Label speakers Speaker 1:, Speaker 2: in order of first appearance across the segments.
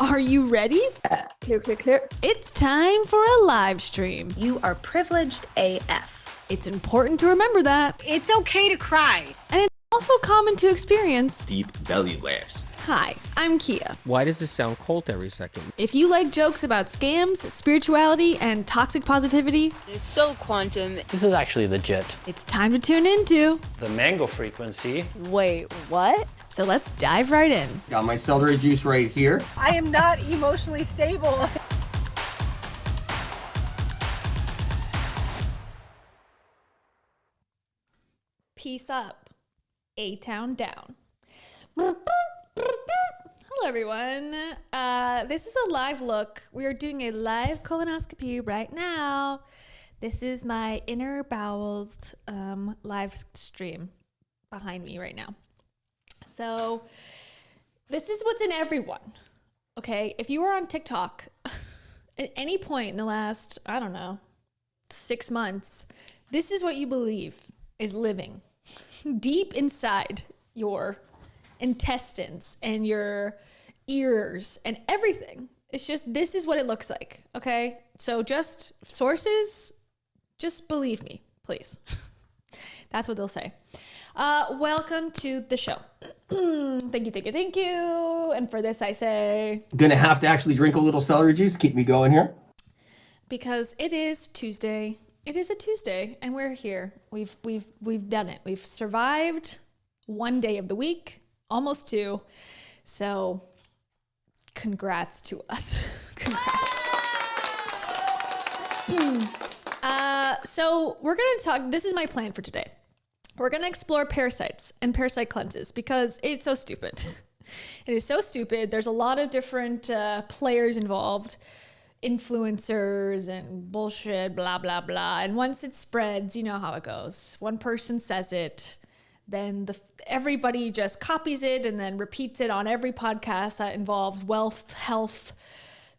Speaker 1: Are you ready?
Speaker 2: Clear, clear, clear.
Speaker 1: It's time for a live stream.
Speaker 2: You are privileged AF.
Speaker 1: It's important to remember that.
Speaker 3: It's okay to cry.
Speaker 1: And it's also common to experience
Speaker 4: deep belly laughs.
Speaker 1: Hi, I'm Kia.
Speaker 5: Why does this sound cold every second?
Speaker 1: If you like jokes about scams, spirituality, and toxic positivity,
Speaker 3: It's so quantum.
Speaker 6: This is actually legit.
Speaker 1: it's time to tune into.
Speaker 6: The mango frequency.
Speaker 3: Wait, what?
Speaker 1: So let's dive right in.
Speaker 4: Got my celery juice right here.
Speaker 3: I am not emotionally stable.
Speaker 1: Peace up. A-Town down. Hello, everyone. This is a live look. We are doing a live colonoscopy right now. This is my inner bowels live stream behind me right now. So this is what's in everyone. Okay, if you were on TikTok at any point in the last, 6 months, this is what you believe is living deep inside your intestines and your ears and everything. It's just, this is what it looks like. Okay. So just sources, just believe me, please. That's what they'll say. Welcome to the show. Thank you. And for this, I say,
Speaker 4: Gonna have to actually drink a little celery juice. Keep me going here.
Speaker 1: because it is Tuesday. It is a Tuesday, and we're here. We've done it. We've survived one day of the week, almost two. So, congrats to us. Congrats. So we're gonna talk. This is my plan for today. We're gonna explore parasites and parasite cleanses because it's so stupid. It is so stupid. There's a lot of different players involved. Influencers and bullshit, blah, blah, blah. And once it spreads, you know how it goes. One person says it, then everybody just copies it and then repeats it on every podcast that involves wealth, health,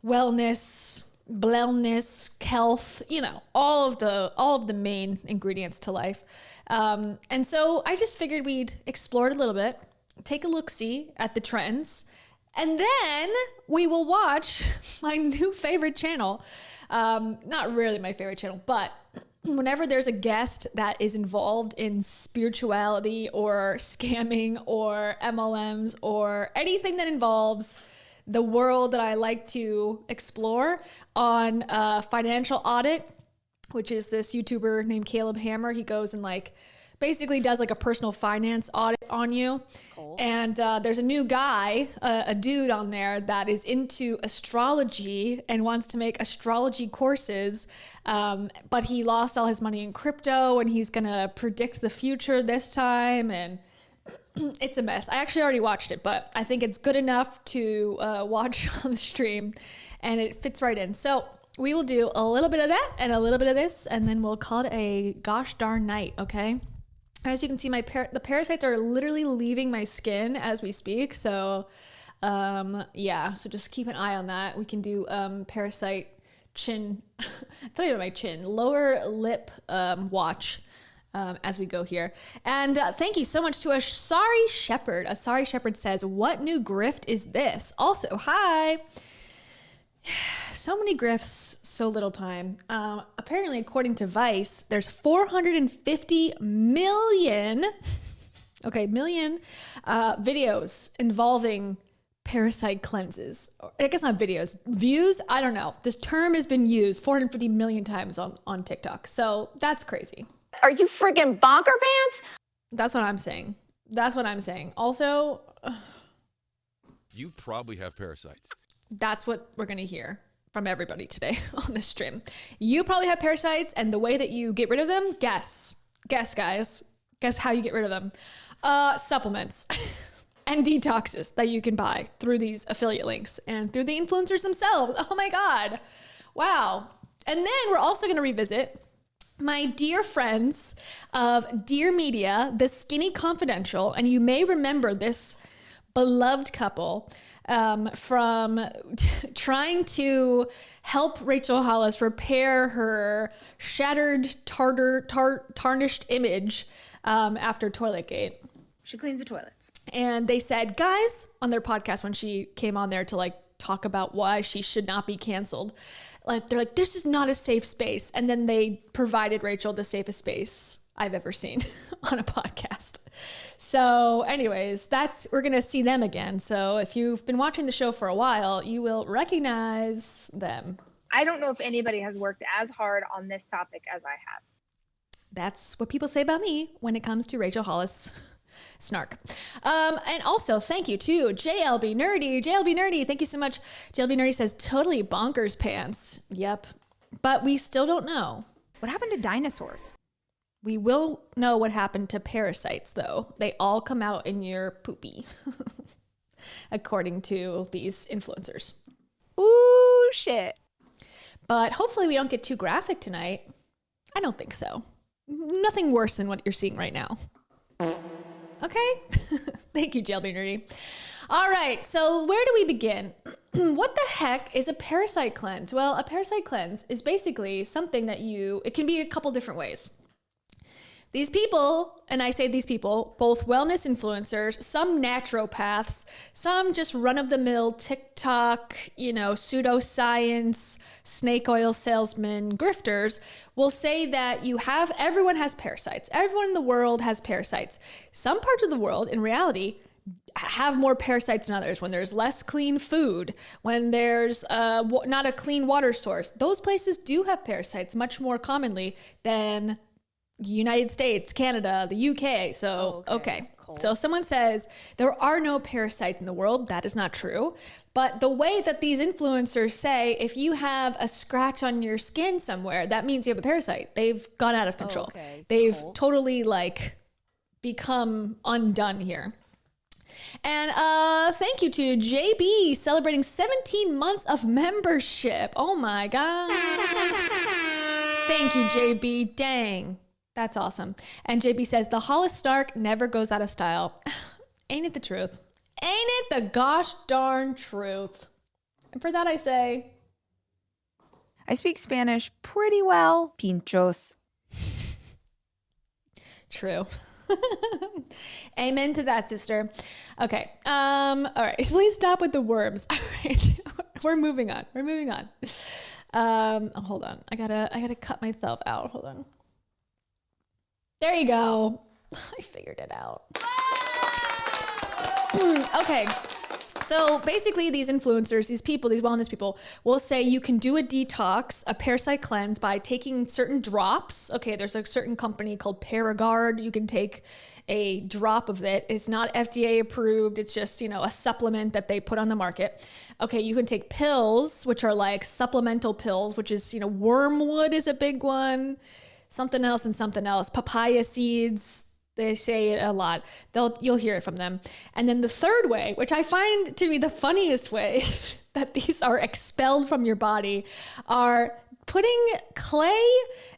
Speaker 1: wellness, health, all of the main ingredients to life. And so I just figured we'd explore it a little bit, take a look-see at the trends, and then we will watch my new favorite channel. Not really my favorite channel, but whenever there's a guest that is involved in spirituality or scamming or MLMs or anything that involves the world that I like to explore on Financial Audit, which is this YouTuber named Caleb Hammer. He goes and basically does a personal finance audit on you. Cool. And there's a new guy, a dude on there that is into astrology and wants to make astrology courses. But he lost all his money in crypto and he's gonna predict the future this time. And it's a mess. I actually already watched it, but I think it's good enough to watch on the stream and it fits right in. So we will do a little bit of that and a little bit of this, and then we'll call it a gosh darn night, okay? As you can see, the parasites are literally leaving my skin as we speak. So, so just keep an eye on that. We can do parasite chin, I'm talking about my chin, lower lip watch as we go here. And thank you so much to Asari Shepherd. Asari Shepherd says, what new grift is this? Also, hi. So many grifts, so little time. Apparently, according to Vice, there's 450 million videos involving parasite cleanses. I guess not videos, views. I don't know. This term has been used 450 million times on TikTok. So that's crazy.
Speaker 2: Are you freaking bonker pants?
Speaker 1: That's what I'm saying. Also,
Speaker 7: you probably have parasites.
Speaker 1: that's what we're going to hear from everybody today on this stream. You probably have parasites, and the way that you get rid of them, guess guys. Guess how you get rid of them. Supplements and detoxes that you can buy through these affiliate links and through the influencers themselves. Oh my God. Wow. And then we're also going to revisit my dear friends of Dear Media, The Skinny Confidential, and you may remember this beloved couple from trying to help Rachel Hollis repair her shattered, tarnished image after Toiletgate.
Speaker 2: She cleans the toilets.
Speaker 1: And they said, guys, on their podcast when she came on there to talk about why she should not be canceled. Like they're like, this is not a safe space. And then they provided Rachel the safest space I've ever seen on a podcast. So anyways, we're going to see them again. So if you've been watching the show for a while, you will recognize them.
Speaker 8: I don't know if anybody has worked as hard on this topic as I have.
Speaker 1: That's what people say about me when it comes to Rachel Hollis snark. And also thank you to JLB Nerdy, thank you so much. JLB Nerdy says totally bonkers pants. Yep. But we still don't know.
Speaker 9: What happened to dinosaurs?
Speaker 1: We will know what happened to parasites, though. They all come out in your poopy, according to these influencers.
Speaker 9: Ooh, shit.
Speaker 1: But hopefully we don't get too graphic tonight. I don't think so. Nothing worse than what you're seeing right now. Okay? Thank you, JLB Nerdy. All right, so where do we begin? What the heck is a parasite cleanse? Well, a parasite cleanse is basically something that it can be a couple different ways. These people, and I say these people, both wellness influencers, some naturopaths, some just run-of-the-mill TikTok, pseudoscience, snake oil salesmen, grifters, will say that everyone has parasites. Everyone in the world has parasites. Some parts of the world, in reality, have more parasites than others. When there's less clean food, when there's not a clean water source, those places do have parasites much more commonly than United States, Canada, the UK. So, okay. So someone says there are no parasites in the world. That is not true. But the way that these influencers say, if you have a scratch on your skin somewhere, that means you have a parasite. They've gone out of control. They've totally become undone here. And thank you to JB celebrating 17 months of membership. Oh my God. Thank you, JB. Dang. That's awesome. And JB says, the Hollis Stark never goes out of style. Ain't it the truth? Ain't it the gosh darn truth? And for that I say,
Speaker 9: I speak Spanish pretty well. Pinchos.
Speaker 1: True. Amen to that, sister. Okay. All right. Please stop with the worms. All right. We're moving on. Hold on. I gotta cut myself out. Hold on. There you go. I figured it out. Okay. So basically these influencers, these people, these wellness people will say you can do a detox, a parasite cleanse by taking certain drops. Okay, there's a certain company called Paragard. You can take a drop of it. It's not FDA approved. It's just, a supplement that they put on the market. Okay, you can take pills, which are like supplemental pills, which is, wormwood is a big one. Something else and something else. Papaya seeds. They say it a lot. You'll hear it from them. And then the third way, which I find to be the funniest way that these are expelled from your body, are putting clay,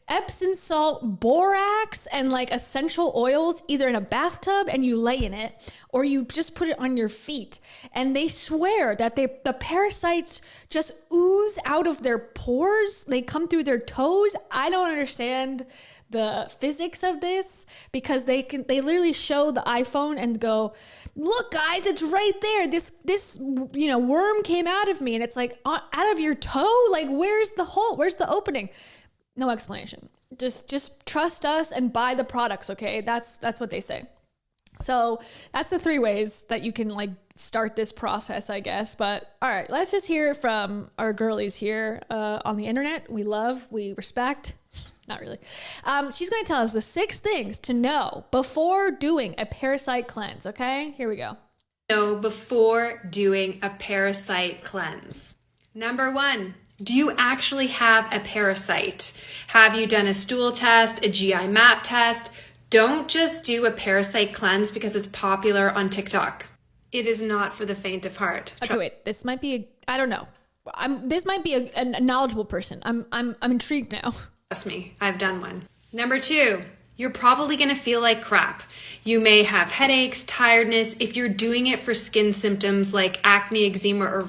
Speaker 1: Epsom salt, borax, and essential oils either in a bathtub and you lay in it, or you just put it on your feet. And they swear that the parasites just ooze out of their pores. They come through their toes. I don't understand the physics of this, because they literally show the iPhone and go, look guys, it's right there. This worm came out of me, and it's out of your toe. Where's the hole? Where's the opening? No explanation. Just trust us and buy the products. Okay. That's what they say. So that's the 3 ways that you can start this process, I guess. But all right, let's just hear from our girlies here on the internet. We love, we respect. Not really. She's going to tell us the 6 things to know before doing a parasite cleanse. Okay, here we go.
Speaker 10: Know before doing a parasite cleanse. Number 1, do you actually have a parasite? Have you done a stool test, a GI map test? Don't just do a parasite cleanse because it's popular on TikTok. It is not for the faint of heart.
Speaker 1: Okay, wait. This might be I don't know. This might be a knowledgeable person. I'm intrigued now.
Speaker 10: Trust me, I've done one. Number 2, you're probably going to feel like crap. You may have headaches, tiredness. If you're doing it for skin symptoms like acne, eczema, or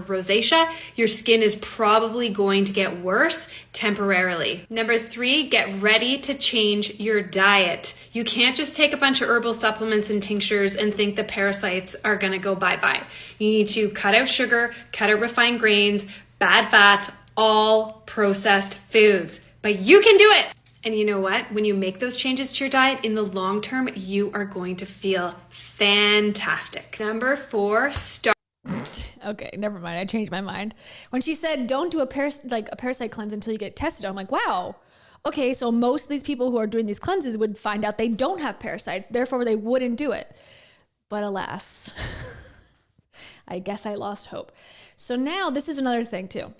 Speaker 10: rosacea, your skin is probably going to get worse temporarily. Number 3, get ready to change your diet. You can't just take a bunch of herbal supplements and tinctures and think the parasites are going to go bye-bye. You need to cut out sugar, cut out refined grains, bad fats, all processed foods. But you can do it! And you know what? When you make those changes to your diet, in the long term, you are going to feel fantastic. Number 4, start.
Speaker 1: Okay, never mind. I changed my mind. When she said don't do a parasite cleanse until you get tested, I'm like, wow. Okay, so most of these people who are doing these cleanses would find out they don't have parasites, therefore they wouldn't do it. But alas, I guess I lost hope. So now this is another thing too.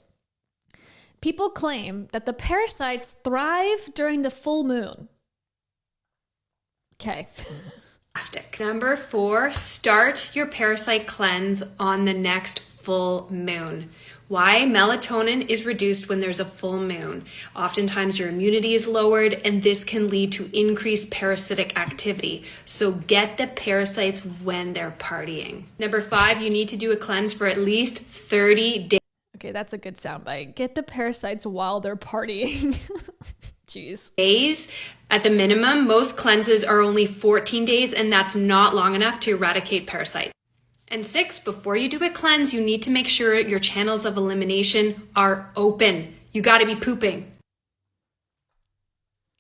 Speaker 1: People claim that the parasites thrive during the full moon. Okay.
Speaker 10: Number 4, start your parasite cleanse on the next full moon. Why? Melatonin is reduced when there's a full moon. Oftentimes your immunity is lowered, and this can lead to increased parasitic activity. So get the parasites when they're partying. Number 5, you need to do a cleanse for at least 30 days.
Speaker 1: Okay, that's a good soundbite. Get the parasites while they're partying. Jeez.
Speaker 10: Days at the minimum. Most cleanses are only 14 days, and that's not long enough to eradicate parasites. And 6, before you do a cleanse, you need to make sure your channels of elimination are open. You got to be pooping.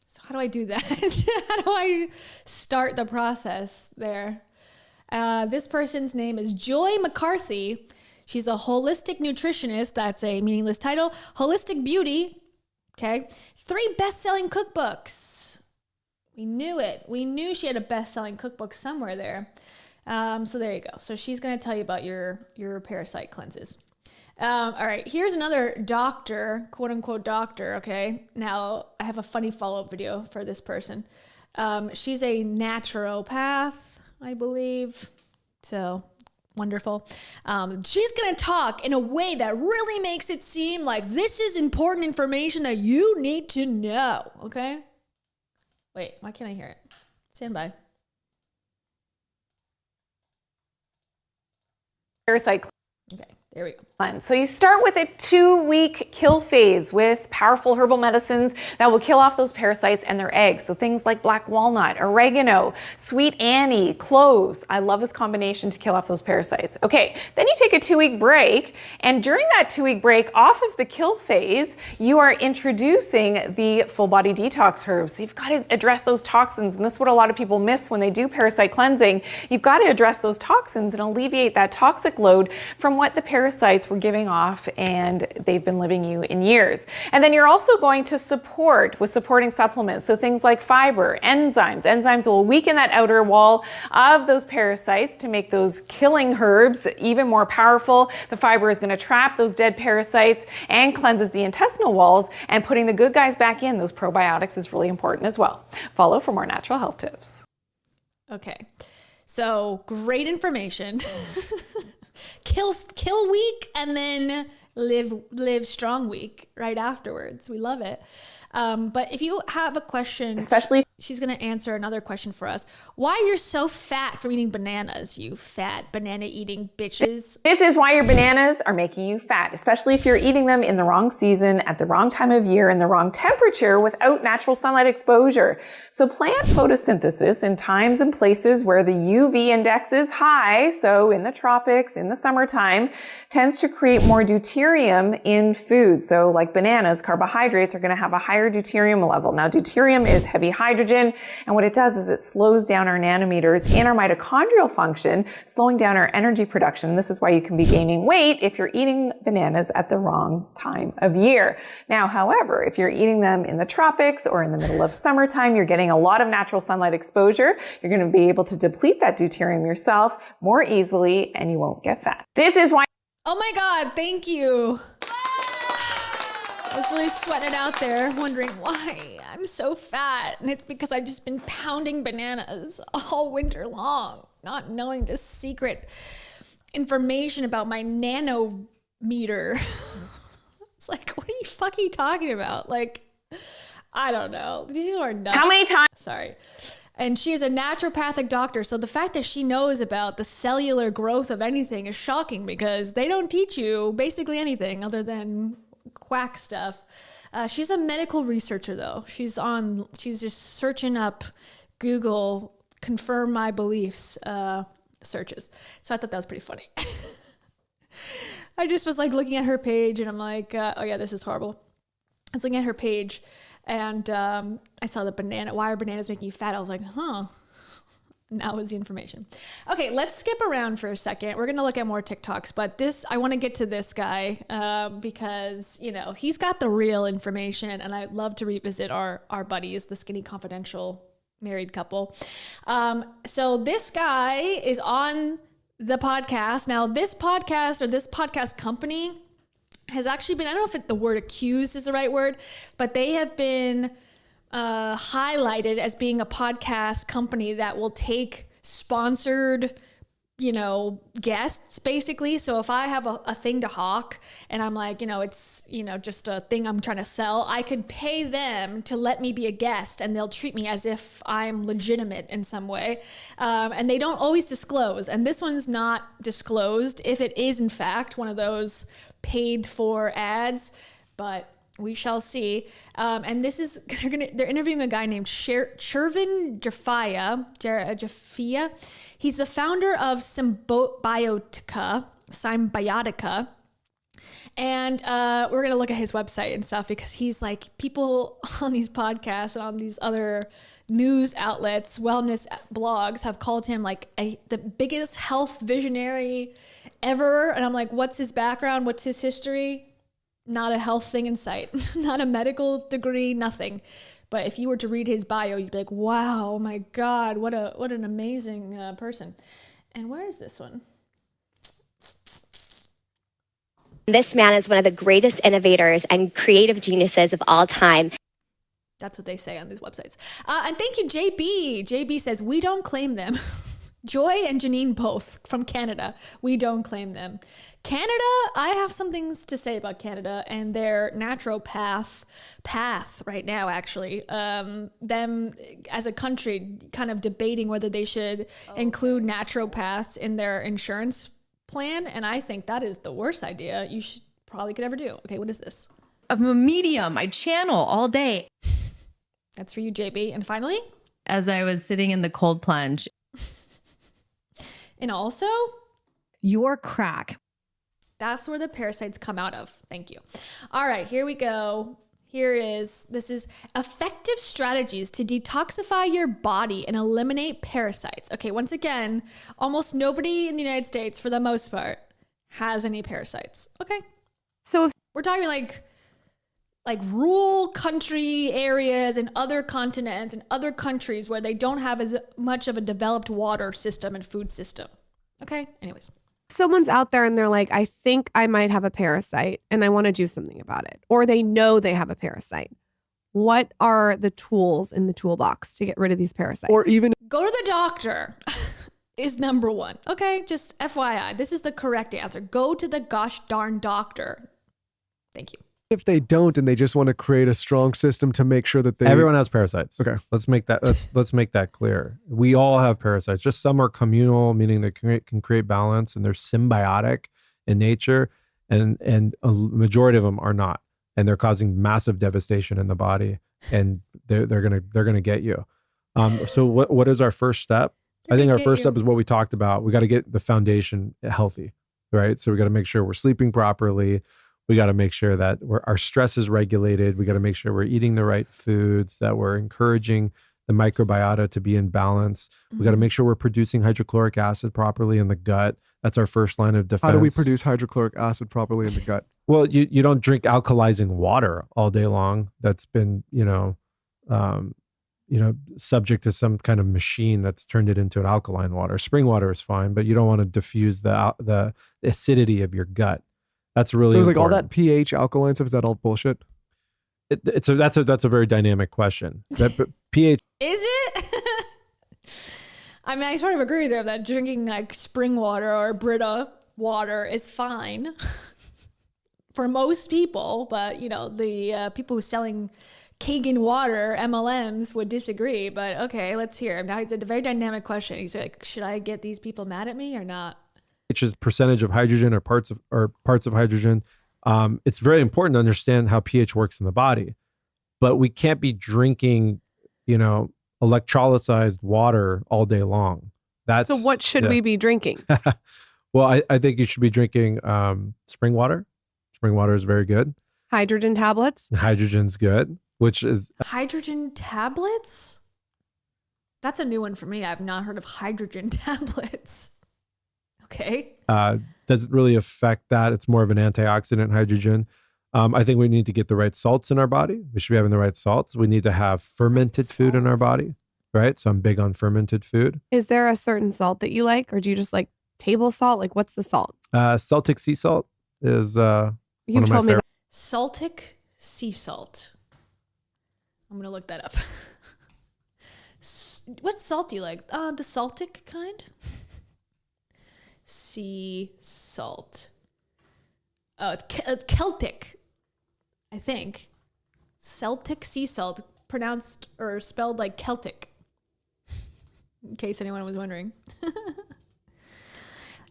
Speaker 1: So how do I do that? How do I start the process there? This person's name is Joy McCarthy. She's a holistic nutritionist. That's a meaningless title. Holistic Beauty. Okay. 3 best-selling cookbooks. We knew it. We knew she had a best-selling cookbook somewhere there. So there you go. So she's going to tell you about your parasite cleanses. All right. Here's another doctor, quote unquote doctor. Okay. Now I have a funny follow-up video for this person. She's a naturopath, I believe. So wonderful. She's going to talk in a way that really makes it seem like this is important information that you need to know. Okay. Wait, why can't I hear it? Stand by.
Speaker 11: Parasite.
Speaker 1: Okay, there we go.
Speaker 11: So you start with a 2-week kill phase with powerful herbal medicines that will kill off those parasites and their eggs. So things like black walnut, oregano, sweet Annie, cloves. I love this combination to kill off those parasites. Okay, then you take a 2-week break, and during that 2-week break off of the kill phase, you are introducing the full body detox herbs. So you've got to address those toxins, and this is what a lot of people miss when they do parasite cleansing. You've got to address those toxins and alleviate that toxic load from what the parasites were giving off and they've been living you in years. And then you're also going to support with supporting supplements. So things like fiber, enzymes. Enzymes will weaken that outer wall of those parasites to make those killing herbs even more powerful. The fiber is going to trap those dead parasites and cleanses the intestinal walls, and putting the good guys back in, those probiotics, is really important as well. Follow for more natural health tips.
Speaker 1: Okay. So great information. Kill week and then live strong week right afterwards. We love it. But if you have a question,
Speaker 11: especially
Speaker 1: she's going to answer another question for us. Why you're so fat from eating bananas, you fat banana eating bitches.
Speaker 11: This is why your bananas are making you fat, especially if you're eating them in the wrong season, at the wrong time of year, in the wrong temperature, without natural sunlight exposure. So plant photosynthesis in times and places where the UV index is high, so in the tropics, in the summertime, tends to create more deuterium in food. So like bananas, carbohydrates are going to have a higher deuterium level. Now, deuterium is heavy hydrogen, and what it does is it slows down our nanometers in our mitochondrial function, slowing down our energy production. This is why you can be gaining weight if you're eating bananas at the wrong time of year. Now, however, if you're eating them in the tropics or in the middle of summertime, you're getting a lot of natural sunlight exposure. You're going to be able to deplete that deuterium yourself more easily, and you won't get fat. This is why.
Speaker 1: Oh my God, thank you. I was really sweating it out there, wondering why I'm so fat. And it's because I've just been pounding bananas all winter long, not knowing this secret information about my nanometer. It's like, what are you fucking talking about? Like, I don't know. These are nuts.
Speaker 11: How many times?
Speaker 1: Sorry. And she is a naturopathic doctor. So the fact that she knows about the cellular growth of anything is shocking because they don't teach you basically anything other than quack stuff. She's a medical researcher though. She's just searching up Google, confirm my beliefs, searches. So I thought that was pretty funny. I just was like looking at her page and I'm like, oh yeah, this is horrible. I was looking at her page and I saw the banana. Why are bananas making you fat? I was like, huh. Now is the information. Okay, let's skip around for a second. We're gonna look at more TikToks, but I want to get to this guy because he's got the real information, and I'd love to revisit our buddies, the Skinny Confidential married couple. So this guy is on the podcast now. This podcast or this podcast company has actually been, I don't know if the word accused is the right word, but they have been highlighted as being a podcast company that will take sponsored, guests basically. So if I have a thing to hawk and I'm like, it's, just a thing I'm trying to sell, I could pay them to let me be a guest and they'll treat me as if I'm legitimate in some way. And they don't always disclose. And this one's not disclosed if it is in fact one of those paid for ads, but we shall see. And this is, they're interviewing a guy named Shervin Jafarieh. He's the founder of Symbiotica. And we're going to look at his website and stuff because he's like, people on these podcasts and on these other news outlets, wellness blogs have called him like the biggest health visionary ever. And I'm like, what's his background? What's his history? Not a health thing in sight, not a medical degree, nothing. But if you were to read his bio, you'd be like, wow, oh my God, what an amazing person. And where is this one?
Speaker 2: This man is one of the greatest innovators and creative geniuses of all time.
Speaker 1: That's what they say on these websites. And thank you, JB. JB says, we don't claim them. Joy and Janine both from Canada. We don't claim them. Canada, I have some things to say about Canada and their naturopath path right now, actually. Them as a country kind of debating whether they should include naturopaths in their insurance plan. And I think that is the worst idea you could ever do. Okay, what is this?
Speaker 12: I'm a medium. I channel all day.
Speaker 1: That's for you, JB. And finally?
Speaker 12: As I was sitting in the cold plunge.
Speaker 1: And also?
Speaker 12: Your crack.
Speaker 1: That's where the parasites come out of. Thank you. All right, here we go. Here it is. This is effective strategies to detoxify your body and eliminate parasites. Okay, once again, almost nobody in the United States, for the most part, has any parasites. Okay.
Speaker 13: So if
Speaker 1: we're talking like rural country areas and other continents and other countries where they don't have as much of a developed water system and food system. Okay. Anyways.
Speaker 13: someone's out there and they're like, I think I might have a parasite and I want to do something about it, or they know they have a parasite, what are the tools in the toolbox to get rid of these parasites?
Speaker 14: Or even
Speaker 1: go to the doctor is number one. Okay, just FYI, this is the correct answer. Go to the gosh darn doctor. Thank you.
Speaker 14: if they don't and they just want to create a strong system to make sure that they
Speaker 15: everyone has parasites.
Speaker 14: Okay.
Speaker 15: Let's make that clear. We all have parasites. Just some are communal, meaning they can create balance, and they're symbiotic in nature, and a majority of them are not, and they're causing massive devastation in the body, and they're gonna get you. So what is our first step? I think our first step is what we talked about. We got to get the foundation healthy, right? So we got to make sure we're sleeping properly. We got to make sure that our stress is regulated. We got to make sure we're eating the right foods, that we're encouraging the microbiota to be in balance. We got to make sure we're producing hydrochloric acid properly in the gut. That's our first line of defense.
Speaker 14: How do we produce hydrochloric acid properly in the gut?
Speaker 15: Well, you don't drink alkalizing water all day long. That's been, subject to some kind of machine that's turned it into an alkaline water. Spring water is fine, but you don't want to diffuse the acidity of your gut. That's really
Speaker 14: so. It's
Speaker 15: important.
Speaker 14: like all that pH alkaline stuff. Is that all bullshit?
Speaker 15: That's a very dynamic question. That pH
Speaker 1: is it? I mean, I sort of agree there that drinking like spring water or Brita water is fine for most people, but the people who are selling Kagan water MLMs would disagree, but okay, let's hear him. Now he's a very dynamic question. He's like, should I get these people mad at me or not?
Speaker 15: Which is percentage of hydrogen or parts of hydrogen. It's very important to understand how pH works in the body, but we can't be drinking, electrolyzed water all day long.
Speaker 13: So what should we be drinking?
Speaker 15: Well, I think you should be drinking spring water. Spring water is very good.
Speaker 13: Hydrogen tablets?
Speaker 15: Hydrogen's good, which is...
Speaker 1: Hydrogen tablets? That's a new one for me. I've not heard of hydrogen tablets. Okay.
Speaker 15: Doesn't really affect that. It's more of an antioxidant, hydrogen. I think we need to get the right salts in our body. We should be having the right salts. We need to have fermented food in our body, right? So I'm big on fermented food.
Speaker 13: Is there a certain salt that you like, or do you just like table salt? Like, what's the salt?
Speaker 15: Celtic sea salt is
Speaker 13: you told me that.
Speaker 1: Celtic sea salt. I'm going to look that up. What salt do you like? The Celtic kind? Sea salt. Oh, it's Celtic, I think. Celtic sea salt, pronounced or spelled like Celtic. In case anyone was wondering.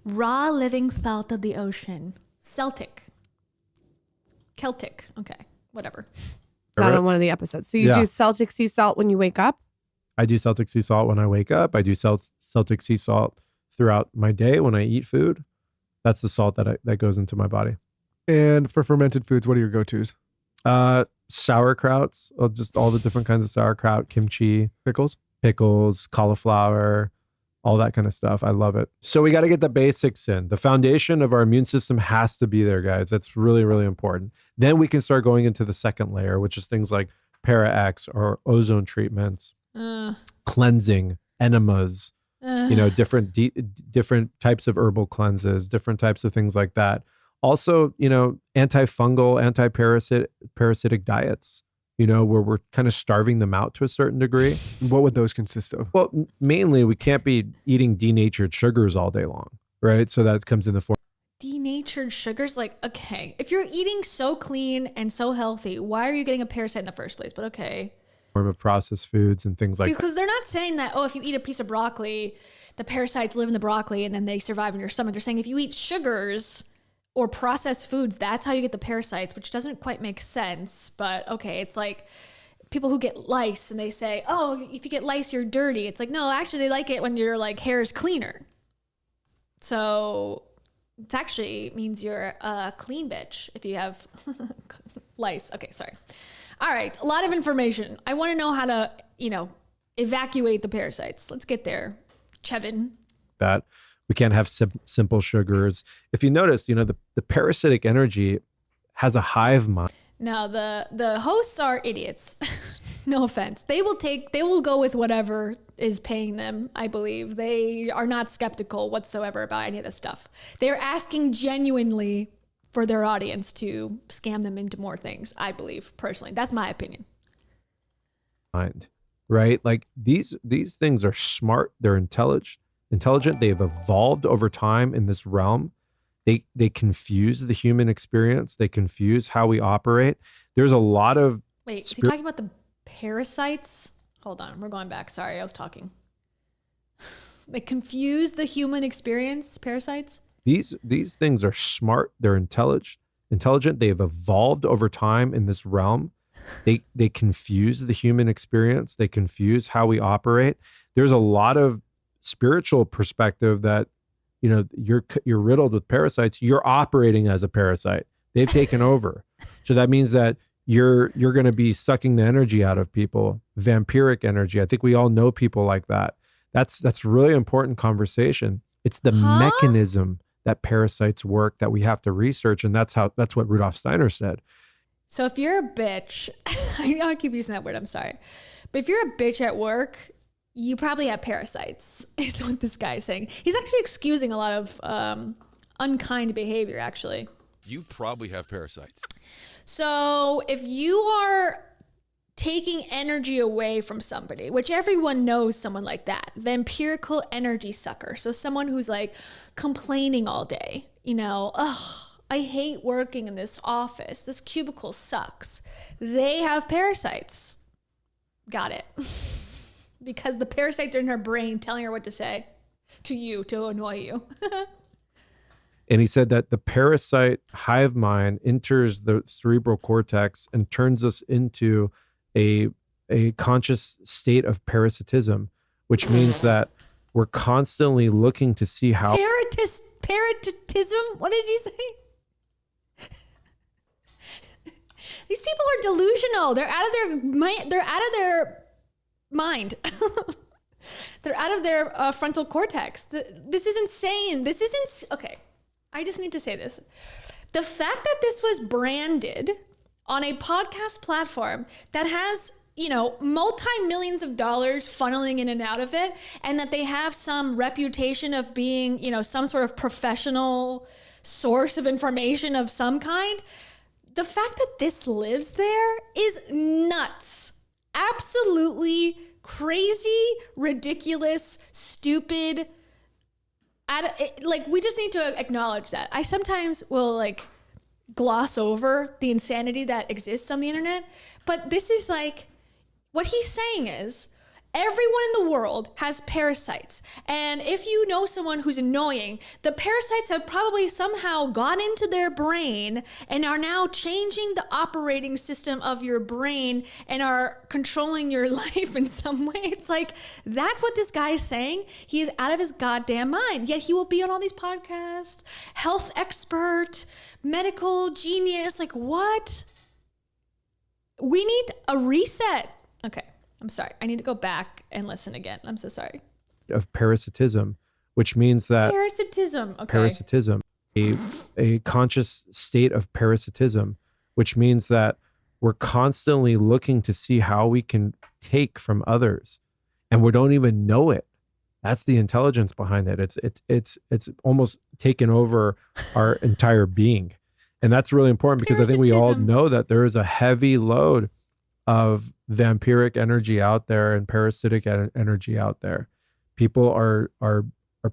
Speaker 1: Raw living salt of the ocean. Celtic. Celtic. Okay, whatever.
Speaker 13: Not on one of the episodes. So you do Celtic sea salt when you wake up?
Speaker 15: I do Celtic sea salt when I wake up. I do Celtic sea salt throughout my day when I eat food. That's the salt that goes into my body.
Speaker 14: And for fermented foods, what are your go-tos?
Speaker 15: Sauerkrauts, just all the different kinds of sauerkraut, kimchi, pickles, cauliflower, all that kind of stuff. I love it. So we got to get the basics in. The foundation of our immune system has to be there, guys. That's really, really important. Then we can start going into the second layer, which is things like Para-X or ozone treatments, cleansing, enemas, different types of herbal cleanses, different types of things like that. Also, antifungal, anti-parasitic diets, where we're kind of starving them out to a certain degree.
Speaker 14: What would those consist of?
Speaker 15: Well, mainly we can't be eating denatured sugars all day long, right? So that comes in the form.
Speaker 1: Denatured sugars? Like, okay, if you're eating so clean and so healthy, why are you getting a parasite in the first place? But okay.
Speaker 15: Form of processed foods and things like that.
Speaker 1: Because they're not saying that, if you eat a piece of broccoli, the parasites live in the broccoli and then they survive in your stomach. They're saying if you eat sugars or processed foods, that's how you get the parasites, which doesn't quite make sense. But okay, it's like people who get lice and they say, if you get lice, you're dirty. It's like, no, actually they like it when your hair is cleaner. So it actually means you're a clean bitch if you have lice. Okay, sorry. All right, a lot of information. I want to know how to, evacuate the parasites. Let's get there, Chevin.
Speaker 15: That we can't have simple sugars. If you notice, the parasitic energy has a hive mind.
Speaker 1: Now, the hosts are idiots. No offense. They will go with whatever is paying them, I believe. They are not skeptical whatsoever about any of this stuff. They're asking genuinely for their audience to scam them into more things, I believe, personally. That's my opinion.
Speaker 15: Right? Like these things are smart. They're intelligent. They've evolved over time in this realm. They confuse the human experience. They confuse how we operate. There's a lot of...
Speaker 1: Wait, is he talking about the parasites? Hold on, we're going back. Sorry, I was talking. They confuse the human experience, parasites?
Speaker 15: These things are smart. They're intelligent. They've evolved over time in this realm. They confuse the human experience. They confuse how we operate. There's a lot of spiritual perspective that, you're riddled with parasites. You're operating as a parasite. They've taken over. So that means that you're going to be sucking the energy out of people, vampiric energy. I think we all know people like that. That's really important conversation. It's the mechanism that parasites work that we have to research. And that's what Rudolf Steiner said.
Speaker 1: So if you're a bitch, I keep using that word, I'm sorry. But if you're a bitch at work, you probably have parasites, is what this guy is saying. He's actually excusing a lot of unkind behavior, actually.
Speaker 7: You probably have parasites.
Speaker 1: So if you are taking energy away from somebody, which everyone knows someone like that, vampirical energy sucker. So someone who's like complaining all day, I hate working in this office. This cubicle sucks. They have parasites. Got it. Because the parasites are in her brain telling her what to say to you to annoy you.
Speaker 15: And he said that the parasite hive mind enters the cerebral cortex and turns us into a conscious state of parasitism, which means that we're constantly looking to see how
Speaker 1: Parasitism? What did you say? These people are delusional. They're out of their mind. They're out of their mind. They're out of their frontal cortex. This is insane. This isn't okay. I just need to say this. The fact that this was branded on a podcast platform that has, you know, multi-millions of dollars funneling in and out of it, and that they have some reputation of being, you know, some sort of professional source of information of some kind, the fact that this lives there is nuts. Absolutely crazy, ridiculous, stupid. Like, we just need to acknowledge that. I sometimes will like gloss over the insanity that exists on the internet, but this is like, what he's saying is everyone in the world has parasites. And if you know someone who's annoying, the parasites have probably somehow gone into their brain and are now changing the operating system of your brain and are controlling your life in some way. It's like, that's what this guy is saying. He is out of his goddamn mind. Yet he will be on all these podcasts, health expert, medical genius. Like, what? We need a reset. Okay, I'm sorry. I need to go back and listen again. I'm so sorry.
Speaker 15: of parasitism, which means that
Speaker 1: Parasitism. Okay.
Speaker 15: parasitism, a conscious state of parasitism, which means that we're constantly looking to see how we can take from others, and we don't even know it. That's the intelligence behind it. It's almost taken over our entire being. And that's really important because I think we all know that there is a heavy load of vampiric energy out there and parasitic energy out there. People are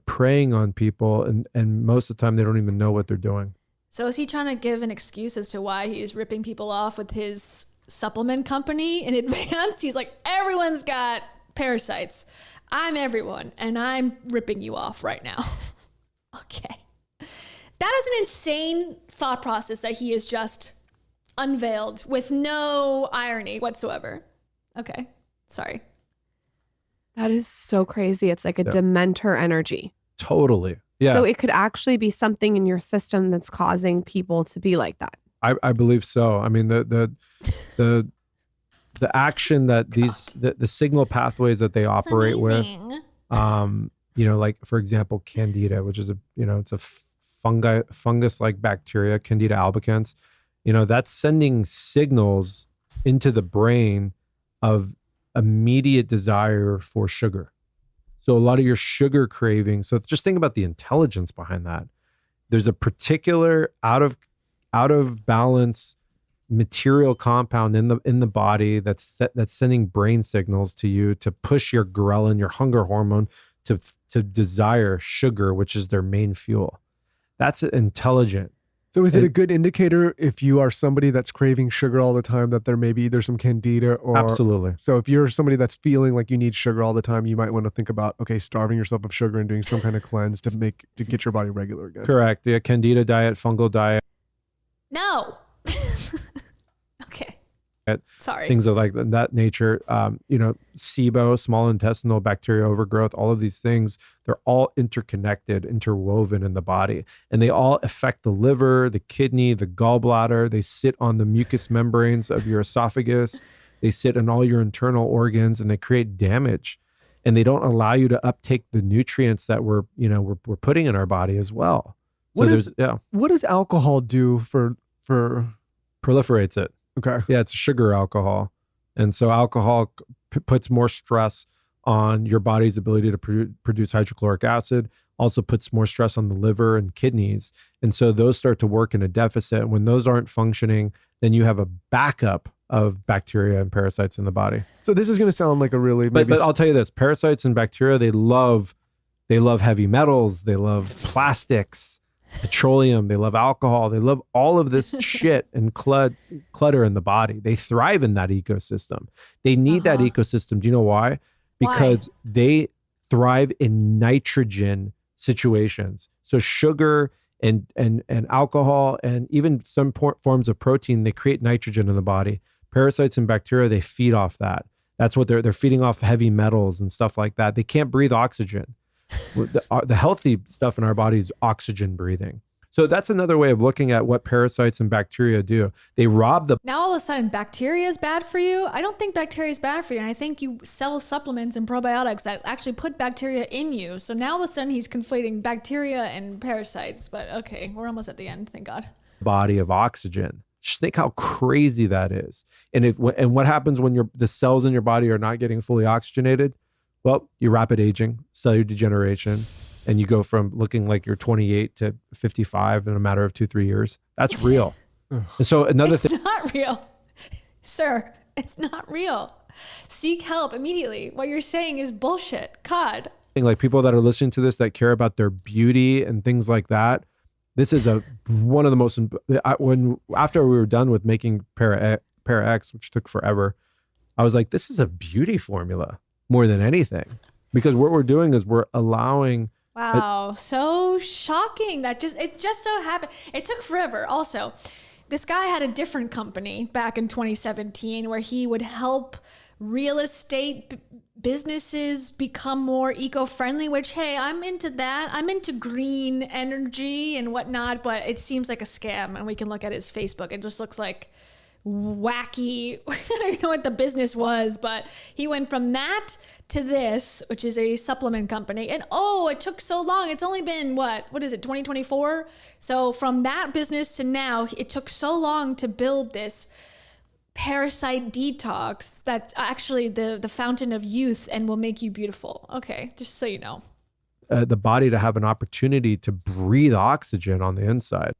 Speaker 15: preying on people, and most of the time they don't even know what they're doing.
Speaker 1: So is he trying to give an excuse as to why he's ripping people off with his supplement company in advance? He's like, everyone's got parasites. I'm everyone, and I'm ripping you off right now. Okay. That is an insane thought process that he has just unveiled with no irony whatsoever. Okay. Sorry.
Speaker 13: That is so crazy. It's like a Dementor energy.
Speaker 15: Totally. Yeah.
Speaker 13: So it could actually be something in your system that's causing people to be like that.
Speaker 15: I believe so. I mean, the action that the signal pathways that they operate with, like for example, Candida, which is it's a fungus-like bacteria, Candida albicans, that's sending signals into the brain of immediate desire for sugar. So a lot of your sugar cravings. So just think about the intelligence behind that. There's a particular out of balance material compound in the body that's sending brain signals to you to push your ghrelin, your hunger hormone, to desire sugar, which is their main fuel. That's intelligent.
Speaker 14: So is it a good indicator if you are somebody that's craving sugar all the time that there may be either some candida or...
Speaker 15: Absolutely.
Speaker 14: So if you're somebody that's feeling like you need sugar all the time, you might want to think about, okay, starving yourself of sugar and doing some kind of cleanse to get your body regular again.
Speaker 15: Correct. Yeah, candida diet, fungal diet.
Speaker 1: No. Okay. Sorry.
Speaker 15: Things of like that nature. SIBO, small intestinal bacterial overgrowth, all of these things, they're all interconnected, interwoven in the body. And they all affect the liver, the kidney, the gallbladder. They sit on the mucous membranes of your esophagus. They sit in all your internal organs, and they create damage. And they don't allow you to uptake the nutrients that we're putting in our body as well. So
Speaker 14: what does alcohol do for
Speaker 15: proliferates it?
Speaker 14: Okay.
Speaker 15: Yeah, it's sugar alcohol. And so alcohol puts more stress on your body's ability to produce hydrochloric acid, also puts more stress on the liver and kidneys. And so those start to work in a deficit. And when those aren't functioning, then you have a backup of bacteria and parasites in the body.
Speaker 14: So this is going to sound like a really...
Speaker 15: But I'll tell you this, parasites and bacteria, they love heavy metals. They love plastics. petroleum. They love alcohol. They love all of this shit and clutter in the body. They thrive in that ecosystem. They need that ecosystem. Do you know why? Because they thrive in nitrogen situations. So sugar and alcohol and even some forms of protein, they create nitrogen in the body. Parasites and bacteria, they feed off that. That's what they're feeding off heavy metals and stuff like that. They can't breathe oxygen. The healthy stuff in our body is oxygen breathing. So that's another way of looking at what parasites and bacteria do. They rob the...
Speaker 1: Now all of a sudden bacteria is bad for you? I don't think bacteria is bad for you. And I think you sell supplements and probiotics that actually put bacteria in you. So now all of a sudden he's conflating bacteria and parasites. But okay, we're almost at the end, thank God.
Speaker 15: Body of oxygen. Just think how crazy that is. And what happens when the cells in your body are not getting fully oxygenated? Well, you rapid aging, cellular degeneration, and you go from looking like you're 28 to 55 in a matter of 2-3 years. That's real. And so another thing.
Speaker 1: It's not real. Sir, it's not real. Seek help immediately. What you're saying is bullshit. God.
Speaker 15: Like people that are listening to this that care about their beauty and things like that. This is one of the most, after we were done with making Para X, which took forever, I was like, this is a beauty formula more than anything, because what we're doing is we're allowing.
Speaker 1: Wow. So shocking. It just so happened. It took forever. Also, this guy had a different company back in 2017 where he would help real estate businesses become more eco-friendly, which, hey, I'm into that. I'm into green energy and whatnot, but it seems like a scam. And we can look at his Facebook. It just looks like wacky. I don't know what the business was, but he went from that to this, which is a supplement company. And it took so long. It's only been what is it, 2024? So from that business to now, it took so long to build this parasite detox that's actually the fountain of youth and will make you beautiful. Okay, just so you know.
Speaker 15: The body to have an opportunity to breathe oxygen on the inside.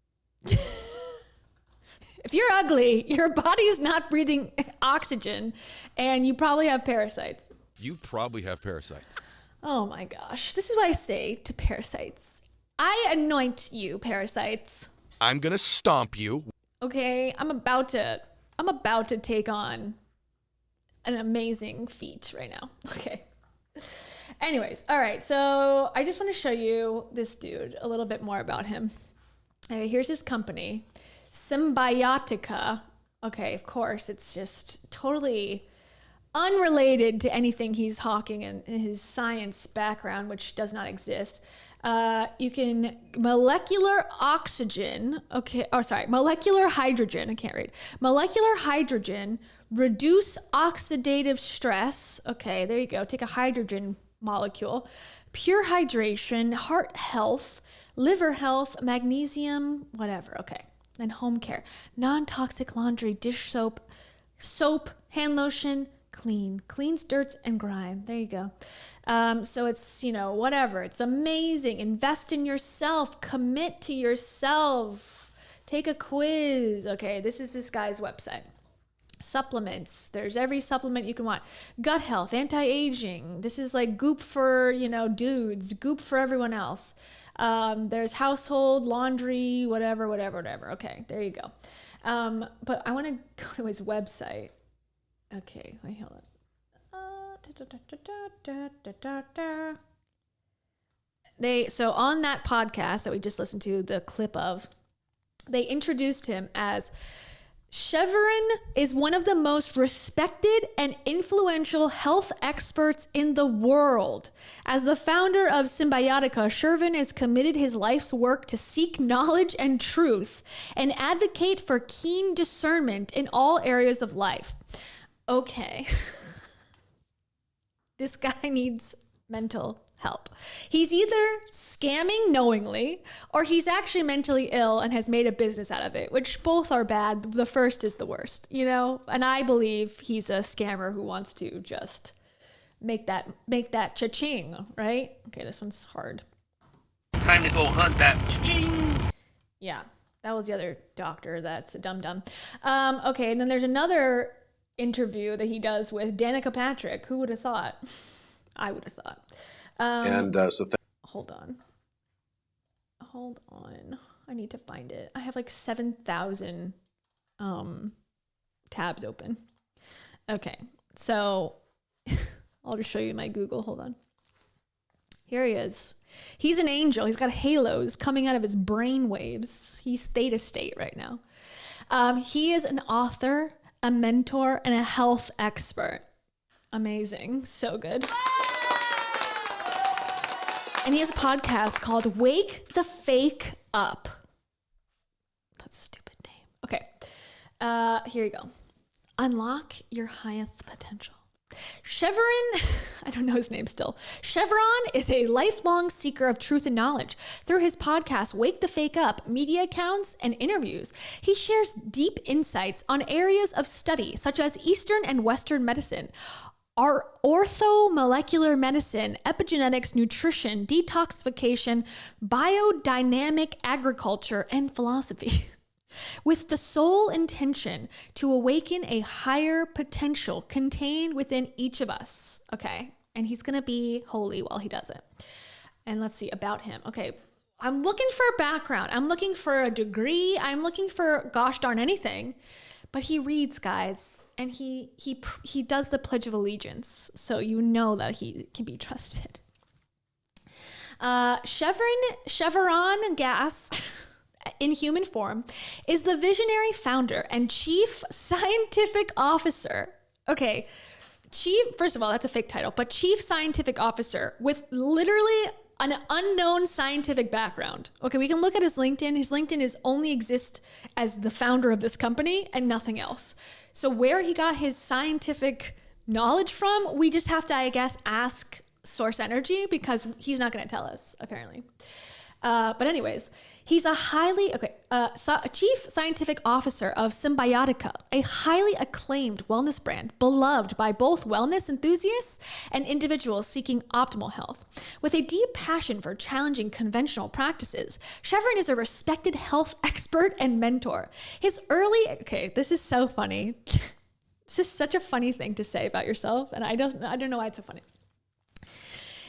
Speaker 1: If you're ugly, your body is not breathing oxygen and you probably have parasites.
Speaker 7: You probably have parasites.
Speaker 1: Oh my gosh. This is what I say to parasites. I anoint you, parasites.
Speaker 7: I'm going to stomp you.
Speaker 1: Okay, I'm about to take on an amazing feat right now. Okay. Anyways, all right. So I just want to show you this dude, a little bit more about him. Okay, here's his company, Symbiotica. Okay, of course, it's just totally unrelated to anything he's hawking in his science background, which does not exist. You can molecular hydrogen. I can't read. Molecular hydrogen, reduce oxidative stress. Okay, there you go. Take a hydrogen molecule. Pure hydration, heart health, liver health, magnesium, whatever. Okay. And home care, non-toxic laundry, dish soap, hand lotion, cleans dirt and grime. There you go. So it's, whatever. It's amazing. Invest in yourself. Commit to yourself. Take a quiz. Okay, this is this guy's website. Supplements. There's every supplement you can want. Gut health, anti-aging. This is like Goop for, dudes. Goop for everyone else. There's household, laundry, whatever. Okay, there you go. But I want to go to his website. Okay, wait, hold on. So on that podcast that we just listened to the clip of, they introduced him as Shervin is one of the most respected and influential health experts in the world. As the founder of Symbiotica, Shervin has committed his life's work to seek knowledge and truth and advocate for keen discernment in all areas of life. Okay. This guy needs mental help. He's either scamming knowingly or he's actually mentally ill and has made a business out of it, which both are bad. The first is the worst, and I believe he's a scammer who wants to just make that cha-ching, right? Okay, this one's hard.
Speaker 4: It's time to go hunt that cha-ching.
Speaker 1: Yeah, that was the other doctor that's a dum-dum. Okay, and then there's another interview that he does with Danica Patrick. Who would have thought? I would have thought. Hold on. hold on. I need to find it. I have like 7,000 tabs open. Okay, so I'll just show you my Google. Hold on. Here he is. He's an angel. He's got halos coming out of his brain waves. He's theta state right now. He is an author, a mentor, and a health expert. Amazing. So good. And he has a podcast called Wake the Fake Up. That's a stupid name. Okay. Here you go. Unlock your highest potential. Shervin, I don't know his name still. Shervin is a lifelong seeker of truth and knowledge. Through his podcast, Wake the Fake Up, media accounts, and interviews, he shares deep insights on areas of study such as Eastern and Western medicine, orthomolecular medicine, epigenetics, nutrition, detoxification, biodynamic agriculture, and philosophy. With the sole intention to awaken a higher potential contained within each of us. Okay. And he's going to be holy while he does it. And let's see about him. Okay. I'm looking for a background. I'm looking for a degree. I'm looking for gosh darn anything. But he reads, guys, and he does the Pledge of Allegiance. So you know that he can be trusted. Shervin Gas, in human form, is the visionary founder and chief scientific officer. Okay, first of all, that's a fake title, but chief scientific officer with literally an unknown scientific background. Okay, we can look at his LinkedIn. His LinkedIn is only exists as the founder of this company and nothing else. So where he got his scientific knowledge from, we just have to, I guess, ask Source Energy because he's not going to tell us, apparently. But anyways, he's a chief scientific officer of Symbiotica, a highly acclaimed wellness brand beloved by both wellness enthusiasts and individuals seeking optimal health. With a deep passion for challenging conventional practices, Shervin is a respected health expert and mentor. This is so funny. This is such a funny thing to say about yourself, and I don't know why it's so funny.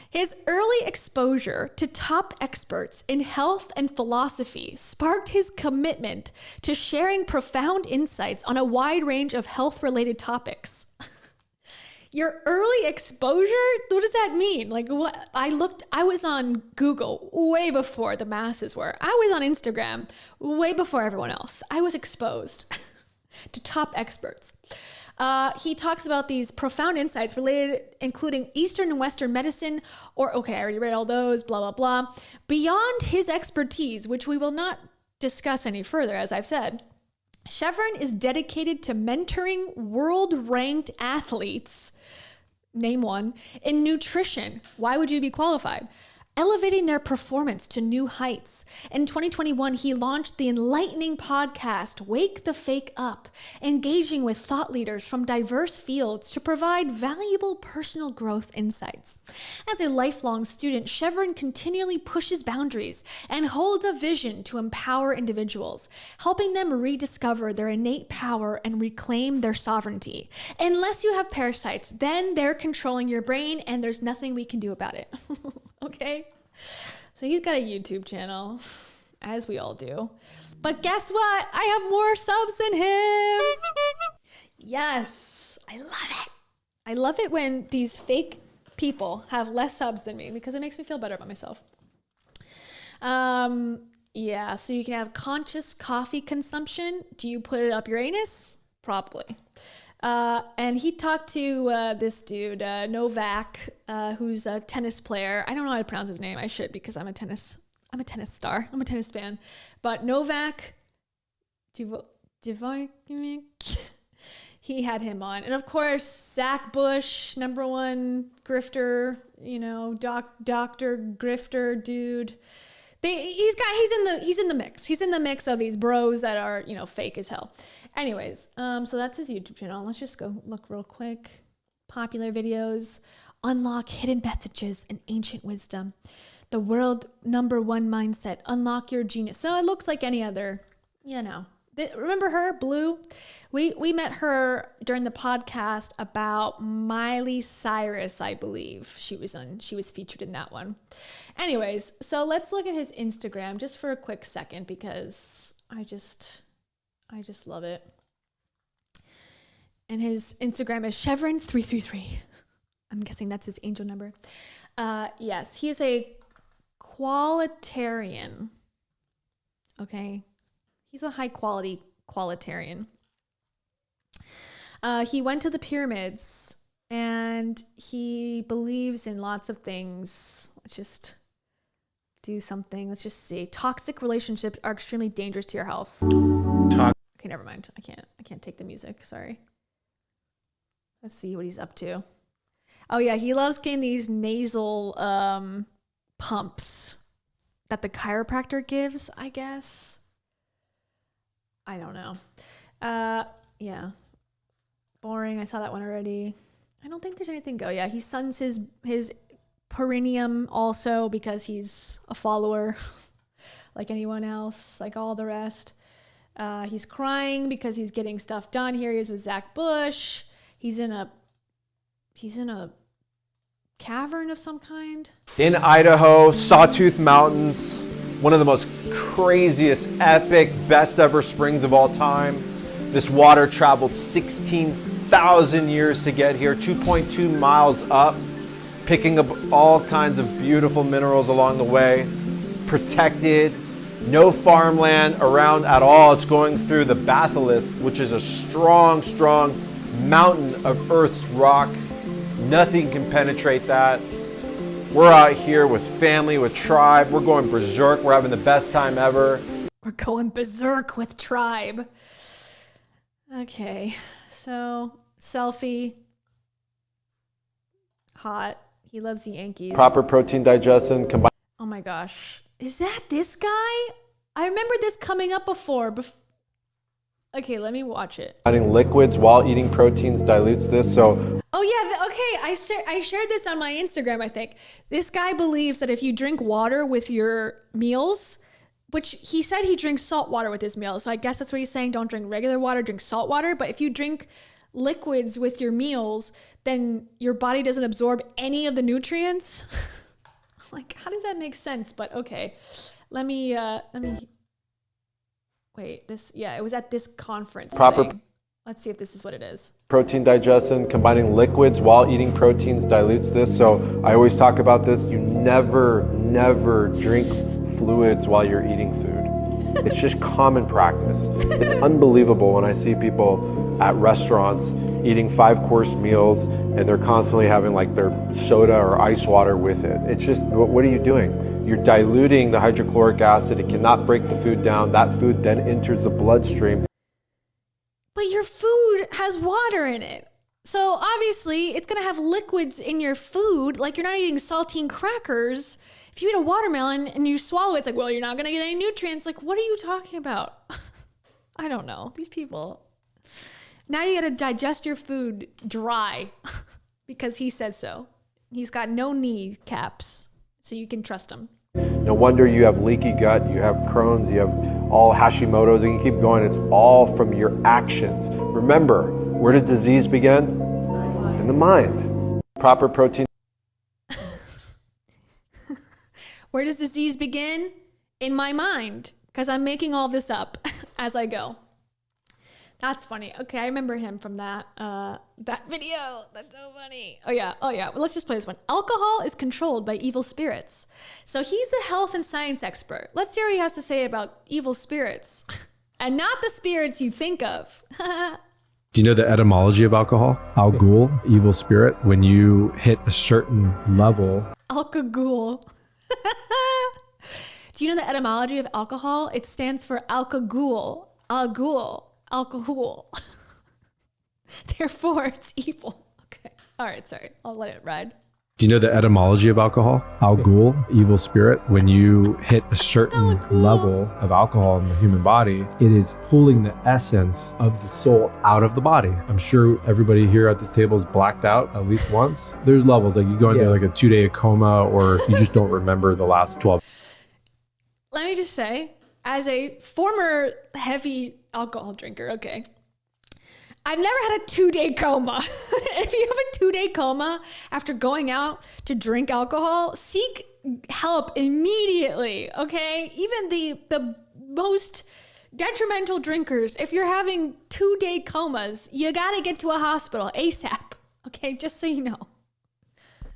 Speaker 1: His early exposure to top experts in health and philosophy sparked his commitment to sharing profound insights on a wide range of health-related topics. Your early exposure? What does that mean? Like, what? I was on Google way before the masses were. I was on Instagram way before everyone else. I was exposed to top experts. He talks about these profound insights related, including Eastern and Western medicine, I already read all those, blah, blah, blah. Beyond his expertise, which we will not discuss any further, as I've said, Shervin is dedicated to mentoring world-ranked athletes, name one, in nutrition. Why would you be qualified? Elevating their performance to new heights. In 2021, he launched the enlightening podcast, Wake the Fake Up, engaging with thought leaders from diverse fields to provide valuable personal growth insights. As a lifelong student, Shervin continually pushes boundaries and holds a vision to empower individuals, helping them rediscover their innate power and reclaim their sovereignty. Unless you have parasites, then they're controlling your brain and there's nothing we can do about it. Okay? So he's got a YouTube channel, as we all do. But guess what? I have more subs than him. Yes, I love it. I love it when these fake people have less subs than me because it makes me feel better about myself. Yeah, so you can have conscious coffee consumption. Do you put it up your anus? Probably. And he talked to this dude, Novak, who's a tennis player. I don't know how to pronounce his name. I should because I'm a tennis star. I'm a tennis fan. But Novak Debunking, he had him on. And of course, Zach Bush, #1 grifter, doctor grifter dude. He's in the mix. He's in the mix of these bros that are, fake as hell. Anyways, so that's his YouTube channel. Let's just go look real quick. Popular videos, unlock hidden messages and ancient wisdom. The world #1 mindset, unlock your genius. So it looks like any other, Remember her, Blue? We met her during the podcast about Miley Cyrus, I believe. She was featured in that one. Anyways, so let's look at his Instagram just for a quick second because I just love it. And his Instagram is Shervin333. I'm guessing that's his angel number. Yes, he is a qualitarian. Okay. He's a high quality qualitarian. He went to the pyramids and he believes in lots of things. Let's just do something. Let's just see. Toxic relationships are extremely dangerous to your health. Okay, never mind. I can't take the music. Sorry. Let's see what he's up to. Oh yeah, he loves getting these nasal pumps that the chiropractor gives, I guess. I don't know. Yeah. Boring. I saw that one already. I don't think there's anything go. Yeah, he suns his perineum also because he's a follower like anyone else, like all the rest. He's crying because he's getting stuff done. Here he is with Zach Bush. He's in a cavern of some kind.
Speaker 16: In Idaho, Sawtooth Mountains, one of the most craziest, epic, best ever springs of all time. This water traveled 16,000 years to get here, 2.2 miles up, picking up all kinds of beautiful minerals along the way. Protected, no farmland around at all. It's going through the batholith, which is a strong, strong mountain of Earth's rock. Nothing can penetrate that. We're out here with family, with tribe. We're going berserk. We're having the best time ever.
Speaker 1: We're going berserk with tribe. Okay, so selfie. Hot. He loves the Yankees.
Speaker 16: Proper protein digestion combined.
Speaker 1: Oh my gosh. Is that this guy? I remember this coming up before. Okay, let me watch it.
Speaker 16: Adding liquids while eating proteins dilutes this. So.
Speaker 1: Oh yeah, okay. I shared this on my Instagram, I think. This guy believes that if you drink water with your meals, which he said he drinks salt water with his meals. So I guess that's what he's saying. Don't drink regular water, drink salt water. But if you drink liquids with your meals, then your body doesn't absorb any of the nutrients. Like, how does that make sense? But okay, let me wait, it was at this conference thing. Let's see if this is what it is.
Speaker 16: Protein digestion, combining liquids while eating proteins dilutes this. So I always talk about this. You never drink fluids while you're eating food. It's just common practice. It's unbelievable when I see people at restaurants eating 5-course meals and they're constantly having like their soda or ice water with it. It's just, what are you doing? You're diluting the hydrochloric acid. It cannot break the food down. That food then enters the bloodstream.
Speaker 1: But your food has water in it. So obviously it's going to have liquids in your food. Like, you're not eating saltine crackers. If you eat a watermelon and you swallow it, it's like, well, you're not going to get any nutrients. Like, what are you talking about? I don't know. These people. Now you got to digest your food dry because he says so. He's got no knee caps, so you can trust him.
Speaker 16: No wonder you have leaky gut, you have Crohn's, you have all Hashimoto's, and you keep going. It's all from your actions. Remember, where does disease begin? In the mind. Proper protein.
Speaker 1: Where does disease begin? In my mind, because I'm making all this up as I go. That's funny. Okay, I remember him from that video. That's so funny. Oh yeah. Well, let's just play this one. Alcohol is controlled by evil spirits. So he's the health and science expert. Let's hear what he has to say about evil spirits. And not the spirits you think of.
Speaker 15: Do you know the etymology of alcohol? Al-Ghul, evil spirit. When you hit a certain level.
Speaker 1: Alcohol. Do you know the etymology of alcohol? It stands for alcohol. Alcohol. Therefore, it's evil. Okay. All right, sorry. I'll let it ride.
Speaker 15: Do you know the etymology of alcohol? Al-Ghul, evil spirit. When you hit a certain level of alcohol in the human body, it is pulling the essence of the soul out of the body. I'm sure everybody here at this table is blacked out at least once. There's levels, like you go into like a 2-day coma, or you just don't remember the last 12.
Speaker 1: Let me just say, as a former heavy alcohol drinker, okay, I've never had a 2-day coma. If you have a 2-day coma after going out to drink alcohol, seek help immediately, okay? Even the most detrimental drinkers, if you're having 2-day comas, you gotta get to a hospital ASAP, okay? Just so you know.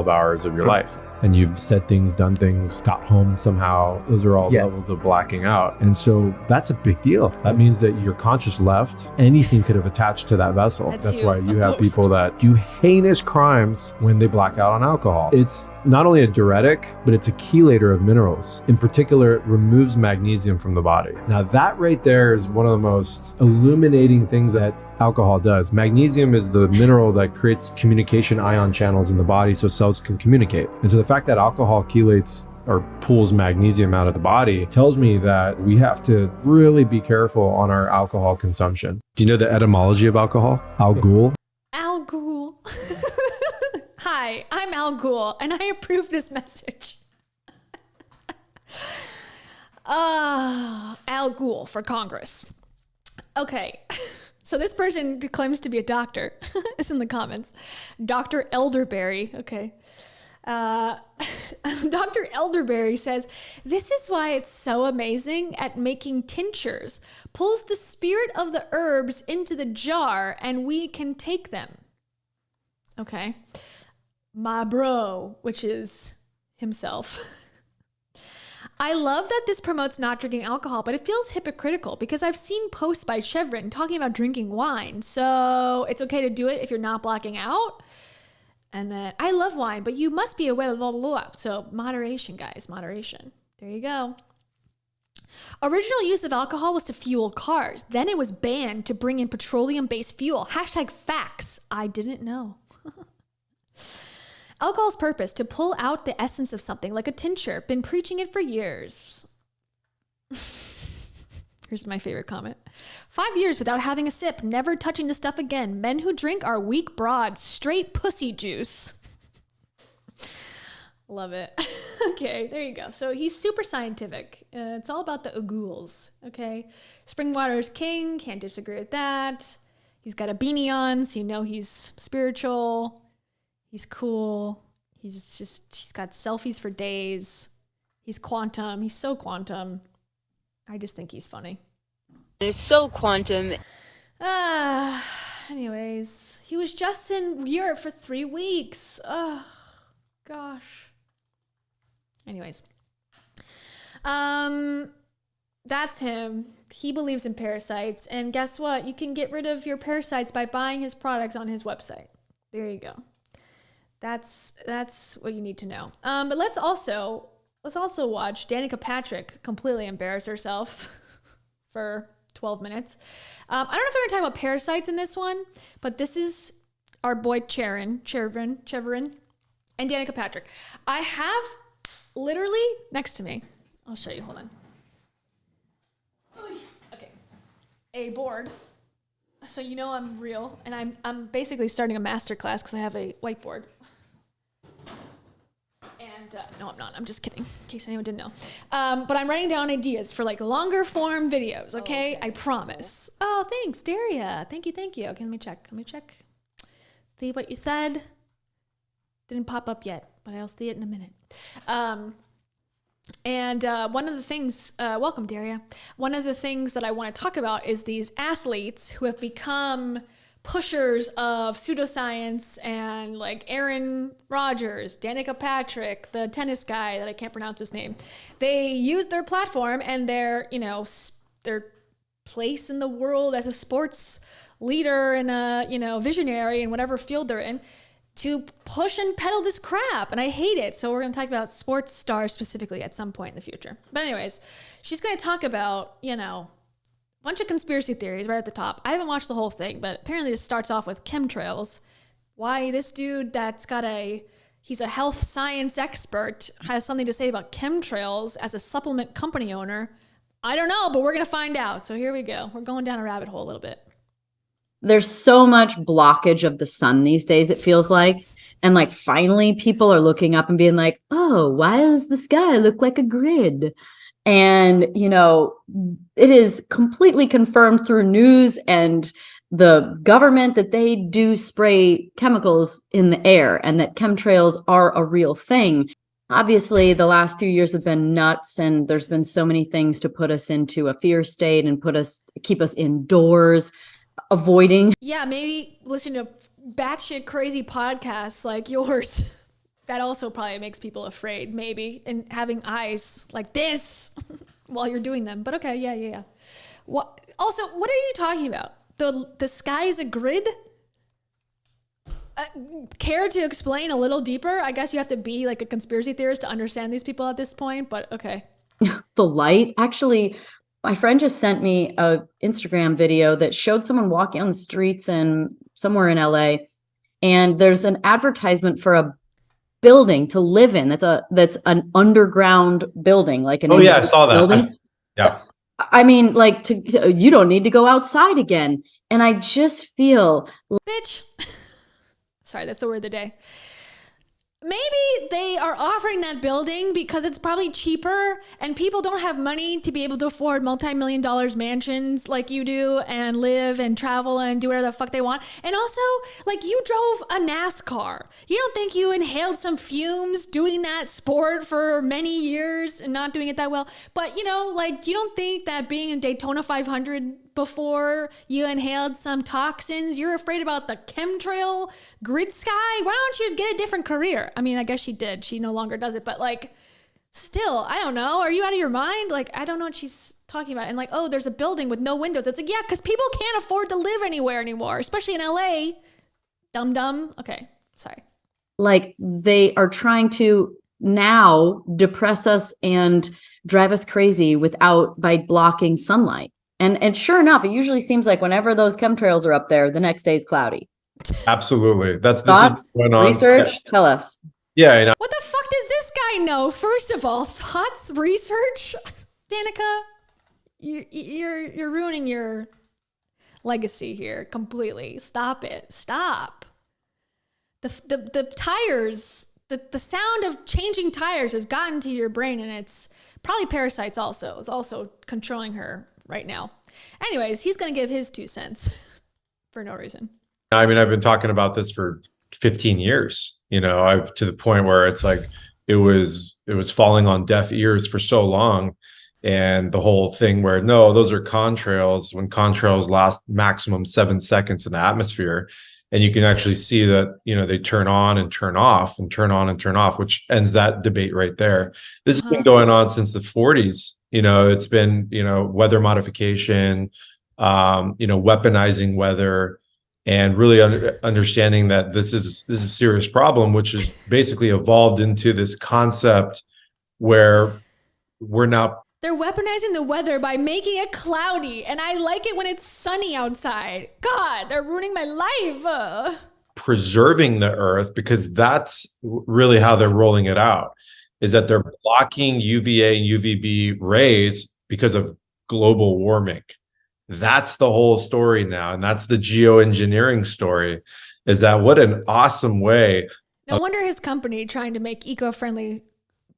Speaker 15: Hours of your life, and you've said things, done things, got home somehow. Those are all levels of blacking out, and so that's a big deal. That means that your conscious left, anything could have attached to that vessel. That's why you have people that do heinous crimes when they black out on alcohol. It's not only a diuretic, but it's a chelator of minerals. In particular, it removes magnesium from the body. Now that right there is one of the most illuminating things that alcohol does. Magnesium is the mineral that creates communication ion channels in the body so cells can communicate. And so the fact that alcohol chelates or pulls magnesium out of the body tells me that we have to really be careful on our alcohol consumption. Do you know the etymology of alcohol? Al Ghul?
Speaker 1: Al Ghul. Hi, I'm Al Ghul, and I approve this message. Al Ghul for Congress. Okay. So this person claims to be a doctor. It's in the comments. Dr. Elderberry. Okay. Dr. Elderberry says, this is why it's so amazing at making tinctures. Pulls the spirit of the herbs into the jar and we can take them. Okay. My bro, which is himself. I love that this promotes not drinking alcohol, but it feels hypocritical because I've seen posts by Shervin talking about drinking wine. So it's okay to do it if you're not blacking out. And then I love wine, but you must be aware. Blah, blah, blah. So moderation, guys, moderation. There you go. Original use of alcohol was to fuel cars. Then it was banned to bring in petroleum-based fuel. #facts. I didn't know. Alcohol's purpose, to pull out the essence of something like a tincture. Been preaching it for years. Here's my favorite comment. 5 years without having a sip, never touching the stuff again. Men who drink are weak broads, straight pussy juice. Love it. Okay, there you go. So he's super scientific. It's all about the ghouls, okay? Spring water is king, can't disagree with that. He's got a beanie on, so you know he's spiritual. He's cool. He's got selfies for days. He's quantum. He's so quantum. I just think he's funny.
Speaker 3: It's so quantum.
Speaker 1: Anyways, he was just in Europe for 3 weeks. Oh, gosh. Anyways. That's him. He believes in parasites. And guess what? You can get rid of your parasites by buying his products on his website. There you go. That's what you need to know. But let's also watch Danica Patrick completely embarrass herself for 12 minutes. I don't know if they're gonna talk about parasites in this one, but this is our boy Shervin, and Danica Patrick. I have literally next to me. I'll show you. Hold on. Okay, a board. So you know I'm real, and I'm basically starting a master class because I have a whiteboard. And no, I'm not. I'm just kidding, in case anyone didn't know. But I'm writing down ideas for like longer form videos. Okay, I promise. Oh, thanks, Daria. Thank you. Okay, let me check. See what you said. Didn't pop up yet, but I'll see it in a minute. And one of the things, welcome, Daria. One of the things that I want to talk about is these athletes who have become pushers of pseudoscience, and like Aaron Rodgers, Danica Patrick, the tennis guy that I can't pronounce his name. They use their platform and their place in the world as a sports leader and a, visionary in whatever field they're in, to push and peddle this crap, and I hate it. So we're going to talk about sports stars specifically at some point in the future. But anyways, she's going to talk about, a bunch of conspiracy theories right at the top. I haven't watched the whole thing, but apparently this starts off with chemtrails. Why this dude he's a health science expert, has something to say about chemtrails as a supplement company owner. I don't know, but we're going to find out. So here we go. We're going down a rabbit hole a little bit.
Speaker 17: There's so much blockage of the sun these days, it feels like. And like finally people are looking up and being like, oh, why does the sky look like a grid? And, you know, it is completely confirmed through news and the government that they do spray chemicals in the air and that chemtrails are a real thing. Obviously, the last few years have been nuts, and there's been so many things to put us into a fear state and keep us indoors, avoiding.
Speaker 1: Yeah, maybe listen to batshit crazy podcasts like yours. That also probably makes people afraid, maybe, and having eyes like this while you're doing them. But okay, yeah. What? Also, what are you talking about? The sky is a grid? Care to explain a little deeper? I guess you have to be like a conspiracy theorist to understand these people at this point, but okay.
Speaker 17: The light. Actually, my friend just sent me a Instagram video that showed someone walking on the streets in somewhere in LA, and there's an advertisement for a building to live in. That's an underground building, like an
Speaker 15: I saw that.
Speaker 17: building.
Speaker 15: Yeah.
Speaker 17: I mean, like, you don't need to go outside again. And I just feel,
Speaker 1: bitch. Sorry, that's the word of the day. Maybe they are offering that building because it's probably cheaper and people don't have money to be able to afford multi-million dollars mansions like you do and live and travel and do whatever the fuck they want. And also, like, you drove a NASCAR. You don't think you inhaled some fumes doing that sport for many years and not doing it that well? But, you know, like, you don't think that being in Daytona 500 before you inhaled some toxins, you're afraid about the chemtrail grid sky? Why don't you get a different career? I mean, I guess she did. She no longer does it, but like, still, I don't know. Are you out of your mind? Like, I don't know what she's talking about. And like, oh, there's a building with no windows. It's like, yeah, because people can't afford to live anywhere anymore, especially in LA. Dumb. Okay, sorry.
Speaker 17: like, they are trying to now depress us and drive us crazy by blocking sunlight. And sure enough, it usually seems like whenever those chemtrails are up there, the next day is cloudy.
Speaker 15: Absolutely. This
Speaker 17: Thoughts,
Speaker 15: is going on.
Speaker 17: research, tell us.
Speaker 15: Yeah, you know.
Speaker 1: What the fuck does this guy know? First of all, thoughts, research, Danica, you're ruining your legacy here completely. Stop it. Stop. The tires, the sound of changing tires has gotten to your brain, and it's probably parasites also. It's also controlling her right now. Anyways, he's going to give his 2 cents for no reason.
Speaker 15: I mean, I've been talking about this for 15 years, you know, to the point where it's like, it was falling on deaf ears for so long. And the whole thing where, no, those are contrails, when contrails last maximum 7 seconds in the atmosphere. And you can actually see that, you know, they turn on and turn off and turn on and turn off, which ends that debate right there. This has been going on since the 40s. You know, it's been, you know, weather modification, you know, weaponizing weather, and really understanding that this is a serious problem, which is basically evolved into this concept where we're now.
Speaker 1: They're weaponizing the weather by making it cloudy, and I like it when it's sunny outside. God, they're ruining my life.
Speaker 15: Preserving the earth, because that's really how they're rolling it out, is that they're blocking UVA and UVB rays because of global warming. That's the whole story now. And that's the geoengineering story, is that what an awesome way.
Speaker 1: No wonder his company trying to make eco-friendly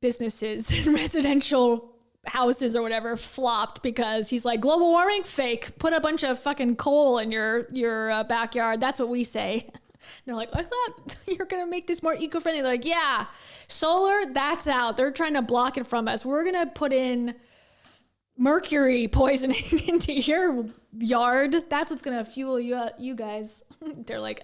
Speaker 1: businesses and residential houses or whatever flopped, because he's like, global warming, fake. Put a bunch of fucking coal in your backyard. That's what we say. They're like, I thought you're going to make this more eco-friendly. They're like, yeah, solar, that's out. They're trying to block it from us. We're going to put in mercury poisoning into your yard. That's what's going to fuel you guys. They're like,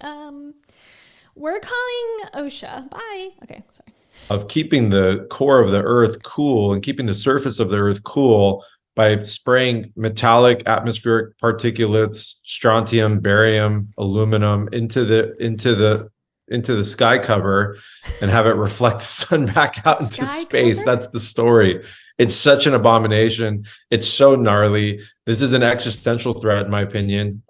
Speaker 1: we're calling OSHA. Bye. Okay, sorry.
Speaker 15: Of keeping the core of the earth cool and keeping the surface of the earth cool by spraying metallic atmospheric particulates, strontium, barium, aluminum into the sky cover, and have it reflect the sun back out into space. That's the story. It's such an abomination. It's so gnarly. This is an existential threat, in my opinion.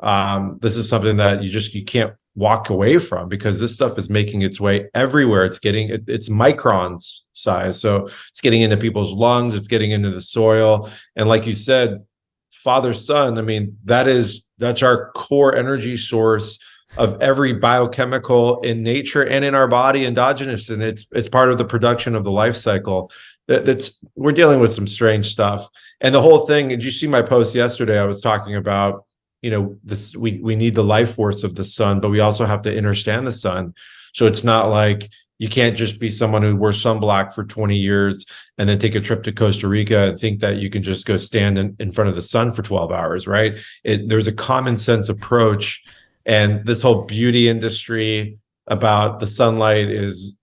Speaker 15: This is something that you can't walk away from, because this stuff is making its way everywhere. It's microns size. So it's getting into people's lungs. It's getting into the soil. And like you said, father, son, I mean, that's our core energy source of every biochemical in nature and in our body, endogenous. And it's part of the production of the life cycle. that's we're dealing with some strange stuff. And the whole thing, did you see my post yesterday? I was talking about, this we need the life force of the sun, but we also have to understand the sun. So it's not like you can't just be someone who wears sunblock for 20 years and then take a trip to Costa Rica and think that you can just go stand in front of the sun for 12 hours, right? There's a common sense approach, and this whole beauty industry about the sunlight is,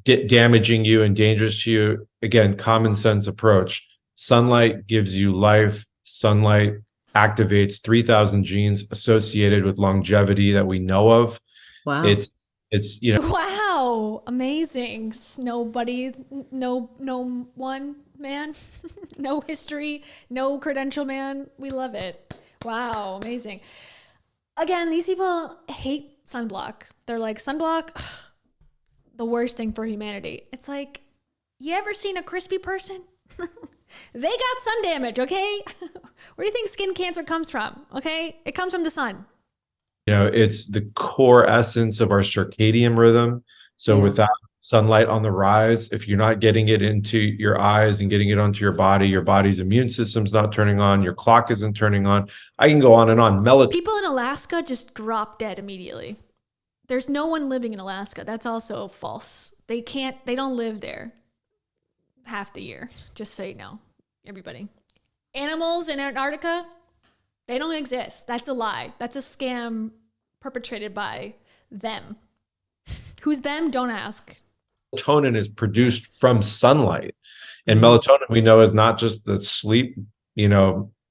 Speaker 15: damaging you and dangerous to you. Again, common sense approach. Sunlight gives you life. Sunlight activates 3,000 genes associated with longevity that we know of.
Speaker 17: Wow.
Speaker 15: It's
Speaker 1: Wow, amazing. Nobody, no one man, no history, no credential man. We love it. Wow, amazing. Again, these people hate sunblock. They're like, sunblock, the worst thing for humanity. It's like, you ever seen a crispy person? They got sun damage, okay? Where do you think skin cancer comes from? Okay, it comes from the sun.
Speaker 15: It's the core essence of our circadian rhythm. So without sunlight on the rise, if you're not getting it into your eyes and getting it onto your body's immune system's not turning on, your clock isn't turning on. I can go on and on.
Speaker 1: People in Alaska just drop dead immediately. There's no one living in Alaska. That's also false. They don't live there half the year, just so you know, everybody. Animals in Antarctica, they don't exist. That's a lie. That's a scam perpetrated by them. Who's them? Don't ask.
Speaker 15: Melatonin is produced from sunlight. And melatonin, we know, is not just the sleep,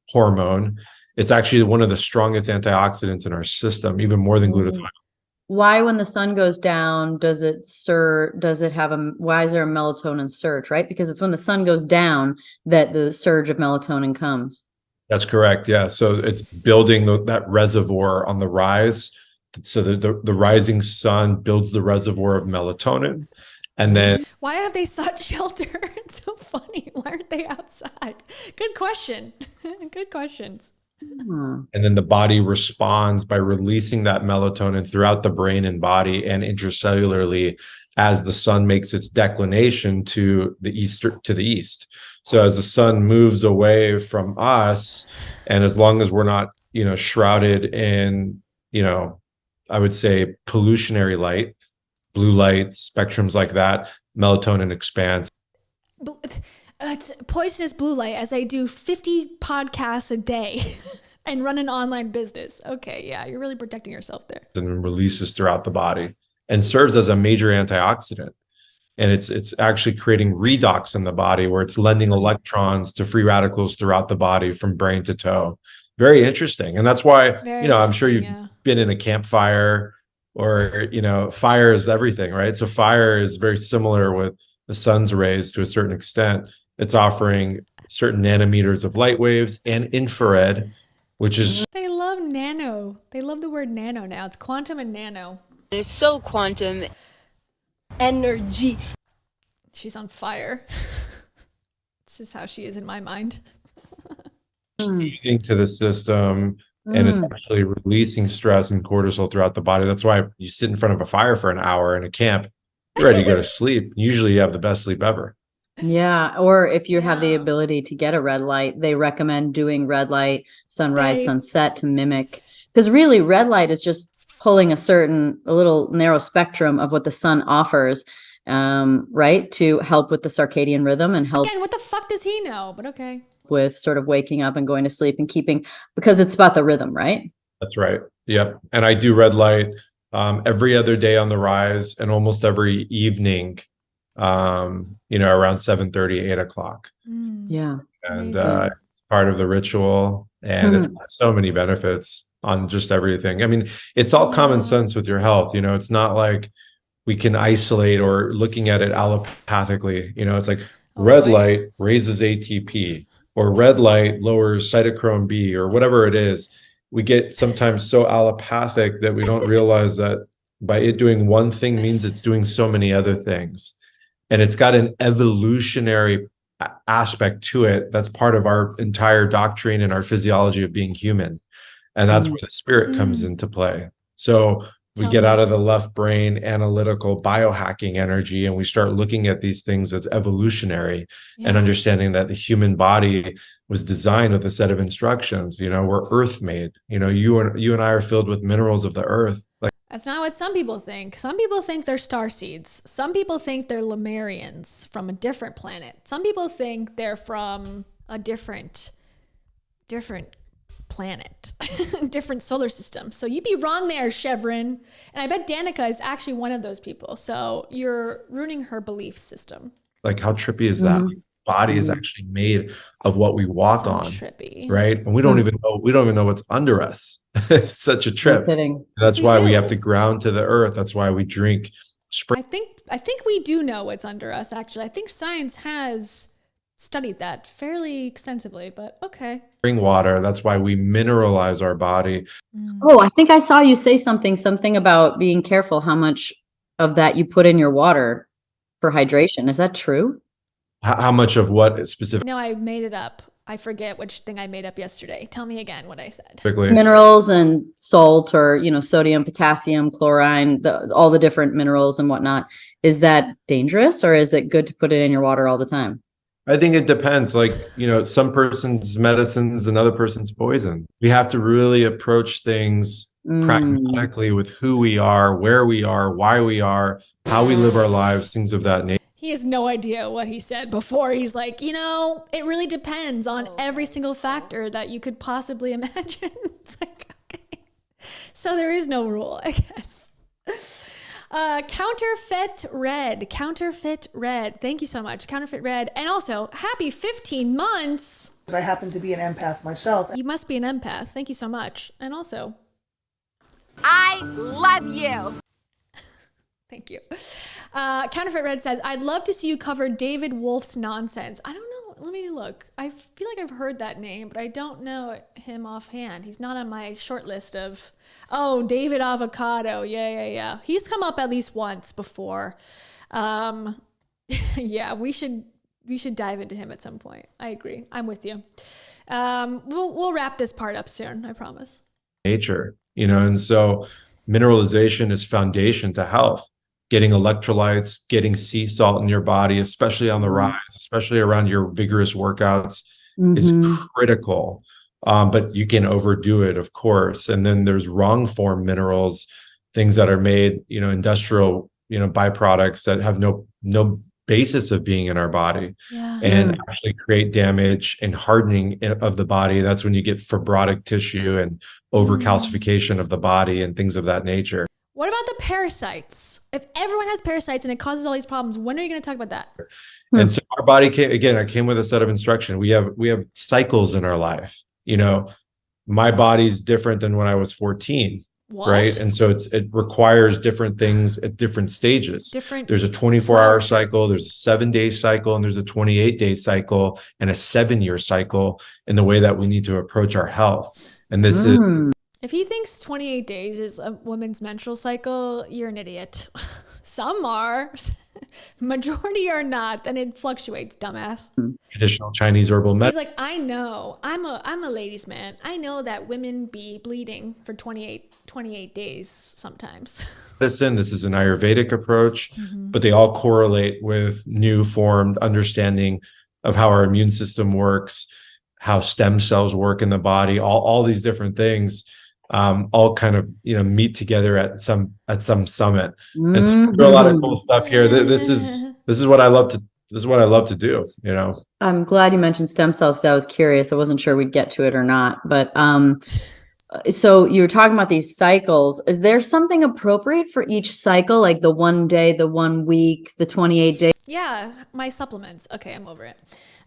Speaker 15: hormone. It's actually one of the strongest antioxidants in our system, even more than glutathione.
Speaker 17: Why, when the sun goes down, why is there a melatonin surge, right? Because it's when the sun goes down that the surge of melatonin comes.
Speaker 15: That's correct. Yeah. So it's building that reservoir on the rise. So the rising sun builds the reservoir of melatonin. And then
Speaker 1: why have they sought shelter? It's so funny. Why aren't they outside? Good question. Good questions.
Speaker 15: And then the body responds by releasing that melatonin throughout the brain and body and intracellularly as the sun makes its declination to the east. So as the sun moves away from us, and as long as we're not, shrouded in, I would say pollutionary light, blue light, spectrums like that, melatonin expands.
Speaker 1: It's poisonous blue light, as I do 50 podcasts a day and run an online business. Okay, yeah, you're really protecting yourself there.
Speaker 15: And releases throughout the body and serves as a major antioxidant. And it's actually creating redox in the body, where it's lending electrons to free radicals throughout the body from brain to toe. Very interesting. And that's why, I'm sure you've been in a campfire, or, fire is everything, right? So fire is very similar with the sun's rays to a certain extent. It's offering certain nanometers of light waves and infrared, which is...
Speaker 1: They love nano. They love the word nano now. It's quantum and nano.
Speaker 3: It's so quantum.
Speaker 1: Energy. She's on fire. This is how she is in my mind.
Speaker 15: Feeding to the system, and it's actually releasing stress and cortisol throughout the body. That's why you sit in front of a fire for an hour in a camp, you're ready to go to sleep. Usually you have the best sleep ever.
Speaker 17: Yeah. Or if you have the ability to get a red light, they recommend doing red light, sunrise, sunset to mimic. Because really, red light is just pulling a little narrow spectrum of what the sun offers, right? To help with the circadian rhythm and help.
Speaker 1: Again, what the fuck does he know? But okay.
Speaker 17: With sort of waking up and going to sleep and keeping, because it's about the rhythm, right?
Speaker 15: That's right. Yep. And I do red light every other day on the rise, and almost every evening, around 7:30, 8 o'clock.
Speaker 17: Yeah.
Speaker 15: And it's part of the ritual, and it's got so many benefits on just everything. I mean, it's all common sense with your health. It's not like we can isolate or looking at it allopathically. It's like red light raises ATP, or red light lowers cytochrome B, or whatever it is. We get sometimes so allopathic that we don't realize that by it doing one thing means it's doing so many other things. And it's got an evolutionary aspect to it that's part of our entire doctrine and our physiology of being human. And that's where the spirit comes into play. So We get out of the left brain analytical biohacking energy and we start looking at these things as evolutionary and understanding that the human body was designed with a set of instructions. You know, we're earth made. You know, you and I are filled with minerals of the earth. Like,
Speaker 1: That's not what some people think. Some people think they're starseeds. Some people think they're Lemurians from a different planet. Some people think they're from a different planet, different solar system. So you'd be wrong there, Shervin. And I bet Danica is actually one of those people. So you're ruining her belief system.
Speaker 15: like how trippy is that? Body is actually made of what we walk on,
Speaker 1: trippy.
Speaker 15: right? And we don't even know what's under us. It's such a trip. That's why we have to ground to the earth. That's why we drink spring.
Speaker 1: I think we do know what's under us, actually. I think science has studied that fairly extensively, but okay.
Speaker 15: Spring water. That's why we mineralize our body.
Speaker 17: Oh, I think I saw you say something about being careful how much of that you put in your water for hydration. Is that true?
Speaker 15: How much of what specifically?
Speaker 1: No, I made it up. I forget which thing I made up yesterday. Tell me again what I said.
Speaker 17: Minerals and salt, or, you know, sodium, potassium, chlorine, all the different minerals and whatnot. Is that dangerous, or is it good to put it in your water all the time?
Speaker 15: I think it depends. Like, you know, some person's medicine's another person's poison. We have to really approach things pragmatically with who we are, where we are, why we are, how we live our lives, things of that nature.
Speaker 1: He has no idea what he said before. He's like, you know, it really depends on every single factor that you could possibly imagine. It's like, okay. So there is no rule, I guess. Counterfeit red. Thank you so much. Counterfeit red. And also, happy 15 months.
Speaker 18: I happen to be an empath myself.
Speaker 1: You must be an empath. Thank you so much. And also,
Speaker 19: I love you.
Speaker 1: Thank you. Counterfeit Red says, I'd love to see you cover David Wolf's nonsense. I don't know. Let me look. I feel like I've heard that name, but I don't know him offhand. He's not on my short list of, David Avocado. Yeah. He's come up at least once before. Yeah, we should dive into him at some point. I agree. I'm with you. We'll wrap this part up soon. I promise.
Speaker 15: Nature, you know, and so mineralization is foundation to health. Getting electrolytes, getting sea salt in your body, especially on the rise, especially around your vigorous workouts, is critical. But you can overdo it, of course. And then there's wrong form minerals, things that are made, you know, industrial, you know, byproducts that have no basis of being in our body and actually create damage and hardening of the body. That's when you get fibrotic tissue and overcalcification of the body and things of that nature.
Speaker 1: What about the parasites? If everyone has parasites and it causes all these problems, when are you going to talk about that?
Speaker 15: And so our body I came with a set of instruction. We have cycles in our life. You know, my body's different than when I was 14.
Speaker 1: What?
Speaker 15: Right. And so it requires different things at different stages. There's a 24-hour cycle, there's a 7-day cycle, and there's a 28-day cycle and a 7-year cycle in the way that we need to approach our health. And this is.
Speaker 1: If he thinks 28 days is a woman's menstrual cycle, you're an idiot. Some are. Majority are not. And it fluctuates, dumbass.
Speaker 15: Traditional Chinese herbal medicine.
Speaker 1: He's like, I know. I'm a ladies' man. I know that women be bleeding for 28 days sometimes.
Speaker 15: This is an Ayurvedic approach, but they all correlate with new formed understanding of how our immune system works, how stem cells work in the body, all these different things. All kind of, you know, meet together at some summit. And so there's a lot of cool stuff here. This is what I love to do, you know.
Speaker 17: I'm glad you mentioned stem cells. I was curious. I wasn't sure we'd get to it or not. But so you were talking about these cycles. Is there something appropriate for each cycle, like the 1 day, the 1 week, the 28 days?
Speaker 1: Yeah, my supplements. Okay, I'm over it.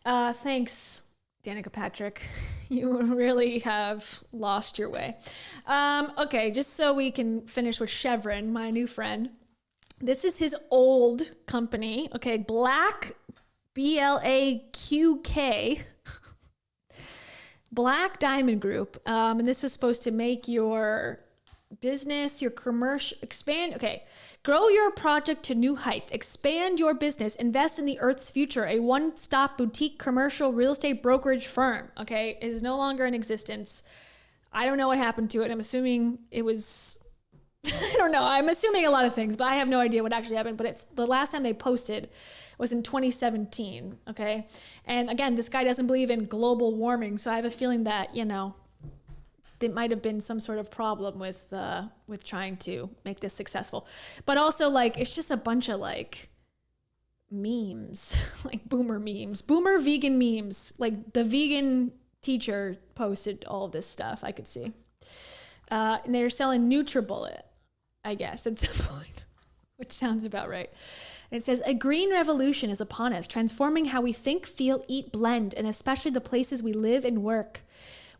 Speaker 1: Thanks, Danica Patrick. You really have lost your way. Okay, just so we can finish with Shervin, my new friend. This is his old company. Okay, Black, BLAQK, Black Diamond Group. And this was supposed to make your business, your commercial, expand. Okay. Grow your project to new heights. Expand your business. Invest in the Earth's future. A one-stop boutique commercial real estate brokerage firm. Okay, it is no longer in existence. I don't know what happened to it. I'm assuming it was I don't know. I'm assuming a lot of things, but I have no idea what actually happened. But it's the last time they posted was in 2017. Okay. And again, this guy doesn't believe in global warming. So I have a feeling that, you know, there might have been some sort of problem with trying to make this successful. But also, like, it's just a bunch of like memes, like boomer memes, boomer vegan memes. Like the vegan teacher posted all of this stuff I could see. And they're selling NutriBullet, I guess, at some point, which sounds about right. And it says, a green revolution is upon us, transforming how we think, feel, eat, blend, and especially the places we live and work.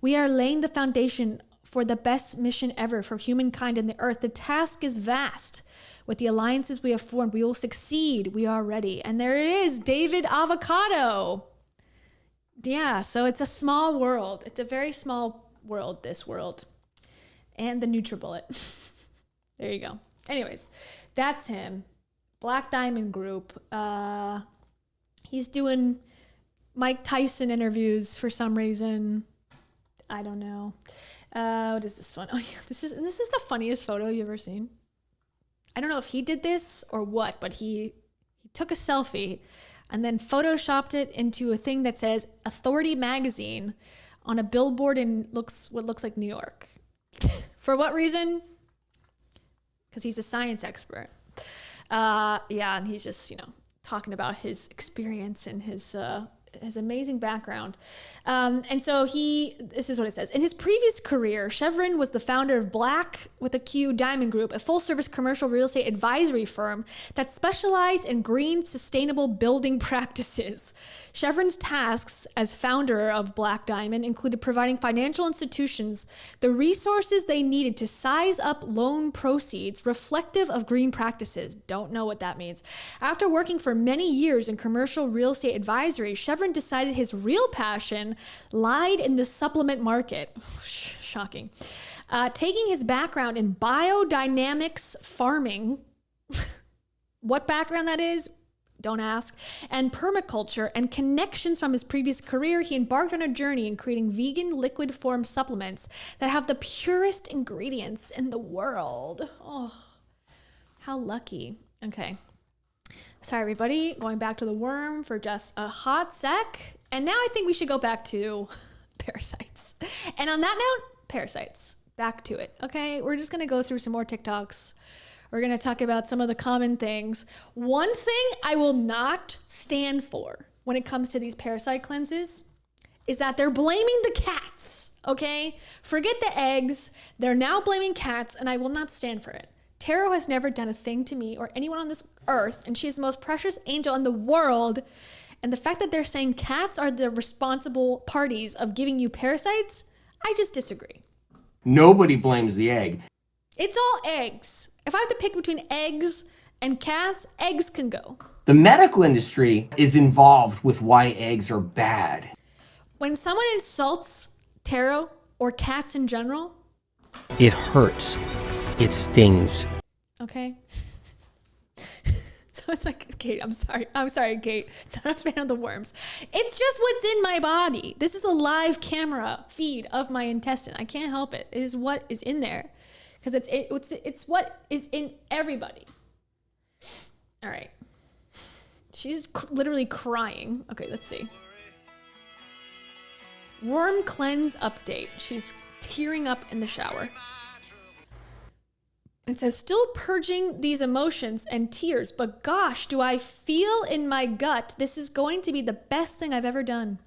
Speaker 1: We are laying the foundation for the best mission ever for humankind and the earth. The task is vast. With the alliances we have formed, we will succeed. We are ready. And there it is, David Avocado. Yeah, so it's a small world. It's a very small world, this world. And the NutriBullet. There you go. Anyways, that's him. Black Diamond Group. He's doing Mike Tyson interviews for some reason. I don't know. What is this one? Oh yeah, this is the funniest photo you've ever seen. I don't know if he did this or what, but he took a selfie and then photoshopped it into a thing that says Authority Magazine on a billboard in what looks like New York. For what reason? Because he's a science expert. Yeah, and he's just, you know, talking about his experience and his amazing background. And so this is what it says. In his previous career, Shervin was the founder of Black with a Q Diamond Group, a full-service commercial real estate advisory firm that specialized in green, sustainable building practices. Shervin's tasks as founder of Black Diamond included providing financial institutions the resources they needed to size up loan proceeds reflective of green practices. Don't know what that means. After working for many years in commercial real estate advisory, Shervin decided his real passion lied in the supplement market. Shocking. Taking his background in biodynamics farming, what background that is, don't ask, and permaculture and connections from his previous career, he embarked on a journey in creating vegan liquid form supplements that have the purest ingredients in the world. Oh, how lucky. Okay. Sorry, everybody. Going back to the worm for just a hot sec. And now I think we should go back to parasites. And on that note, parasites. Back to it. Okay. We're just going to go through some more TikToks. We're going to talk about some of the common things. One thing I will not stand for when it comes to these parasite cleanses is that they're blaming the cats. Okay. Forget the eggs. They're now blaming cats, and I will not stand for it. Tarot has never done a thing to me or anyone on this earth, and she is the most precious angel in the world. And the fact that they're saying cats are the responsible parties of giving you parasites, I just disagree.
Speaker 4: Nobody blames the egg.
Speaker 1: It's all eggs. If I have to pick between eggs and cats, eggs can go.
Speaker 4: The medical industry is involved with why eggs are bad.
Speaker 1: When someone insults tarot or cats in general,
Speaker 5: It hurts. It stings.
Speaker 1: okay? So it's like, Kate, I'm sorry, Kate. Not a fan of the worms. It's just what's in my body. This is a live camera feed of my intestine. I can't help it. It is what is in there. Because it's what is in everybody. All right. She's literally crying. Okay, let's see. Worm cleanse update. She's tearing up in the shower. It says, still purging these emotions and tears, but gosh, do I feel in my gut this is going to be the best thing I've ever done.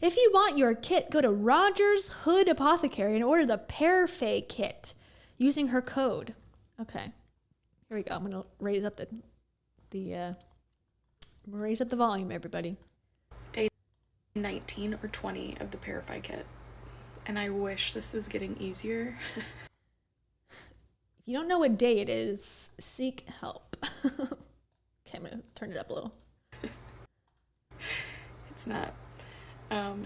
Speaker 1: If you want your kit, go to Rogers Hood Apothecary and order the Parfait kit using her code. Okay, here we go. I'm gonna raise up raise up the volume, everybody.
Speaker 20: Day 19 or 20 of the Parfait kit, and I wish this was getting easier.
Speaker 1: If you don't know what day it is, seek help. Okay, I'm gonna turn it up a little.
Speaker 20: It's not. Oh,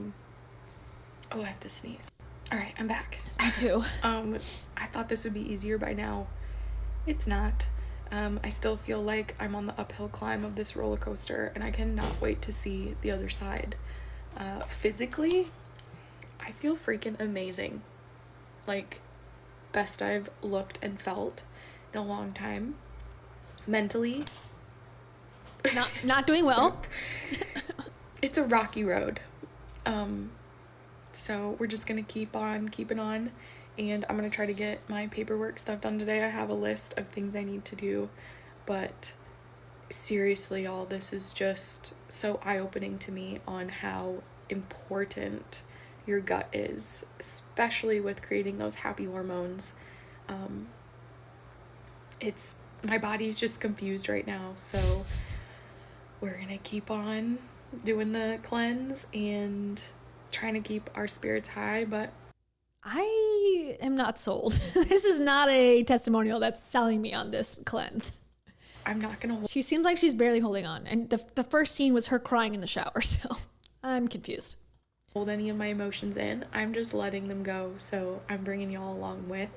Speaker 20: I have to sneeze. All right, I'm back.
Speaker 1: Yes, me too.
Speaker 20: I thought this would be easier by now. It's not. I still feel like I'm on the uphill climb of this roller coaster, and I cannot wait to see the other side. Physically, I feel freaking amazing. Like, best I've looked and felt in a long time. Mentally,
Speaker 1: not doing well.
Speaker 20: It's a rocky road. So we're just gonna keep on keeping on, and I'm gonna try to get my paperwork stuff done today. I have a list of things I need to do, but seriously, y'all, this is just so eye-opening to me on how important your gut is, especially with creating those happy hormones. My body's just confused right now, so we're gonna keep on doing the cleanse and trying to keep our spirits high, but
Speaker 1: I am not sold. This is not a testimonial that's selling me on this cleanse.
Speaker 20: I'm not gonna
Speaker 1: She seems like she's barely holding on, and the first scene was her crying in the shower, so I'm confused.
Speaker 20: Hold any of my emotions in. I'm just letting them go, so I'm bringing y'all along with.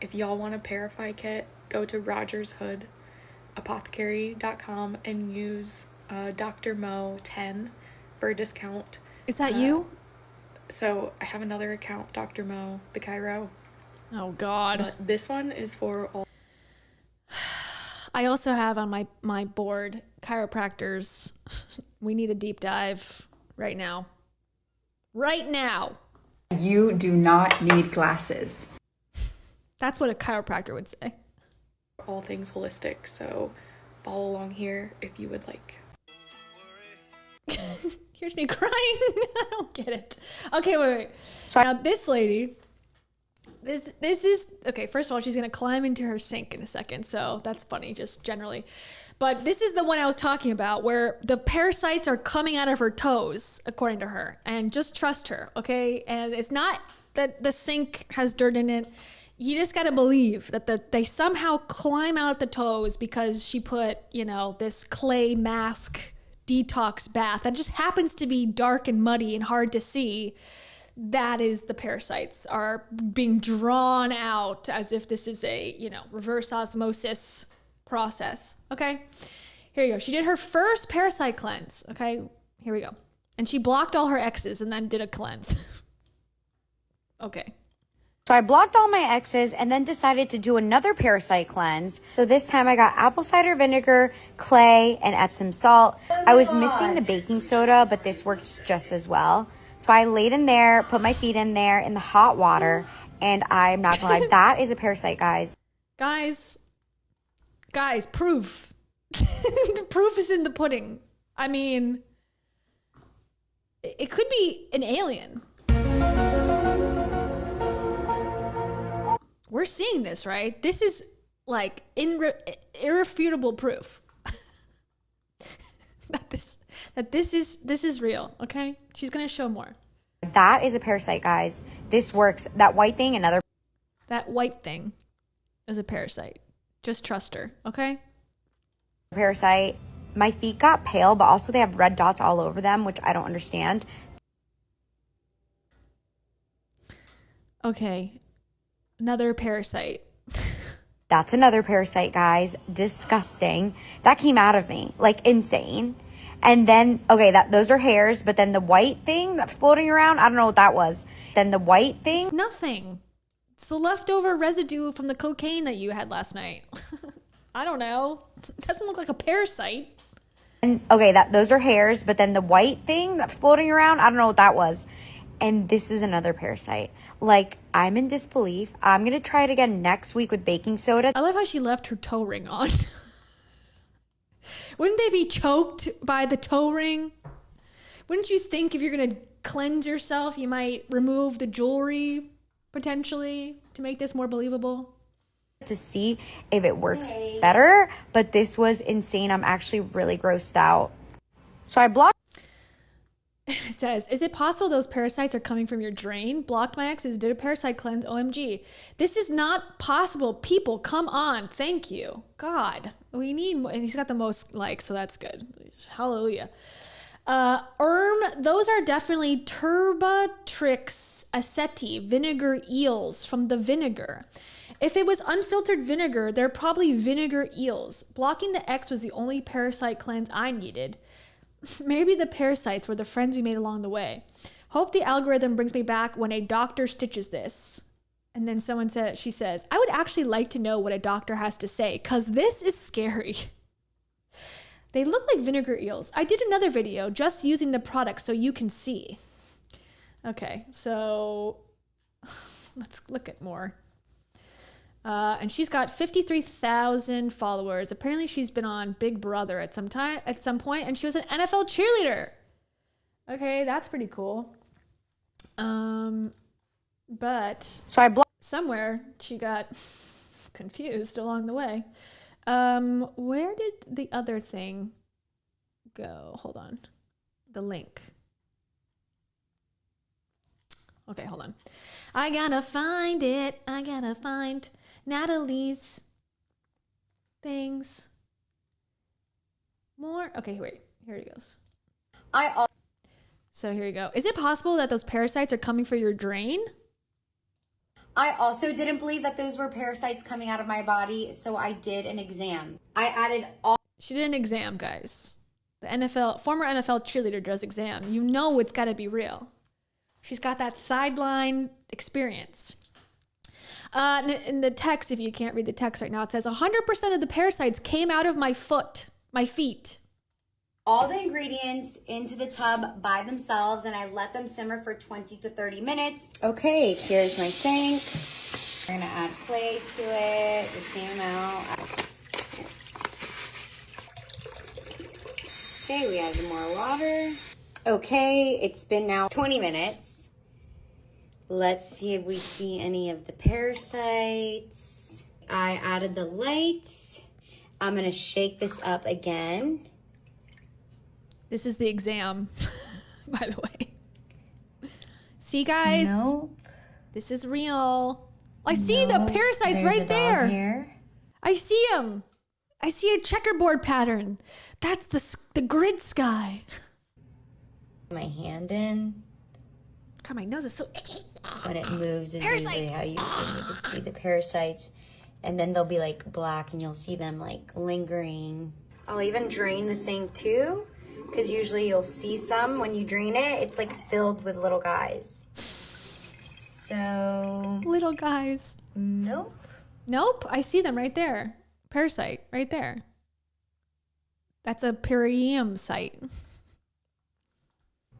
Speaker 20: If y'all want a Parasite kit, go to rogershood.apothecary.com and use Dr. Mo 10 for a discount.
Speaker 1: Is that you?
Speaker 20: So I have another account, Dr. Mo, the Chiro.
Speaker 1: Oh God.
Speaker 20: But this one is for all.
Speaker 1: I also have on my board chiropractors. We need a deep dive right now. Right now.
Speaker 21: You do not need glasses.
Speaker 1: That's what a chiropractor would say.
Speaker 20: All things holistic, so follow along here if you would like.
Speaker 1: Here's me crying. I don't get it. Okay, wait. So now this lady, this is okay. First of all, she's gonna climb into her sink in a second, so that's funny, just generally. But this is the one I was talking about, where the parasites are coming out of her toes, according to her, and just trust her, okay? And it's not that the sink has dirt in it. You just gotta believe that they somehow climb out the toes because she put, this clay mask detox bath that just happens to be dark and muddy and hard to see. That is the parasites are being drawn out as if this is a, reverse osmosis process. Okay, here you go. She did her first parasite cleanse. Okay, here we go. And she blocked all her exes and then did a cleanse. Okay.
Speaker 22: So I blocked all my exes and then decided to do another parasite cleanse. So this time I got apple cider vinegar, clay, and Epsom salt. I was missing the baking soda, but this worked just as well. So I laid in there, put my feet in there in the hot water, and I'm not gonna lie, that is a parasite, guys.
Speaker 1: Guys, proof. The proof is in the pudding. I mean, it could be an alien. We're seeing this, right? This is like irrefutable proof that this is real. Okay, she's gonna show more.
Speaker 22: That is a parasite, guys. This works. That white thing,
Speaker 1: That white thing is a parasite. Just trust her, okay?
Speaker 22: Parasite. My feet got pale, but also they have red dots all over them, which I don't understand.
Speaker 1: Okay. Another parasite.
Speaker 22: That's another parasite, guys. Disgusting. That came out of me. Like, insane. And then, okay, those are hairs, but then the white thing that's floating around, I don't know what that was. Then the white thing.
Speaker 1: It's nothing. It's the leftover residue from the cocaine that you had last night. I don't know. It doesn't look like a parasite.
Speaker 22: And okay, those are hairs, but then the white thing that's floating around, I don't know what that was. And this is another parasite. Like, I'm in disbelief. I'm going to try it again next week with baking soda.
Speaker 1: I love how she left her toe ring on. Wouldn't they be choked by the toe ring? Wouldn't you think if you're going to cleanse yourself, you might remove the jewelry potentially to make this more believable?
Speaker 22: To see if it works better, but this was insane. I'm actually really grossed out. So I blocked.
Speaker 1: It says, is it possible those parasites are coming from your drain? Blocked my exes, did a parasite cleanse, OMG. This is not possible. People, come on. Thank you. God, we need more. And he's got the most likes, so that's good. Hallelujah. Those are definitely Turbatrix aceti vinegar eels from the vinegar. If it was unfiltered vinegar, they're probably vinegar eels. Blocking the X was the only parasite cleanse I needed. Maybe the parasites were the friends we made along the way. Hope the algorithm brings me back when a doctor stitches this. And then she says, I would actually like to know what a doctor has to say because this is scary. They look like vinegar eels. I did another video just using the product so you can see. Okay, so let's look at more. And she's got 53,000 followers. Apparently she's been on Big Brother at some point, and she was an NFL cheerleader. Okay, that's pretty cool. But somewhere she got confused along the way. Where did the other thing go? Hold on. The link. Okay, hold on. I gotta find it. I gotta find Natalie's things. More? Okay, wait. Here it goes. So here you go. Is it possible that those parasites are coming for your drain?
Speaker 22: I also didn't believe that those were parasites coming out of my body, so I did an exam. I added all...
Speaker 1: She did an exam, guys. The former NFL cheerleader does exam. You know it's got to be real. She's got that sideline experience. In the text, if you can't read the text right now, it says 100% of the parasites came out of my feet.
Speaker 22: All the ingredients into the tub by themselves, and I let them simmer for 20 to 30 minutes. Okay, here's my sink. We're gonna add clay to it, the same amount. Okay, we added more water. Okay, it's been now 20 minutes. Let's see if we see any of the parasites. I added the light. I'm gonna shake this up again.
Speaker 1: This is the exam, by the way. See, guys?
Speaker 22: Nope.
Speaker 1: This is real. I see the parasites right there.
Speaker 22: Here.
Speaker 1: I see them. I see a checkerboard pattern. That's the grid sky.
Speaker 22: My hand in.
Speaker 1: God, my nose is so itchy.
Speaker 22: When it moves is
Speaker 1: Parasites.
Speaker 22: usually how you can see the parasites. And then they'll be like black and you'll see them like lingering. I'll even drain the sink too, because usually you'll see some when you drain it. It's like filled with little guys. So...
Speaker 1: Little guys.
Speaker 22: Nope.
Speaker 1: Nope. I see them right there. Parasite right there. That's a perium site.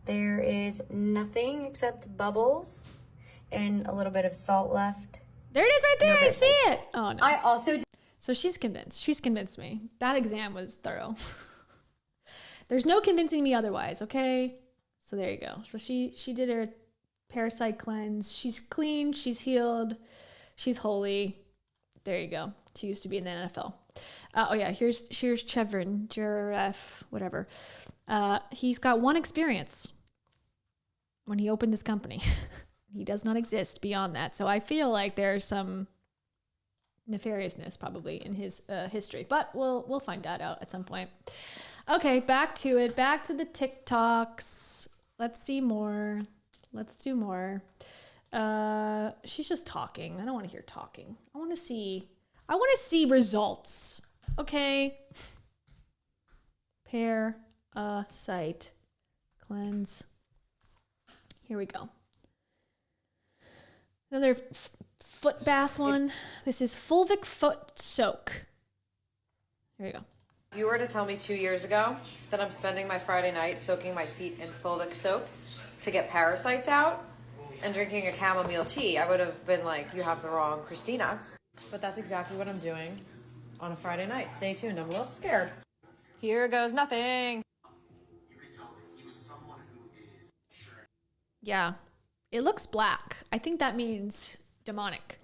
Speaker 22: There is nothing except bubbles and a little bit of salt left.
Speaker 1: There it is right there. I see it. Oh, no.
Speaker 22: I also...
Speaker 1: So she's convinced. She's convinced me. That exam was thorough. There's no convincing me otherwise, okay? So there you go. So she did her parasite cleanse. She's clean. She's healed. She's holy. There you go. She used to be in the NFL. Oh, yeah. Here's Shervin Jafarieh, whatever. He's got one experience when he opened this company. He does not exist beyond that. So I feel like there's some nefariousness probably in his history, but we'll find that out at some point. Okay, back to it. Back to the TikToks. Let's see more. Let's do more. She's just talking. I don't want to hear talking. I want to see results. Okay. Parasite cleanse. Here we go. Another foot bath one. This is fulvic foot soak. Here we go.
Speaker 6: If you were to tell me 2 years ago that I'm spending my Friday night soaking my feet in fulvic soap to get parasites out and drinking a chamomile tea, I would have been like, you have the wrong Christina. But that's exactly what I'm doing on a Friday night. Stay tuned. I'm a little scared. Here goes nothing.
Speaker 1: Yeah. It looks black. I think that means demonic.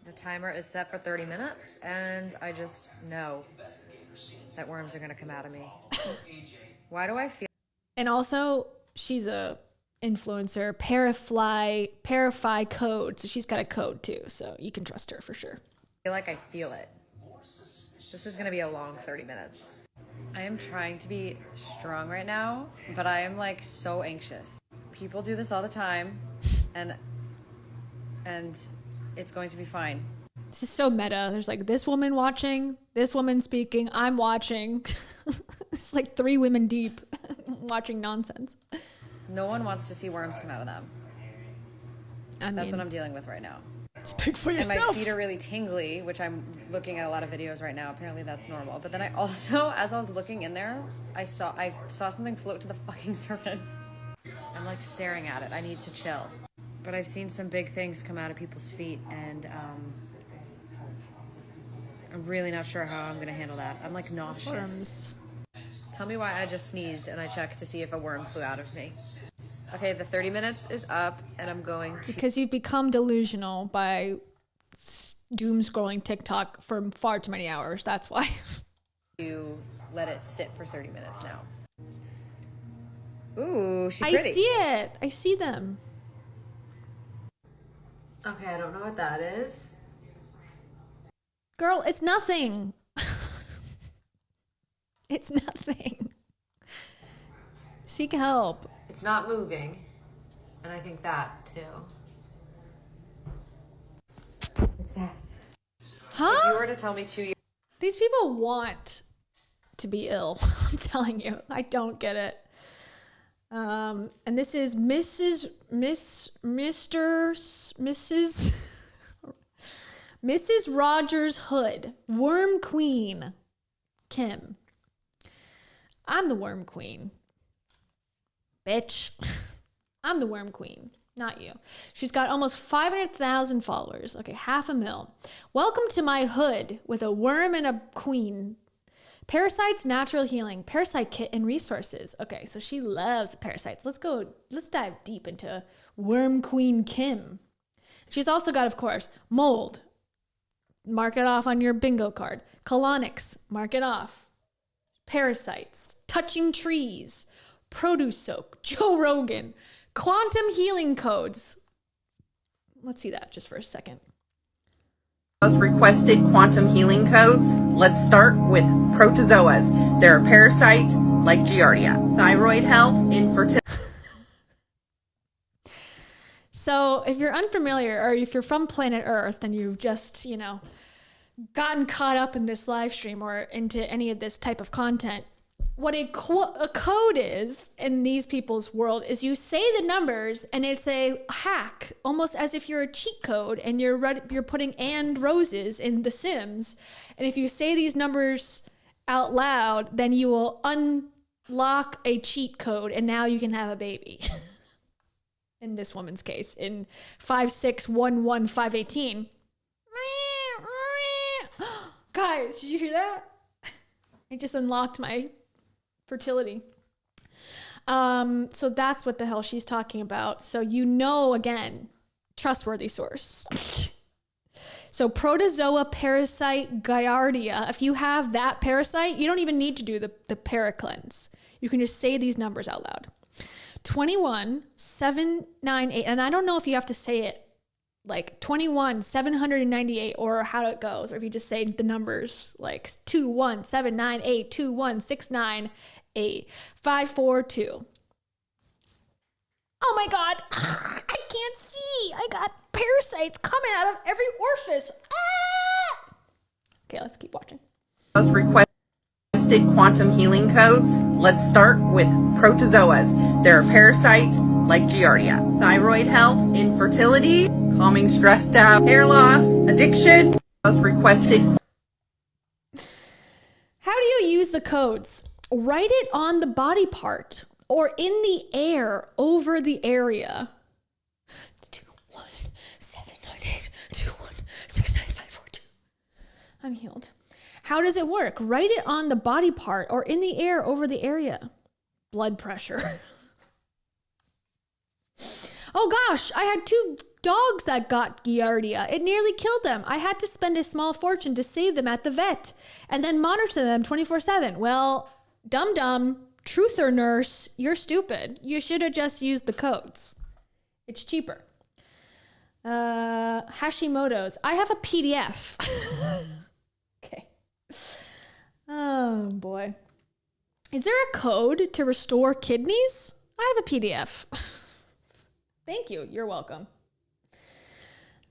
Speaker 6: The timer is set for 30 minutes, and I just know that worms are going to come out of me. Why do I feel...
Speaker 1: And also, she's a influencer, Parify code. So she's got a code too. So you can trust her for sure.
Speaker 6: I feel like I feel it. This is going to be a long 30 minutes. I am trying to be strong right now, but I am like so anxious. People do this all the time, and it's going to be fine.
Speaker 1: This is so meta. There's like this woman watching, this woman speaking, I'm watching. It's like 3 women deep watching nonsense.
Speaker 6: No one wants to see worms come out of them. That's what I'm dealing with right now.
Speaker 1: Speak for
Speaker 6: And my
Speaker 1: yourself.
Speaker 6: feet are really tingly, which I'm looking at a lot of videos right now. Apparently that's normal. But then I also, as I was looking in there, I saw something float to the fucking surface. I'm like staring at it. I need to chill. But I've seen some big things come out of people's feet, and I'm really not sure how I'm gonna handle that. I'm like nauseous.
Speaker 1: Worms.
Speaker 6: Tell me why I just sneezed and I checked to see if a worm flew out of me. Okay, the 30 minutes is up, and I'm going to...
Speaker 1: Because you've become delusional by doom scrolling TikTok for far too many hours. That's why.
Speaker 6: to let it sit for 30 minutes now. Ooh, she's pretty.
Speaker 1: I see it. I see them.
Speaker 6: Okay, I don't know what that is.
Speaker 1: Girl, it's nothing. It's nothing. Seek help.
Speaker 6: It's not moving. And I think that, too. Success.
Speaker 1: Huh?
Speaker 6: If you were to tell me 2 years...
Speaker 1: These people want to be ill. I'm telling you. I don't get it. And this is Mrs. Rogers Hood, Worm Queen, Kim. I'm the Worm Queen. Bitch. I'm the Worm Queen, not you. She's got almost 500,000 followers. Okay, 500,000. Welcome to my hood with a worm and a queen. Parasites, natural healing, parasite kit, and resources. Okay, so she loves the parasites. Let's dive deep into Worm Queen Kim. She's also got, of course, mold. Mark it off on your bingo card. Colonics, mark it off. Parasites, touching trees, produce soak, Joe Rogan, quantum healing codes. Let's see that just for a second.
Speaker 8: Requested quantum healing codes. Let's start with protozoas. They're a parasite like Giardia. Thyroid health, infertility.
Speaker 1: So if you're unfamiliar, or if you're from planet Earth and you've just, gotten caught up in this live stream or into any of this type of content, what a code is in these people's world is you say the numbers and it's a hack, almost as if you're a cheat code and you're putting and roses in The Sims. And if you say these numbers out loud, then you will unlock a cheat code and now you can have a baby. In this woman's case, in 5611518. Guys, did you hear that? I just unlocked my fertility. So that's what the hell she's talking about. So again, trustworthy source. So protozoa parasite Giardia. If you have that parasite, you don't even need to do the paracleanse. You can just say these numbers out loud. 21,798, and I don't know if you have to say it like 21,798 or how it goes, or if you just say the numbers like 21,798, 21,698, 542. Oh my God, I can't see. I got parasites coming out of every orifice. Ah! Okay, let's keep watching.
Speaker 8: Requested quantum healing codes. Let's start with protozoas. They're a parasite like Giardia. Thyroid health, infertility, calming stress down, hair loss, addiction. Requested.
Speaker 1: How do you use the codes? Write it on the body part or in the air over the area. 21,798, 21,69542. I'm healed. How does it work? Write it on the body part or in the air over the area. Blood pressure. Oh gosh, I had 2 dogs that got Giardia. It nearly killed them. I had to spend a small fortune to save them at the vet and then monitor them 24/7. Well, dum-dum, truther nurse, you're stupid. You should have just used the codes. It's cheaper. Hashimoto's. I have a PDF. Okay. Oh boy. Is there a code to restore kidneys? I have a PDF. Thank you. You're welcome.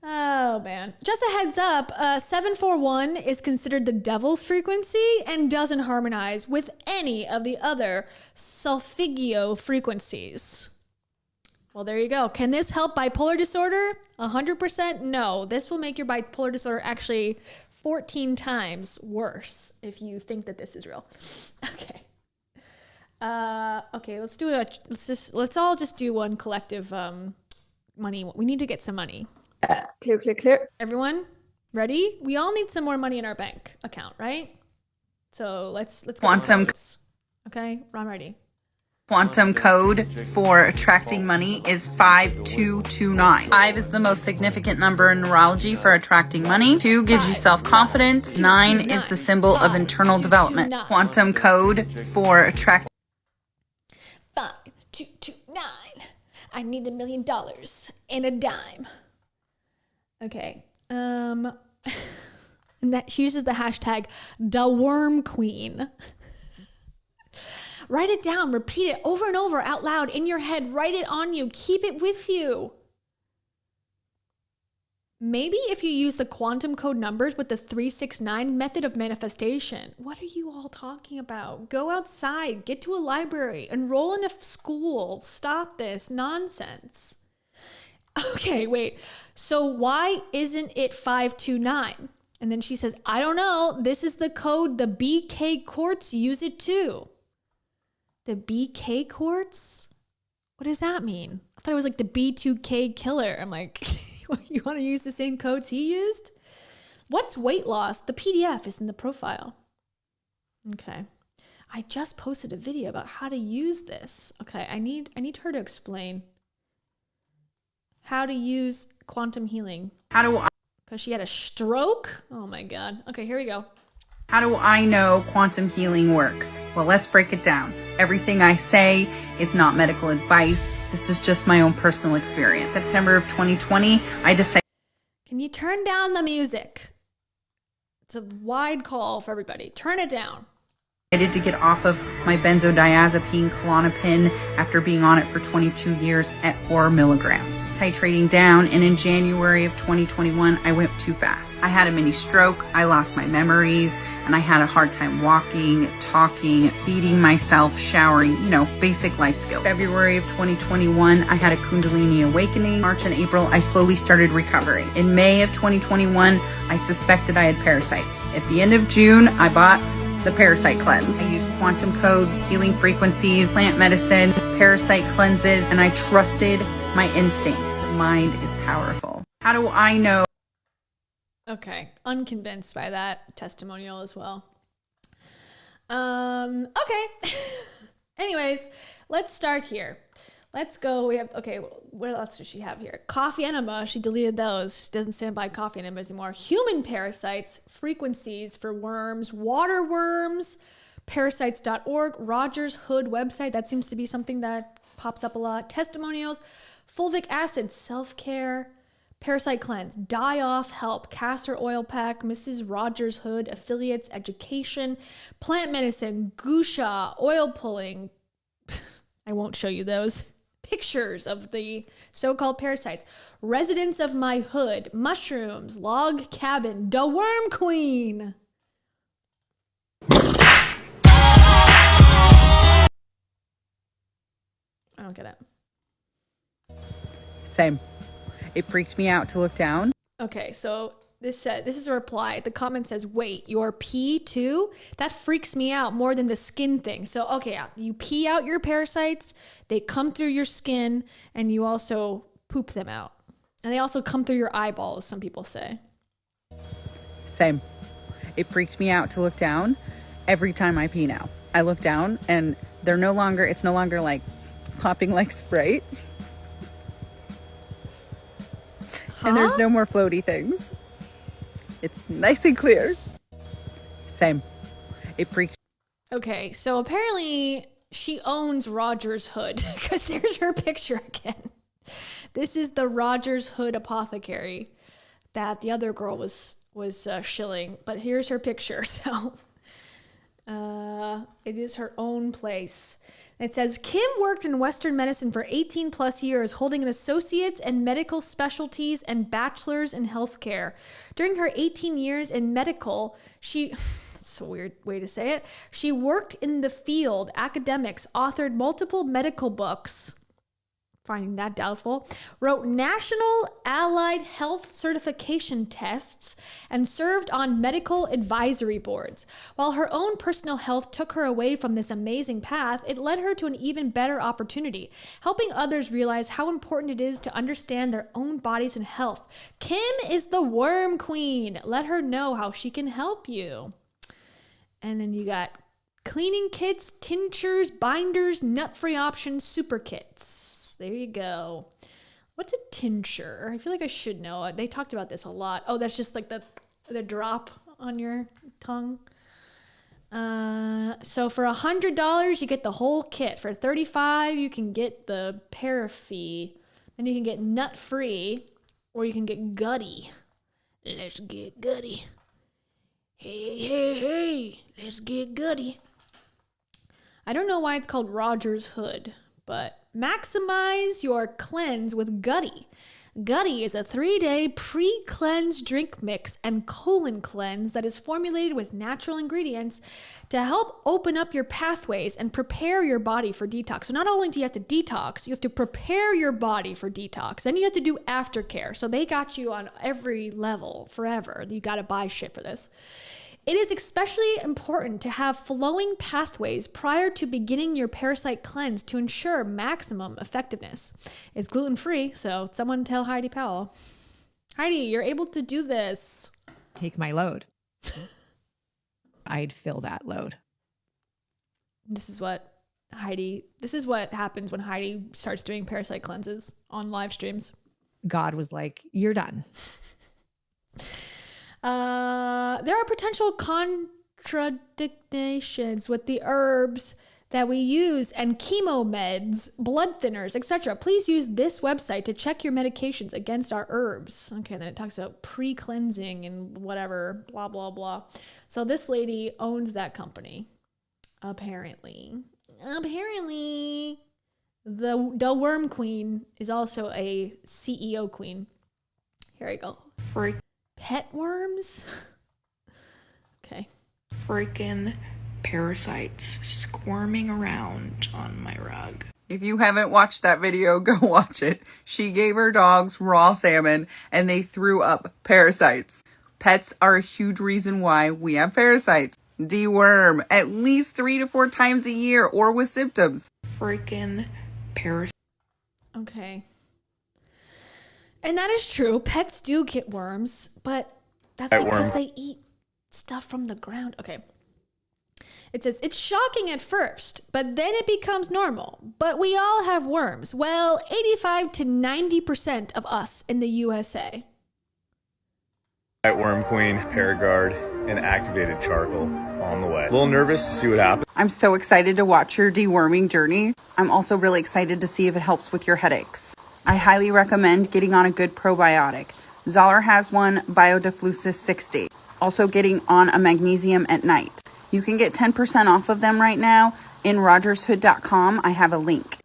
Speaker 1: Oh man. Just a heads up, 741 is considered the devil's frequency and doesn't harmonize with any of the other solfeggio frequencies. Well, there you go. Can this help bipolar disorder? 100% no. This will make your bipolar disorder actually 14 times worse if you think that this is real. Okay. Okay, let's all just do one collective money. We need to get some money.
Speaker 9: Clear.
Speaker 1: Everyone, ready? We all need some more money in our bank account, right? So let's go.
Speaker 8: Quantum.
Speaker 1: Okay, I'm ready.
Speaker 8: Quantum code for attracting money is 5229. 5 is the most significant number in neurology for attracting money. 2 gives you self-confidence. 9 is the symbol of internal development. Quantum code for attracting
Speaker 1: 5229. I need $1 million and a dime. Okay. And that she uses the hashtag #DaWormQueen. Write it down, repeat it over and over out loud in your head, write it on you, keep it with you. Maybe if you use the quantum code numbers with the 369 method of manifestation. What are you all talking about? Go outside, get to a library, enroll in a school. Stop this nonsense. Okay, wait. So why isn't it 529? And then she says, I don't know. This is the code. The BK courts use it too. The BK courts? What does that mean? I thought it was like the B2K killer. I'm like, you want to use the same codes he used? What's weight loss? The PDF is in the profile. Okay. I just posted a video about how to use this. Okay, I need her to explain how to use quantum healing.
Speaker 8: How do I?
Speaker 1: Because she had a stroke? Oh my God. Okay, here we go.
Speaker 8: How do I know quantum healing works? Well, let's break it down. Everything I say is not medical advice. This is just my own personal experience. September of 2020, I decided.
Speaker 1: Can you turn down the music? It's a wide call for everybody. Turn it down.
Speaker 8: To get off of my benzodiazepine Klonopin after being on it for 22 years at 4 milligrams. Titrating down, and in January of 2021, I went too fast. I had a mini stroke, I lost my memories, and I had a hard time walking, talking, feeding myself, showering, basic life skills. February of 2021, I had a Kundalini awakening. March and April, I slowly started recovering. In May of 2021, I suspected I had parasites. At the end of June, I bought the Parasite Cleanse. I use quantum codes, healing frequencies, plant medicine, parasite cleanses, and I trusted my instinct. The mind is powerful. How do I know?
Speaker 1: Okay, unconvinced by that testimonial as well. Okay. Anyways, let's start here. Let's go. We have, okay, what else does she have here? Coffee enema. She deleted those. She doesn't stand by coffee enemas anymore. Human parasites, frequencies for worms, water worms, parasites.org, Rogers Hood website. That seems to be something that pops up a lot. Testimonials, fulvic acid, self-care, parasite cleanse, die off help, castor oil pack, Mrs. Rogers Hood, affiliates, education, plant medicine, gusha, oil pulling. I won't show you those. Pictures of the so-called parasites, residents of my hood, mushrooms, log cabin, the worm queen. I don't get it.
Speaker 8: Same. It freaked me out to look down.
Speaker 1: Okay, so this is a reply. The comment says, wait, your pee too? That freaks me out more than the skin thing. So, okay, you pee out your parasites, they come through your skin, and you also poop them out. And they also come through your eyeballs, some people say.
Speaker 8: Same. It freaks me out to look down every time I pee now. I look down and it's no longer like popping like Sprite. And there's no more floaty things. It's nice and clear. Same. It freaks.
Speaker 1: Okay, so apparently she owns Rogers Hood because there's her picture again. This is the Rogers Hood apothecary that the other girl was shilling, but here's her picture. So it is her own place. It says, Kim worked in Western medicine for 18 plus years, holding an associate's in medical specialties and bachelor's in healthcare. During her 18 years in medical, it's a weird way to say it, she worked in the field, academics, authored multiple medical books. finding that doubtful, wrote National Allied Health Certification tests and served on medical advisory boards. While her own personal health took her away from this amazing path, it led her to an even better opportunity, helping others realize how important it is to understand their own bodies and health. Kim is the worm queen. Let her know how she can help you. And then you got cleaning kits, tinctures, binders, nut-free options, super kits. There you go. What's a tincture? I feel like I should know. They talked about this a lot. Oh, that's just like the drop on your tongue. So for $100, you get the whole kit. For $35, you can get the paraffee. Then you can get nut-free, or you can get gutty. Let's get gutty. Hey, let's get gutty. I don't know why it's called Roger's Hood, but maximize your cleanse with Gutty. Gutty is a 3-day pre-cleanse drink mix and colon cleanse that is formulated with natural ingredients to help open up your pathways and prepare your body for detox. So not only do you have to detox, you have to prepare your body for detox. Then you have to do aftercare. So they got you on every level forever. You got to buy shit for this. It is especially important to have flowing pathways prior to beginning your parasite cleanse to ensure maximum effectiveness. It's gluten-free, so someone tell Heidi Powell. Heidi, you're able to do this.
Speaker 12: Take my load. I'd fill that load.
Speaker 1: This is what happens when Heidi starts doing parasite cleanses on live streams.
Speaker 12: God was like, you're done.
Speaker 1: There are potential contradictions with the herbs that we use and chemo meds, blood thinners, etc. Please use this website to check your medications against our herbs. Okay, then it talks about pre-cleansing and whatever, blah, blah, blah. So this lady owns that company, apparently. The worm queen is also a CEO queen. Here we go. Pet worms? Okay.
Speaker 20: Freaking parasites squirming around on my rug.
Speaker 8: If you haven't watched that video, go watch it. She gave her dogs raw salmon and they threw up parasites. Pets are a huge reason why we have parasites. Deworm at least 3 to 4 times a year or with symptoms.
Speaker 20: Freaking parasites.
Speaker 1: Okay. And that is true. Pets do get worms, but that's because they eat stuff from the ground. Okay. It says, it's shocking at first, but then it becomes normal. But we all have worms. Well, 85 to 90% of us in the USA.
Speaker 9: Worm Queen, Paragard, and activated charcoal on the way. A little nervous to see what happens.
Speaker 8: I'm so excited to watch your deworming journey. I'm also really excited to see if it helps with your headaches. I highly recommend getting on a good probiotic. Zoller has one, Biodeflusis 60. Also getting on a magnesium at night. You can get 10% off of them right now. In rogershood.com, I have a link.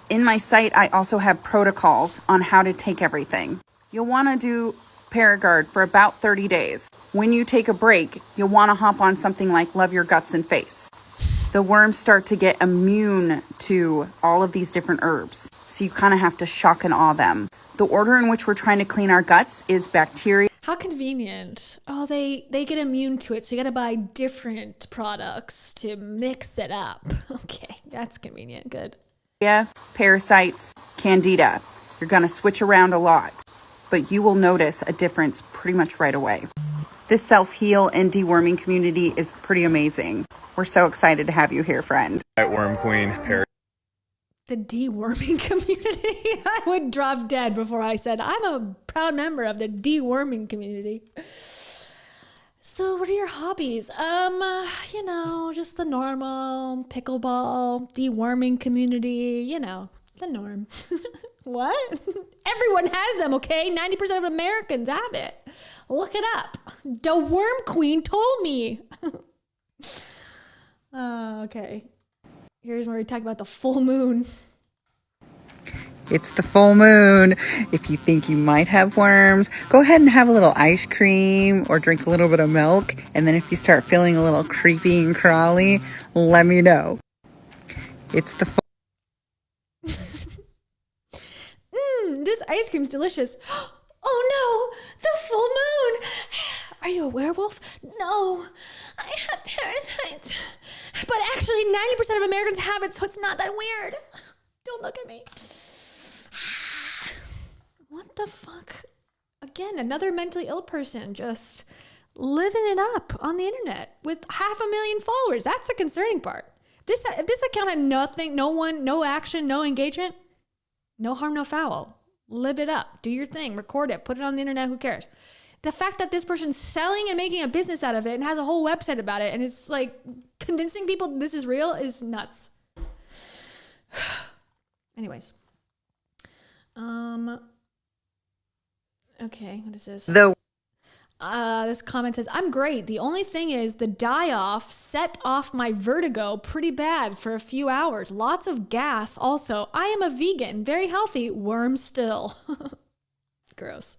Speaker 8: In my site, I also have protocols on how to take everything. You'll want to do Paragard for about 30 days. When you take a break, you'll want to hop on something like Love Your Guts and Face. The worms start to get immune to all of these different herbs. So you kind of have to shock and awe them. The order in which we're trying to clean our guts is bacteria.
Speaker 1: How convenient. Oh, they get immune to it, so you gotta buy different products to mix it up. Okay, that's convenient. Good.
Speaker 8: Yeah, parasites, candida. You're gonna switch around a lot, but you will notice a difference pretty much right away. This self-heal and deworming community is pretty amazing. We're so excited to have you here, friend.
Speaker 9: Worm Queen,
Speaker 1: The deworming community? I would drop dead before I said, I'm a proud member of the deworming community. So what are your hobbies? Just the normal pickleball, deworming community, the norm. What? Everyone has them, okay? 90% of Americans have it. Look it up. The worm queen told me. Okay. Here's where we talk about the full moon.
Speaker 8: It's the full moon. If you think you might have worms, go ahead and have a little ice cream or drink a little bit of milk. And then if you start feeling a little creepy and crawly, let me know. It's the full
Speaker 1: this ice cream's delicious. Oh no, the full moon. Are you a werewolf? No, I have parasites. But actually 90% of Americans have it, so it's not that weird. Don't look at me. What the fuck? Again, another mentally ill person just living it up on the internet with 500,000 followers. That's the concerning part. If this account had nothing, no one, no action, no engagement, no harm, no foul. Live it up. Do your thing. Record it. Put it on the internet. Who cares? The fact that this person's selling and making a business out of it and has a whole website about it and it's like convincing people this is real is nuts. Anyways. Okay, what is this? This comment says, I'm great. The only thing is the die-off set off my vertigo pretty bad for a few hours. Lots of gas also. I am a vegan, very healthy, worm still. Gross.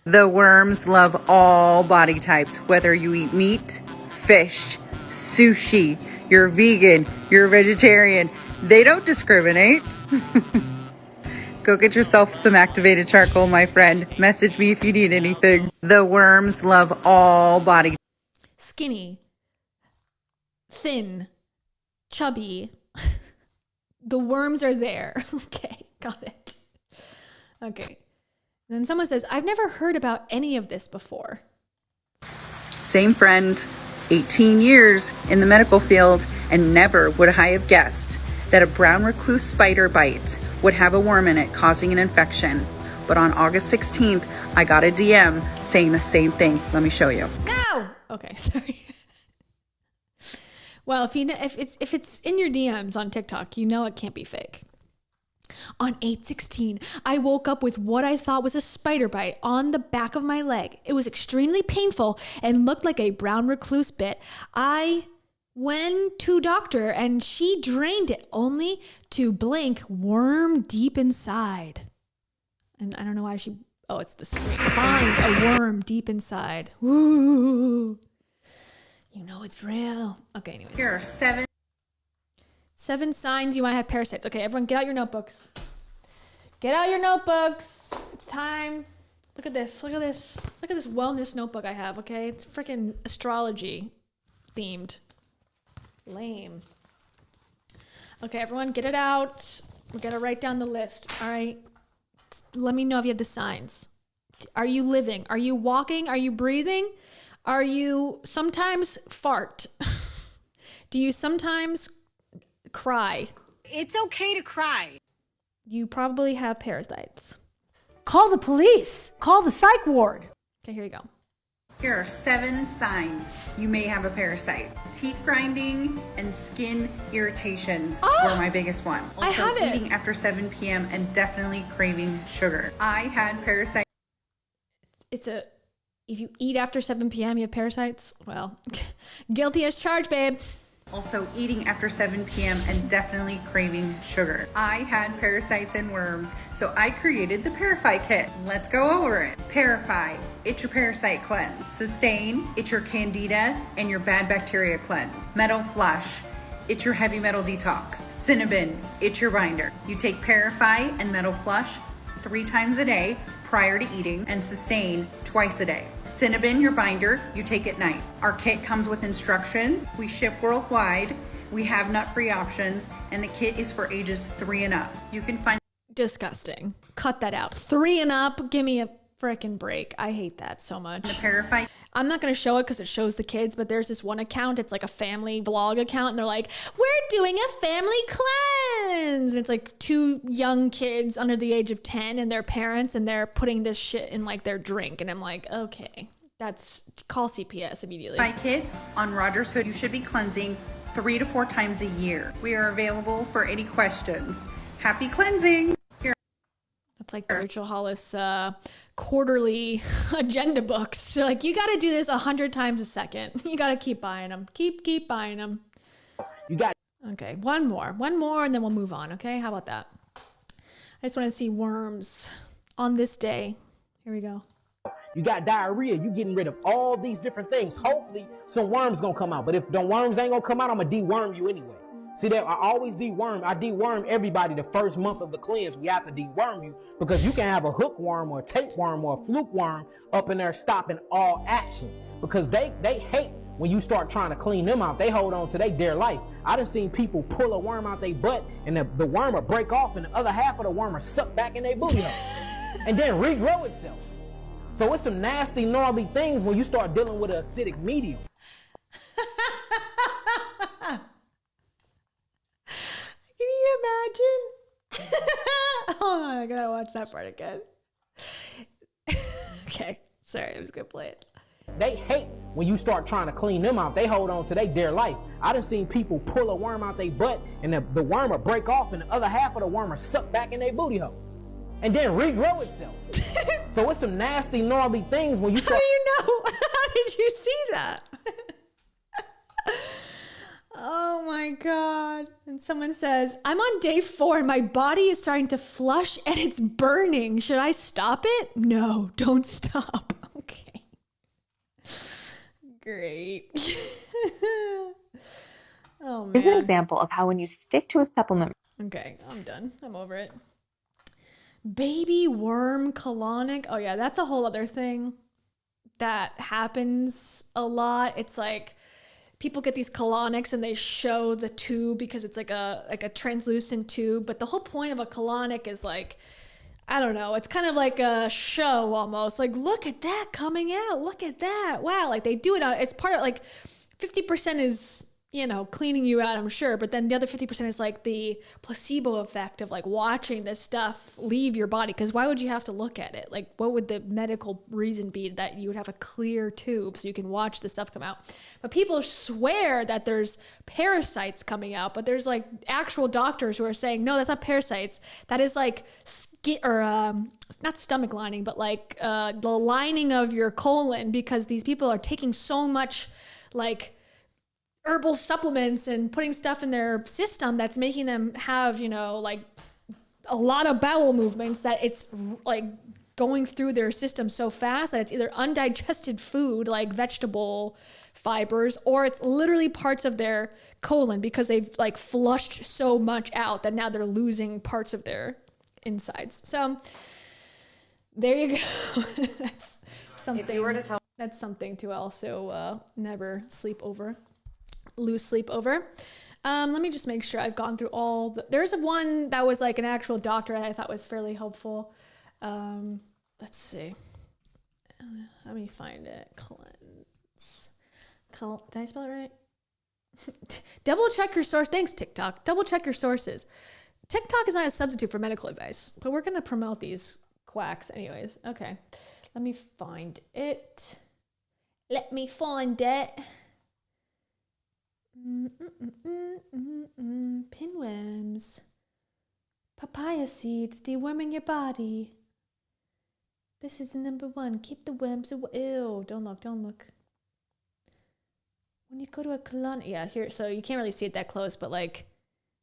Speaker 8: The worms love all body types, whether you eat meat, fish, sushi, you're vegan, you're vegetarian. They don't discriminate. Go get yourself some activated charcoal, my friend. Message me if you need anything. The worms love all body.
Speaker 1: Skinny, thin, chubby. The worms are there. Okay, got it. Okay. And then someone says, I've never heard about any of this before.
Speaker 8: Same friend, 18 years in the medical field, and never would I have guessed that a brown recluse spider bite would have a worm in it causing an infection. But on August 16th, I got a DM saying the same thing. Let me show you.
Speaker 1: No! Okay, sorry. Well, if it's in your DMs on TikTok, you know it can't be fake. On 8/16, I woke up with what I thought was a spider bite on the back of my leg. It was extremely painful and looked like a brown recluse bit. I went to doctor and she drained it only to blink worm deep inside. And I don't know why she, oh, it's the screen. Find a worm deep inside. Woo. You know it's real. Okay, anyways.
Speaker 8: Here are
Speaker 1: 7 signs you might have parasites. Okay, everyone get out your notebooks. Get out your notebooks. It's time. Look at this. Look at this. Look at this wellness notebook I have, okay? It's freaking astrology themed. Lame. Okay, everyone get it out. We're going to write down the list, all right? Let me know if you have the signs. Are you living? Are you walking? Are you breathing? Are you sometimes fart? Do you sometimes cry?
Speaker 19: It's okay to cry.
Speaker 1: You probably have parasites.
Speaker 18: Call the police. Call the psych ward.
Speaker 1: Okay, here you go.
Speaker 8: Here are 7 signs you may have a parasite. Teeth grinding and skin irritations were my biggest one. Also,
Speaker 1: I have it.
Speaker 8: Eating after 7 p.m. and definitely craving sugar. I had parasites.
Speaker 1: If you eat after 7 p.m., you have parasites? Well, guilty as charged, babe.
Speaker 8: Also, eating after 7 p.m. and definitely craving sugar. I had parasites and worms, so I created the Parafy Kit. Let's go over it. Parafy, it's your parasite cleanse. Sustain, it's your candida and your bad bacteria cleanse. Metal Flush, it's your heavy metal detox. Cinnabon, it's your binder. You take Parafy and Metal Flush 3 times a day prior to eating, and Sustain twice a day. Cinnabon, your binder, you take at night. Our kit comes with instruction. We ship worldwide. We have nut-free options, and the kit is for ages 3 and up. You can find...
Speaker 1: Disgusting. Cut that out. 3 and up. Give me a freaking break. I hate that so much.
Speaker 8: The Parafy.
Speaker 1: I'm not going to show it because it shows the kids, but there's this one account. It's like a family vlog account, and they're like, we're doing a family cleanse. And it's like 2 young kids under the age of 10 and their parents, and they're putting this shit in like their drink. And I'm like, okay, call CPS immediately.
Speaker 8: By kit on Rogers Hood, you should be cleansing 3 to 4 times a year. We are available for any questions. Happy cleansing.
Speaker 1: That's like the Rachel Hollis quarterly agenda books. They're like, you got to do this 100 times a second. You got to keep buying them. Keep buying them.
Speaker 10: You got.
Speaker 1: Okay, one more, and then we'll move on. Okay, how about that? I just want to see worms on this day. Here we go.
Speaker 10: You got diarrhea. You getting rid of all these different things. Hopefully, some worms gonna come out. But if the worms ain't gonna come out, I'm gonna deworm you anyway. See that I always deworm. I deworm everybody the first month of the cleanse. We have to deworm you because you can have a hookworm or a tapeworm or a fluke worm up in there stopping all action because they hate when you start trying to clean them out. They hold on to their dear life. I done seen people pull a worm out their butt and the worm will break off and the other half of the worm will suck back in their booty hole and then regrow itself. So it's some nasty, gnarly things when you start dealing with an acidic medium.
Speaker 1: Can you imagine? Hold on, I gotta watch that part again. Okay, sorry, I'm just gonna play it.
Speaker 10: They hate when you start trying to clean them out. They hold on to their dear life. I done seen people pull a worm out their butt and the worm will break off and the other half of the worm will suck back in their booty hole and then regrow itself. So it's some nasty, gnarly things when you start.
Speaker 1: How do you know? How did you see that? Oh my God. And someone says, I'm on day 4 and my body is starting to flush and it's burning. Should I stop it? No, don't stop. Okay. Great. Oh man.
Speaker 2: Here's an example of how when you stick to a supplement.
Speaker 1: Okay, I'm done. I'm over it. Baby worm colonic. Oh yeah, that's a whole other thing that happens a lot. It's like people get these colonics and they show the tube because it's like a translucent tube. But the whole point of a colonic is like, I don't know, it's kind of like a show almost. Like, look at that coming out. Look at that. Wow. Like they do it. It's part of like 50% is, you know, cleaning you out, I'm sure. But then the other 50% is like the placebo effect of like watching this stuff leave your body. Because why would you have to look at it? Like, what would the medical reason be that you would have a clear tube so you can watch the stuff come out? But people swear that there's parasites coming out, but there's like actual doctors who are saying, no, that's not parasites. That is like skin or not stomach lining, but like the lining of your colon, because these people are taking so much like herbal supplements and putting stuff in their system that's making them have, you know, like a lot of bowel movements that it's like going through their system so fast that it's either undigested food like vegetable fibers or it's literally parts of their colon because they've like flushed so much out that now they're losing parts of their insides. So there you go. That's something. If you were to tell, that's something to also never sleep over. Lose sleep over. Let me just make sure I've gone through all the, there's one that was like an actual doctor that I thought was fairly helpful. Let's see. Let me find it. Cleanse. Did I spell it right? Double check your source. Thanks, TikTok. Double check your sources. TikTok is not a substitute for medical advice, but we're going to promote these quacks anyways. Okay. Let me find it. Let me find it. Pinworms. Papaya seeds deworming your body. This is number 1. Keep the worms away. Ew, don't look. When you go to a colony, yeah, here, so you can't really see it that close, but like,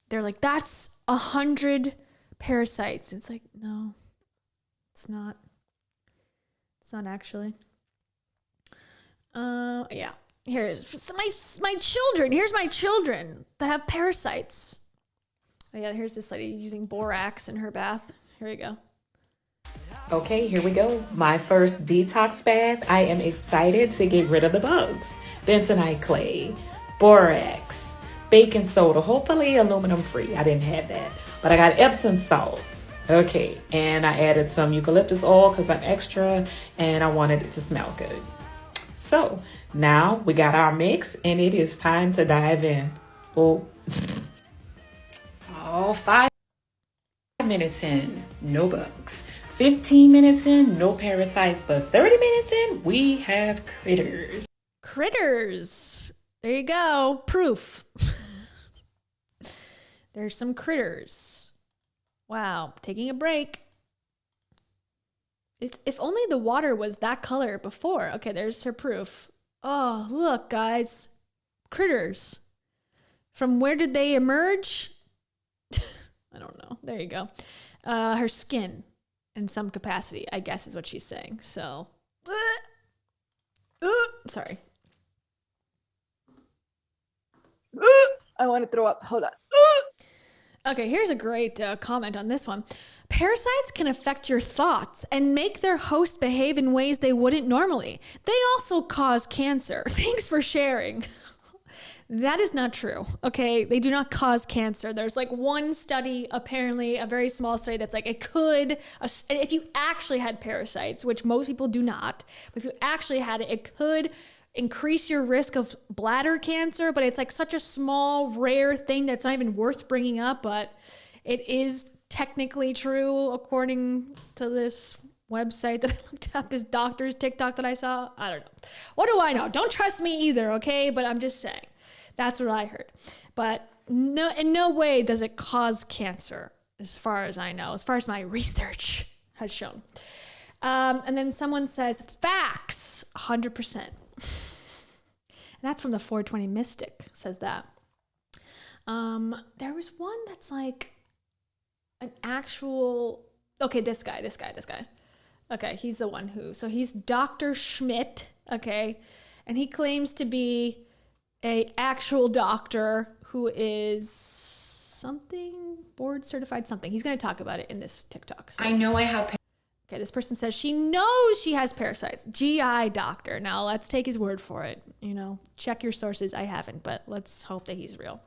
Speaker 1: they're like, that's 100 parasites. It's like, no, it's not. It's not actually. Yeah. Here's my children. Here's my children that have parasites. Oh yeah, here's this lady using borax in her bath. Here we go.
Speaker 11: Okay, here we go. My first detox bath. I am excited to get rid of the bugs. Bentonite clay, borax, baking soda, hopefully aluminum free. I didn't have that, but I got Epsom salt. Okay, and I added some eucalyptus oil because I'm extra and I wanted it to smell good. So now we got our mix and it is time to dive in. Oh, 5 minutes in, no bugs. 15 minutes in, no parasites, but 30 minutes in, we have critters.
Speaker 1: Critters. There you go. Proof. There's some critters. Wow. Taking a break. If only the water was that color before. Okay, there's her proof. Oh, look, guys. Critters. From where did they emerge? I don't know. There you go. Her skin in some capacity, I guess is what she's saying. So, sorry.
Speaker 13: I want to throw up. Hold on.
Speaker 1: Okay, here's a great comment on this one. Parasites can affect your thoughts and make their host behave in ways they wouldn't normally. They also cause cancer. Thanks for sharing. That is not true. Okay, they do not cause cancer. There's like one study, apparently a very small study, that's like it could, if you actually had parasites, which most people do not, but if you actually had it, it could increase your risk of bladder cancer, but it's like such a small, rare thing that's not even worth bringing up, but it is technically true according to this website that I looked up, this doctor's TikTok that I saw. I don't know. What do I know? Don't trust me either, okay? But I'm just saying. That's what I heard. But no, in no way does it cause cancer, as far as I know, as far as my research has shown. And then someone says, facts, 100%. And that's from the 420 Mystic, says that. There was one that's like an actual, okay, this guy. Okay, he's the one who, so he's Dr. Schmidt, okay? And he claims to be a actual doctor who is something, board certified something. He's going to talk about it in this TikTok. So.
Speaker 7: I know I have.
Speaker 1: Okay, this person says she knows she has parasites. GI doctor. Now let's take his word for it. You know, check your sources. I haven't, but let's hope that he's real.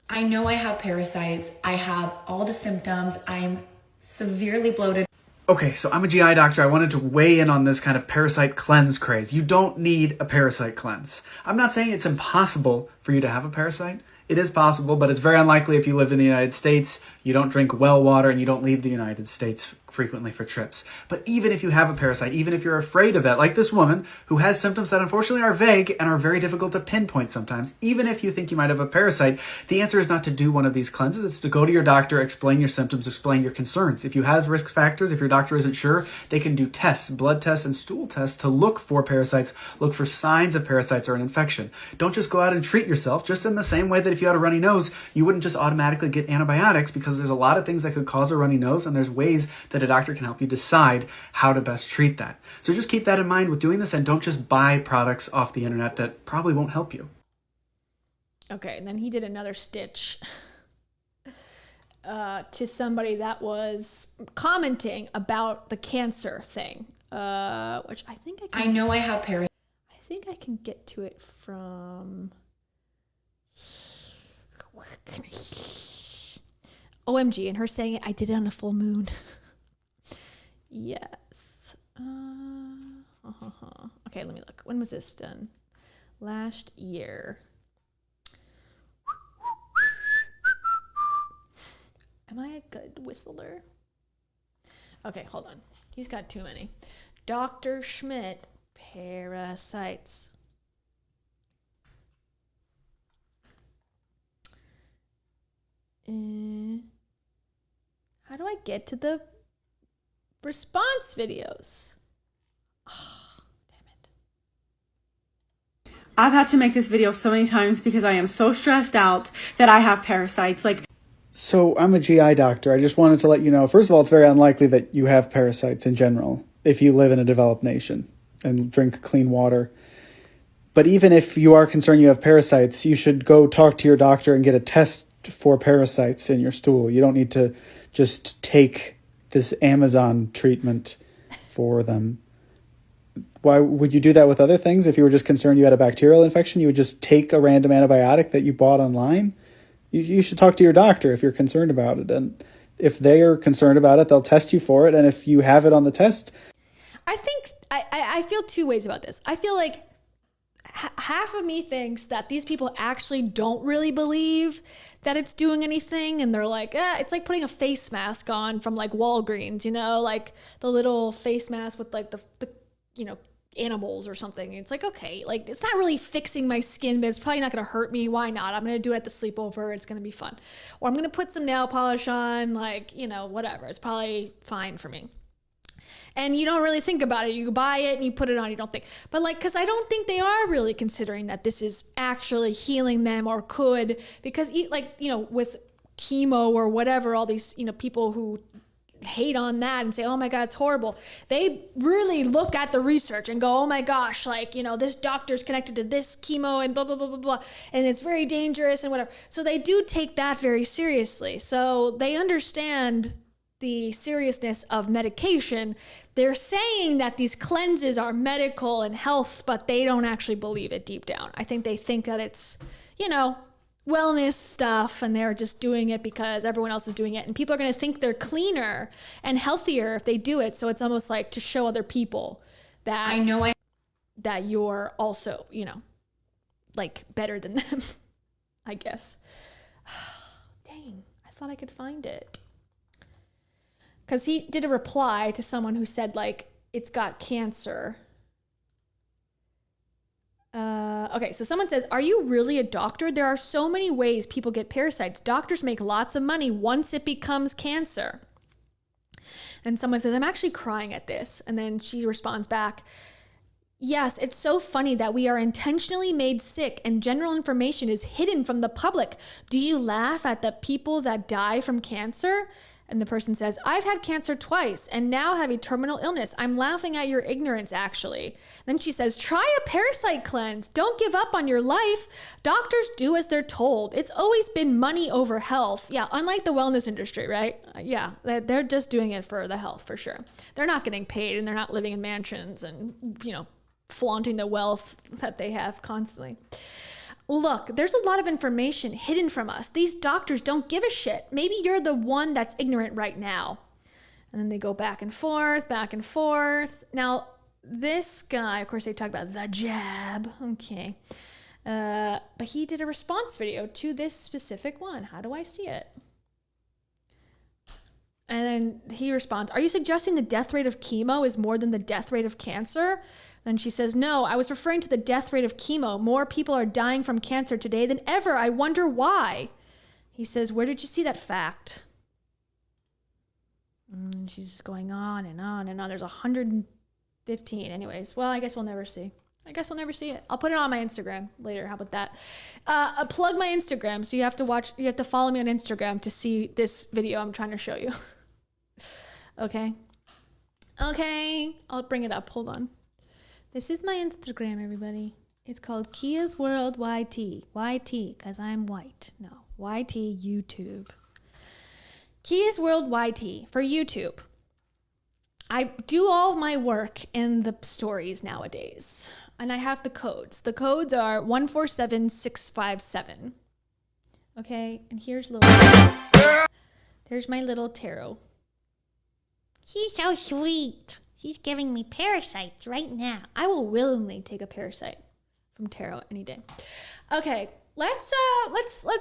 Speaker 7: I know I have parasites. I have all the symptoms. I'm severely bloated.
Speaker 14: Okay, so I'm a GI doctor. I wanted to weigh in on this kind of parasite cleanse craze. You don't need a parasite cleanse. I'm not saying it's impossible for you to have a parasite. It is possible, but it's very unlikely if you live in the United States, you don't drink well water, and you don't leave the United States frequently for trips. But even if you have a parasite, even if you're afraid of that, like this woman who has symptoms that unfortunately are vague and are very difficult to pinpoint sometimes, even if you think you might have a parasite, the answer is not to do one of these cleanses. It's to go to your doctor, explain your symptoms, explain your concerns. If you have risk factors, if your doctor isn't sure, they can do tests, blood tests and stool tests to look for parasites, look for signs of parasites or an infection. Don't just go out and treat yourself, just in the same way that if you had a runny nose, you wouldn't just automatically get antibiotics, because there's a lot of things that could cause a runny nose, and there's ways that a doctor can help you decide how to best treat that. So just keep that in mind with doing this, and don't just buy products off the internet that probably won't help you.
Speaker 1: Okay, and then he did another stitch to somebody that was commenting about the cancer thing, which I think I
Speaker 7: know I have parasites.
Speaker 1: I think I can get to it from OMG, and her saying it, I did it on a full moon. Yes. Okay, let me look. When was this done? Last year. Am I a good whistler? Okay, hold on. He's got too many. Dr. Schmidt, parasites. How do I get to the response videos? Oh, damn it.
Speaker 23: I've had to make this video so many times because I am so stressed out that I have parasites.
Speaker 14: So I'm a GI doctor. I just wanted to let you know, first of all, it's very unlikely that you have parasites in general if you live in a developed nation and drink clean water. But even if you are concerned you have parasites, you should go talk to your doctor and get a test for parasites in your stool. You don't need to just take this Amazon treatment for them. Why would you do that with other things? If you were just concerned you had a bacterial infection, you would just take a random antibiotic that you bought online? You should talk to your doctor if you're concerned about it. And if they are concerned about it, they'll test you for it. And if you have it on the test...
Speaker 1: I think I feel two ways about this. I feel like half of me thinks that these people actually don't really believe that it's doing anything, and they're like, it's like putting a face mask on from like Walgreens, you know, like the little face mask with like the you know, animals or something. It's like, okay, like it's not really fixing my skin, but it's probably not going to hurt me. Why not? I'm going to do it at the sleepover. It's going to be fun. Or I'm going to put some nail polish on, like, you know, whatever. It's probably fine for me. And you don't really think about it. You buy it and you put it on. You don't think. But like, because I don't think they are really considering that this is actually healing them, or could, because like, you know, with chemo or whatever, all these, you know, people who hate on that and say, oh my God, it's horrible. They really look at the research and go, oh my gosh, like, you know, this doctor's connected to this chemo and blah, blah, blah, blah, blah. And it's very dangerous and whatever. So they do take that very seriously. So they understand the seriousness of medication. They're saying that these cleanses are medical and health, but they don't actually believe it deep down. I think they think that it's, you know, wellness stuff, and they're just doing it because everyone else is doing it. And people are going to think they're cleaner and healthier if they do it. So it's almost like to show other people that that you're also, you know, like better than them, I guess. Dang, I thought I could find it. Because he did a reply to someone who said, like, it's got cancer. Okay, so someone says, are you really a doctor? There are so many ways people get parasites. Doctors make lots of money once it becomes cancer. And someone says, I'm actually crying at this. And then she responds back, yes, it's so funny that we are intentionally made sick and general information is hidden from the public. Do you laugh at the people that die from cancer? And the person says, I've had cancer twice and now have a terminal illness. I'm laughing at your ignorance, actually. Then she says, try a parasite cleanse. Don't give up on your life. Doctors do as they're told. It's always been money over health. Yeah, unlike the wellness industry, right? Yeah, they're just doing it for the health, for sure. They're not getting paid and they're not living in mansions and, you know, flaunting the wealth that they have constantly. Look, there's a lot of information hidden from us. These doctors don't give a shit. Maybe you're the one that's ignorant right now. And then they go back and forth, back and forth. Now, this guy, of course, they talk about the jab. Okay. But he did a response video to this specific one. How do I see it? And then he responds, are you suggesting the death rate of chemo is more than the death rate of cancer? And she says, no, I was referring to the death rate of chemo. More people are dying from cancer today than ever. I wonder why. He says, where did you see that fact? And she's just going on and on and on. There's 115 anyways. Well, I guess we'll never see. it. I'll put it on my Instagram later. How about that? Plug my Instagram. So you have to follow me on Instagram to see this video I'm trying to show you. Okay. I'll bring it up. Hold on. This is my Instagram, everybody. It's called Kia's World YT. YT, because I'm white. No, YT YouTube. Kia's World YT for YouTube. I do all of my work in the stories nowadays. And I have the codes. The codes are 147657. Okay, and there's my little tarot.
Speaker 3: He's so sweet. He's giving me parasites right now.
Speaker 1: I will willingly take a parasite from tarot any day. Okay, let's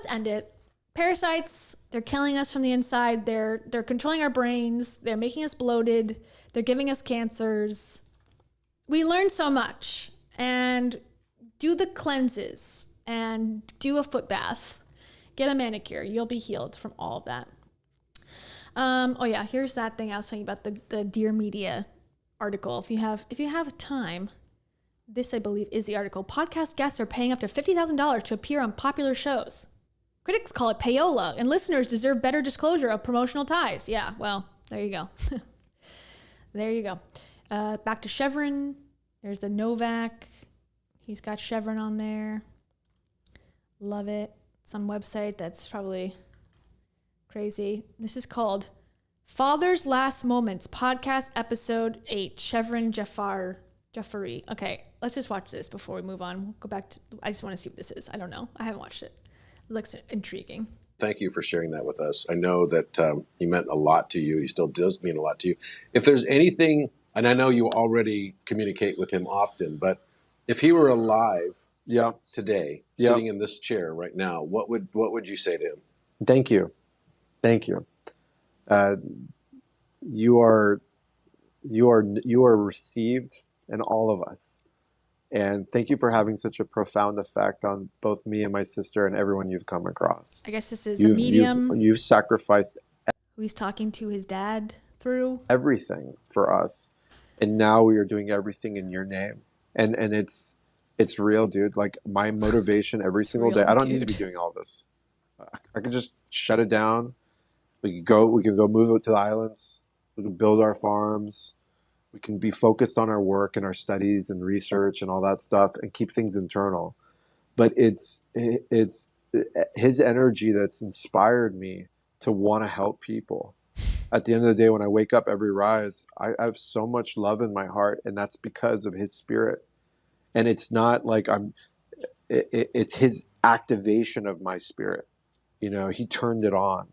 Speaker 1: end it. Parasites, they're killing us from the inside. They're controlling our brains. They're making us bloated. They're giving us cancers. We learned so much. And do the cleanses and do a foot bath. Get a manicure. You'll be healed from all of that. Oh yeah, here's that thing I was talking about, the Dear Media article. If you have time, this I believe is the article. Podcast guests are paying up to $50,000 to appear on popular shows. Critics call it payola, and listeners deserve better disclosure of promotional ties. Yeah, well, there you go. There you go. Back to Shervin. There's the Novak. He's got Shervin on there. Love it. Some website that's probably crazy. This is called Father's Last Moments, Podcast Episode 8, Shervin Jafarieh. Okay, let's just watch this before we move on. We'll go back to, I just want to see what this is. I don't know. I haven't watched it. It looks intriguing.
Speaker 15: Thank you for sharing that with us. I know that he meant a lot to you. He still does mean a lot to you. If there's anything, and I know you already communicate with him often, but if he were alive today, sitting in this chair right now, what would you say to him?
Speaker 16: Thank you. You are received in all of us. And thank you for having such a profound effect on both me and my sister and everyone you've come across.
Speaker 1: I guess this is a medium.
Speaker 16: You've sacrificed
Speaker 1: who he's talking to his dad through.
Speaker 16: Everything for us. And now we are doing everything in your name. And it's real, dude. Like my motivation every single day. I don't need to be doing all this. I can just shut it down. We can go move it to the islands. We can build our farms. We can be focused on our work and our studies and research and all that stuff and keep things internal. But it's his energy that's inspired me to want to help people. At the end of the day, when I wake up every rise, I have so much love in my heart, and that's because of his spirit. And it's not like it's his activation of my spirit. You know, he turned it on.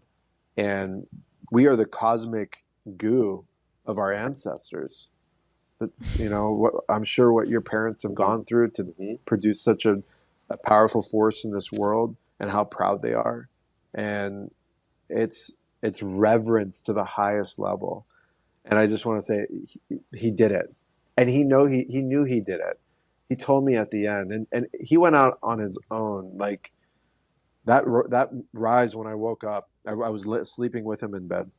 Speaker 16: And we are the cosmic goo of our ancestors. But, you know, I'm sure what your parents have gone through to produce such a powerful force in this world, and how proud they are. And it's reverence to the highest level. And I just want to say he did it. And he knew he did it. He told me at the end, and he went out on his own. Like that rise, when I woke up, I was sleeping with him in bed.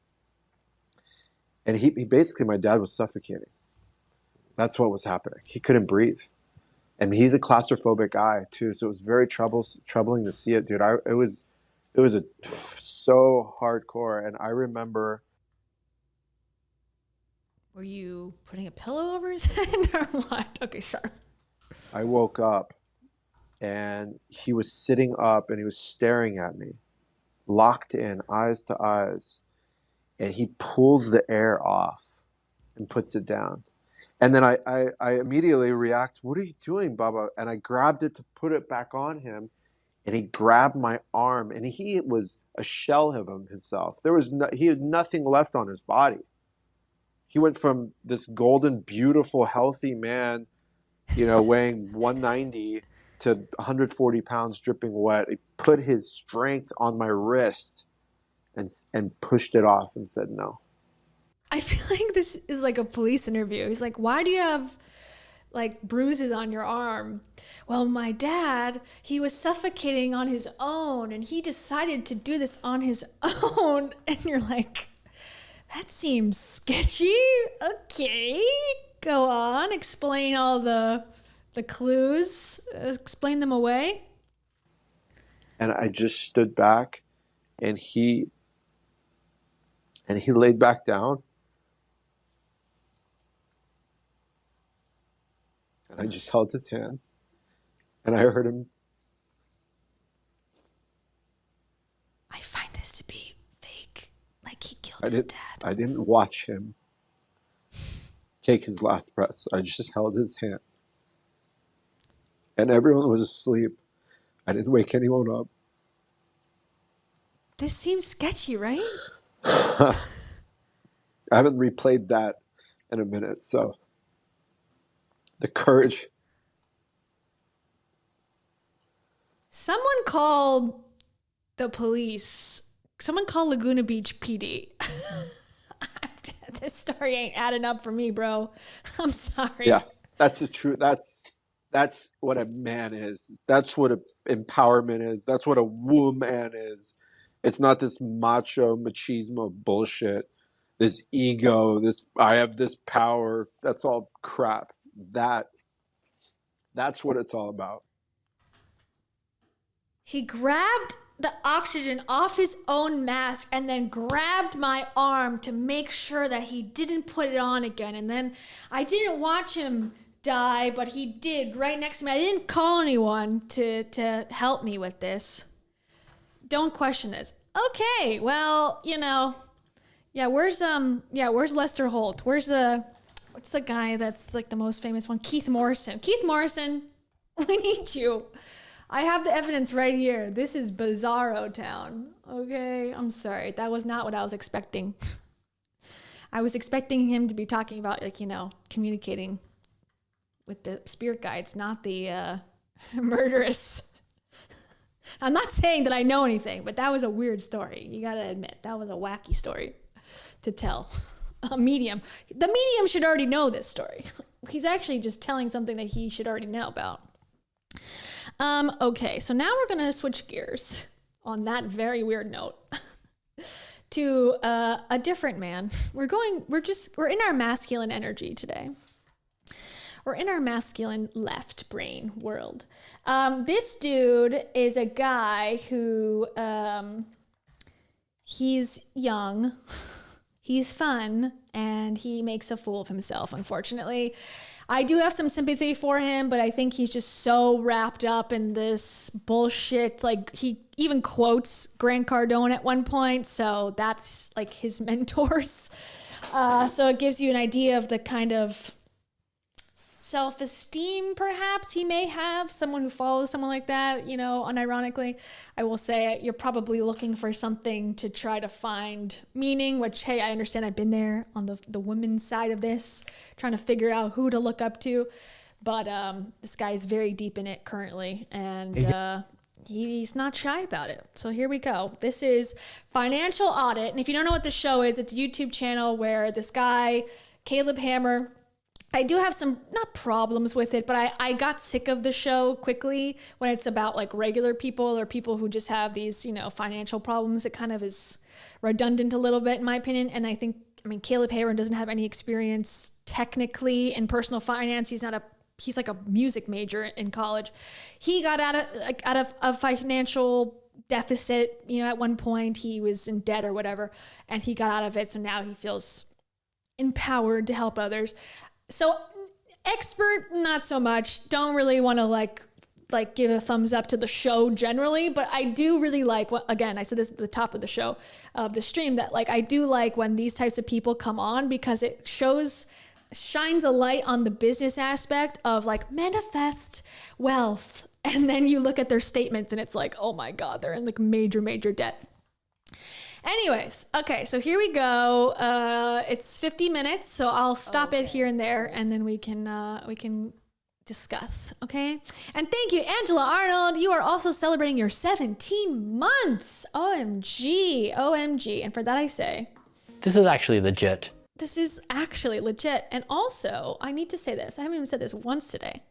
Speaker 16: And he basically, my dad was suffocating. That's what was happening. He couldn't breathe. And he's a claustrophobic guy too, so it was very troubling to see it, dude. It was so hardcore. And I remember.
Speaker 1: Were you putting a pillow over his head or what? Okay, sorry.
Speaker 16: I woke up and he was sitting up and he was staring at me, locked in, eyes to eyes. And he pulls the air off and puts it down. And then I immediately react, what are you doing, Baba? And I grabbed it to put it back on him. And he grabbed my arm, and he was a shell of himself. He had nothing left on his body. He went from this golden, beautiful, healthy man, you know, weighing 190 to 140 pounds, dripping wet. He put his strength on my wrist and pushed it off and said no.
Speaker 1: I feel like this is like a police interview. He's like, why do you have like bruises on your arm? Well, my dad, he was suffocating on his own and he decided to do this on his own. And you're like, that seems sketchy. Okay, go on. Explain all the clues. Explain them away.
Speaker 16: And I just stood back and he laid back down. And I just held his hand, and I heard him.
Speaker 1: I find this to be fake. Like he killed his dad.
Speaker 16: I didn't watch him take his last breaths. I just held his hand. And everyone was asleep. I didn't wake anyone up.
Speaker 1: This seems sketchy, right?
Speaker 16: I haven't replayed that in a minute, so the courage.
Speaker 1: Someone called the police. Someone called Laguna Beach PD. This story ain't adding up for me, bro. I'm sorry.
Speaker 16: Yeah, that's the truth. That's what a man is. That's what empowerment is. That's what a woman is. It's not this macho machismo bullshit. This ego. This I have this power. That's all crap. That's what it's all about.
Speaker 1: He grabbed the oxygen off his own mask and then grabbed my arm to make sure that he didn't put it on again. And then I didn't watch him die, but he did right next to me. I didn't call anyone to help me with this. Don't question this. Okay, well, you know, where's Lester Holt? What's the guy that's like the most famous one? Keith Morrison. Keith Morrison, we need you. I have the evidence right here. This is Bizarro Town. Okay, I'm sorry. That was not what I was expecting. I was expecting him to be talking about, like, you know, communicating with the spirit guides, not the murderous. I'm not saying that I know anything, but that was a weird story. You gotta admit, that was a wacky story to tell. A medium. The medium should already know this story. He's actually just telling something that he should already know about. Okay, so now we're gonna switch gears on that very weird note to a different man. We're in our masculine energy today. We're in our masculine left brain world. This dude is a guy who, he's young. He's fun, and he makes a fool of himself, unfortunately. I do have some sympathy for him, but I think he's just so wrapped up in this bullshit. Like, he even quotes Grant Cardone at one point, so that's like his mentors. So it gives you an idea of the kind of self-esteem perhaps he may have, someone who follows someone like that, you know, unironically. I will say you're probably looking for something to try to find meaning, which, hey, I understand. I've been there on the women's side of this, trying to figure out who to look up to. But this guy is very deep in it currently, and he's not shy about it. So here we go. This is Financial Audit. And if you don't know what the show is, it's a YouTube channel where this guy, Caleb Hammer, I do have some, not problems with it, but I got sick of the show quickly when it's about like regular people or people who just have these, you know, financial problems. It kind of is redundant a little bit in my opinion. And I mean, Caleb Hammer doesn't have any experience technically in personal finance. He's like a music major in college. He got out of a financial deficit, you know, at one point he was in debt or whatever, and he got out of it. So now he feels empowered to help others. So expert, not so much. Don't really want to like give a thumbs up to the show generally, but I do really like, again, I said this at the top of the show, of the stream, that like I do like when these types of people come on, because it shines a light on the business aspect of like manifest wealth. And then you look at their statements and it's like, oh my God, they're in like major debt. Anyways, okay, so here we go. It's 50 minutes, so I'll stop it here and there, and then we can discuss, okay? And thank you, Angela Arnold. You are also celebrating your 17 months. OMG. And for that I say,
Speaker 4: this is actually legit.
Speaker 1: This is actually legit. And also, I need to say this. I haven't even said this once today.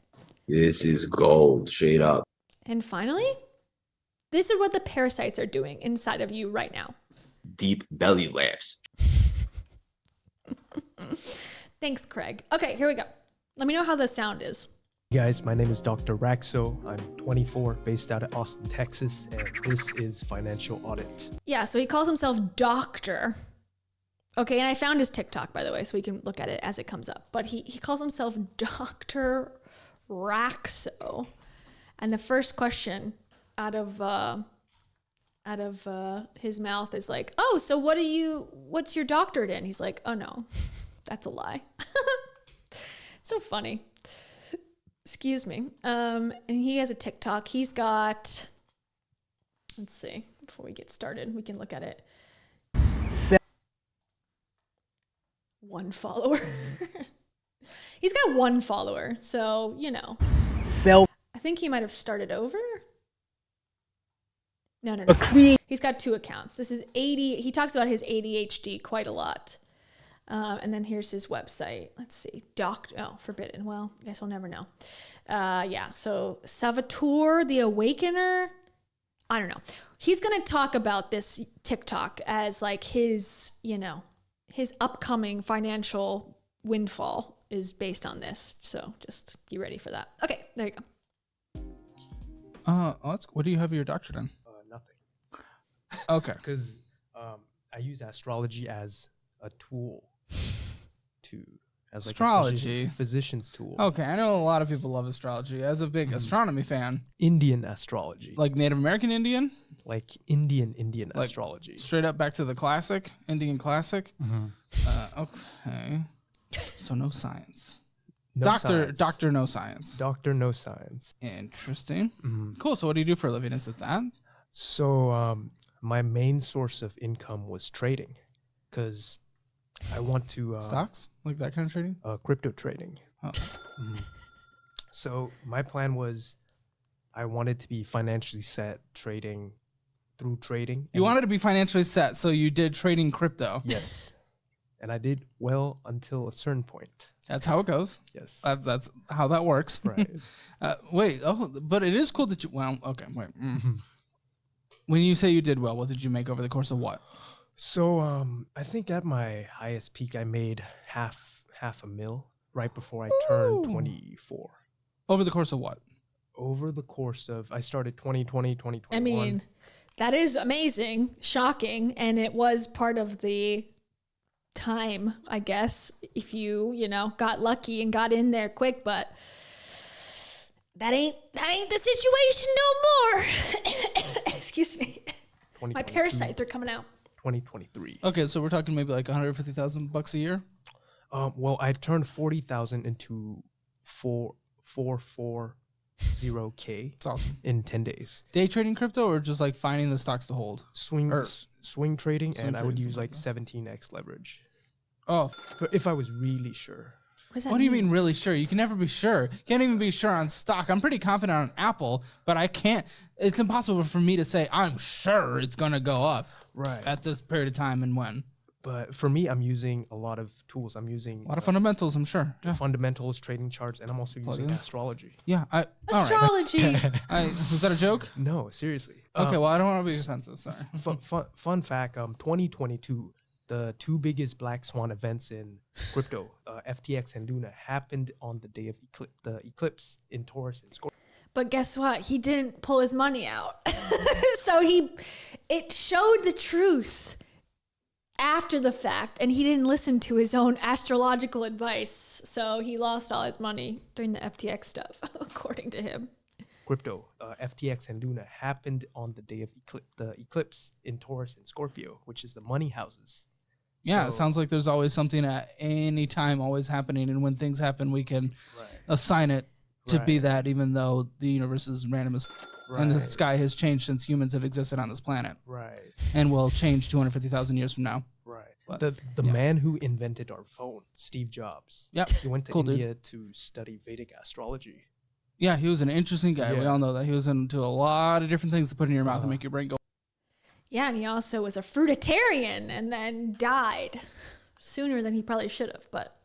Speaker 5: This is gold, straight up.
Speaker 1: And finally, this is what the parasites are doing inside of you right now.
Speaker 5: Deep belly laughs.
Speaker 1: Thanks, Craig. Okay, here we go. Let me know how the sound is.
Speaker 17: Hey guys, my name is Dr. Raxo. I'm 24, based out of Austin, Texas, and this is Financial Audit.
Speaker 1: Yeah, so he calls himself Doctor. Okay, and I found his TikTok, by the way, so we can look at it as it comes up. But he calls himself Dr. Raxo. And the first question out of his mouth is like, oh, so what's your doctorate in? He's like, oh no, that's a lie. So funny. Excuse me. And he has a TikTok. He's got, let's see, before we get started, we can look at it. 1 follower. He's got 1 follower. So, you know, I think he might've started over. No. He's got 2 accounts. This is he talks about his ADHD quite a lot. And then here's his website. Let's see. Forbidden. Well, I guess we'll never know. Yeah. So Salvatore the Awakener. I don't know. He's going to talk about this TikTok as like his upcoming financial windfall is based on this. So just be ready for that. Okay. There you go.
Speaker 24: What do you have your doctorate in?
Speaker 17: Nothing.
Speaker 24: Okay.
Speaker 17: Because I use astrology as a tool as like
Speaker 24: astrology,
Speaker 17: a physician's tool.
Speaker 24: Okay, I know a lot of people love astrology. As a big astronomy fan,
Speaker 17: Indian astrology,
Speaker 24: like Native American Indian,
Speaker 17: like Indian
Speaker 24: like
Speaker 17: astrology,
Speaker 24: straight up back to the classic Indian classic. Okay, so no science. Doctor no science.
Speaker 17: Doctor no science.
Speaker 24: Interesting. Cool. So what do you do for a living? Is it that?
Speaker 17: So my main source of income was trading, because I want to
Speaker 24: stocks, like that kind of trading,
Speaker 17: crypto trading.
Speaker 24: Oh.
Speaker 17: So my plan was, I wanted to be financially set through trading.
Speaker 24: You wanted to be financially set, so you did trading crypto.
Speaker 17: Yes, and I did well until a certain point.
Speaker 24: That's how it goes.
Speaker 17: Yes,
Speaker 24: that's how that works.
Speaker 17: Right.
Speaker 24: But it is cool that you. Well, okay, wait. When you say you did well, what did you make over the course of what?
Speaker 17: So I think at my highest peak, I made half a mil right before I turned 24.
Speaker 24: Over the course of what?
Speaker 17: Over the course of, I started 2020, 2021.
Speaker 1: I mean, that is amazing, shocking, and it was part of the time, I guess, if you know, got lucky and got in there quick, but that ain't the situation no more. Excuse me. My parasites are coming out.
Speaker 17: 2023.
Speaker 24: Okay, so we're talking maybe like $150,000 a year.
Speaker 17: Well, I turned 40,000 into 440K.
Speaker 24: It's awesome.
Speaker 17: In 10 days.
Speaker 24: Day trading crypto or just like finding the stocks to hold?
Speaker 17: Swing trading,
Speaker 24: swing
Speaker 17: and I would
Speaker 24: trading,
Speaker 17: use like
Speaker 24: something
Speaker 17: 17x leverage.
Speaker 24: Oh,
Speaker 17: but if I was really sure.
Speaker 24: What do you mean really sure? You can never be sure. Can't even be sure on stock. I'm pretty confident on Apple, but I can't. It's impossible for me to say I'm sure it's gonna go up at this period of time and when.
Speaker 17: But for me, I'm using a lot of tools. I'm using
Speaker 24: A lot of fundamentals, I'm sure. Yeah.
Speaker 17: fundamentals, trading charts, and I'm also using astrology.
Speaker 24: Yeah,
Speaker 1: Astrology.
Speaker 24: Was that a joke?
Speaker 17: No, seriously.
Speaker 24: Okay, well, I don't want to be offensive. Sorry.
Speaker 17: Fun fact: 2022, the two biggest black swan events in crypto, FTX and Luna, happened on the day of the eclipse in Taurus and Scorpio.
Speaker 1: But guess what? He didn't pull his money out. So it showed the truth after the fact, and he didn't listen to his own astrological advice. So he lost all his money during the FTX stuff, according to him.
Speaker 17: Crypto, FTX and Luna happened on the day of the eclipse in Taurus and Scorpio, which is the money houses.
Speaker 24: Yeah, it sounds like there's always something at any time always happening, and when things happen, we can assign it to be that, even though the universe is random as and the sky has changed since humans have existed on this planet.
Speaker 17: Right.
Speaker 24: And will change 250,000 years from now.
Speaker 17: Right.
Speaker 24: But,
Speaker 17: the man who invented our phone, Steve Jobs.
Speaker 24: Yep.
Speaker 17: He went to India to study Vedic astrology.
Speaker 24: Yeah, he was an interesting guy.
Speaker 17: Yeah.
Speaker 24: We all know that. He was into a lot of different things to put in your mouth and make your brain go.
Speaker 1: Yeah, and he also was a fruitarian and then died sooner than he probably should have. But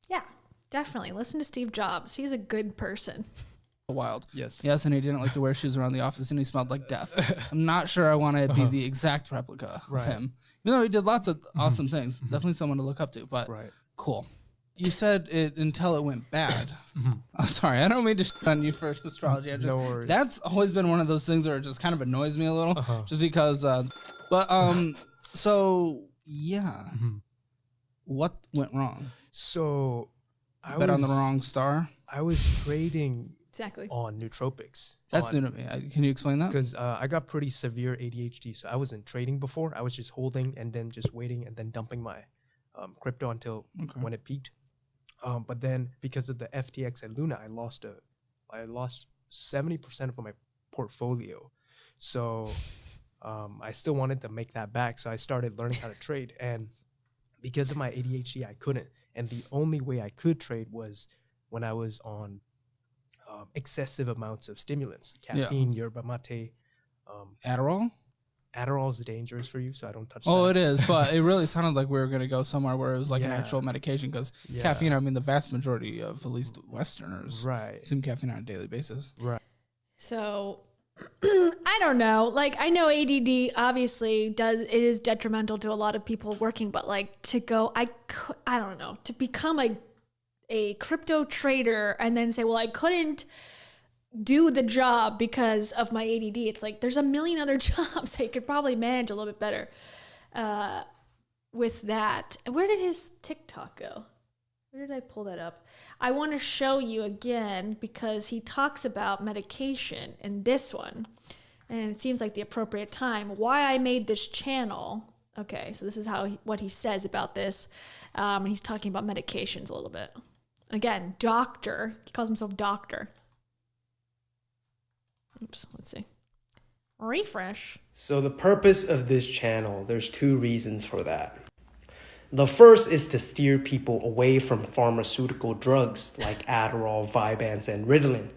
Speaker 1: yeah, definitely listen to Steve Jobs. He's a good person.
Speaker 24: Wild.
Speaker 17: Yes,
Speaker 24: and he didn't like to wear shoes around the office, and he smelled like death. I'm not sure I want to be the exact replica of him. Even though he did lots of awesome things. Definitely someone to look up to, but cool. You said it until it went bad. I'm sorry, I don't mean to shit on you for astrology.
Speaker 17: No worries.
Speaker 24: That's always been one of those things where it just kind of annoys me a little, just because. So yeah, what went wrong?
Speaker 17: So
Speaker 24: I bet on the wrong star.
Speaker 17: I was trading on nootropics.
Speaker 24: That's new to me. Can you explain that?
Speaker 17: Because I got pretty severe ADHD, so I wasn't trading before. I was just holding and then just waiting and then dumping my crypto until when it peaked. But then because of the FTX and Luna, I lost 70% of my portfolio. So I still wanted to make that back. So I started learning how to trade. And because of my ADHD, I couldn't. And the only way I could trade was when I was on excessive amounts of stimulants, caffeine, yerba mate,
Speaker 24: Adderall.
Speaker 17: Adderall is dangerous for you, so I don't touch
Speaker 24: Oh,
Speaker 17: that.
Speaker 24: it is, but it really sounded like we were going to go somewhere where it was like an actual medication, because caffeine, I mean, the vast majority of at least Westerners consume caffeine on a daily basis.
Speaker 17: Right.
Speaker 1: So I don't know. Like, I know ADD obviously is detrimental to a lot of people working, but like to go, I don't know, to become a crypto trader and then say, well, I couldn't do the job because of my ADD. It's like there's a million other jobs that you could probably manage a little bit better with that. Where did his TikTok go? Where did I pull that up? I want to show you again because he talks about medication in this one, and it seems like the appropriate time. Why I made this channel. Okay, so this is what he says about this. He's talking about medications a little bit. Again, doctor. He calls himself doctor. Oops, let's see. Refresh.
Speaker 6: So the purpose of this channel, there's two reasons for that. The first is to steer people away from pharmaceutical drugs like Adderall, Vyvanse, and Ritalin.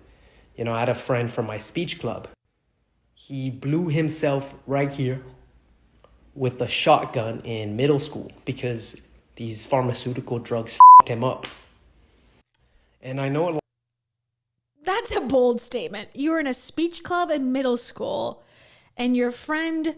Speaker 6: You know, I had a friend from my speech club. He blew himself right here with a shotgun in middle school because these pharmaceutical drugs f***ed him up. And I know
Speaker 1: That's a bold statement. You were in a speech club in middle school and your friend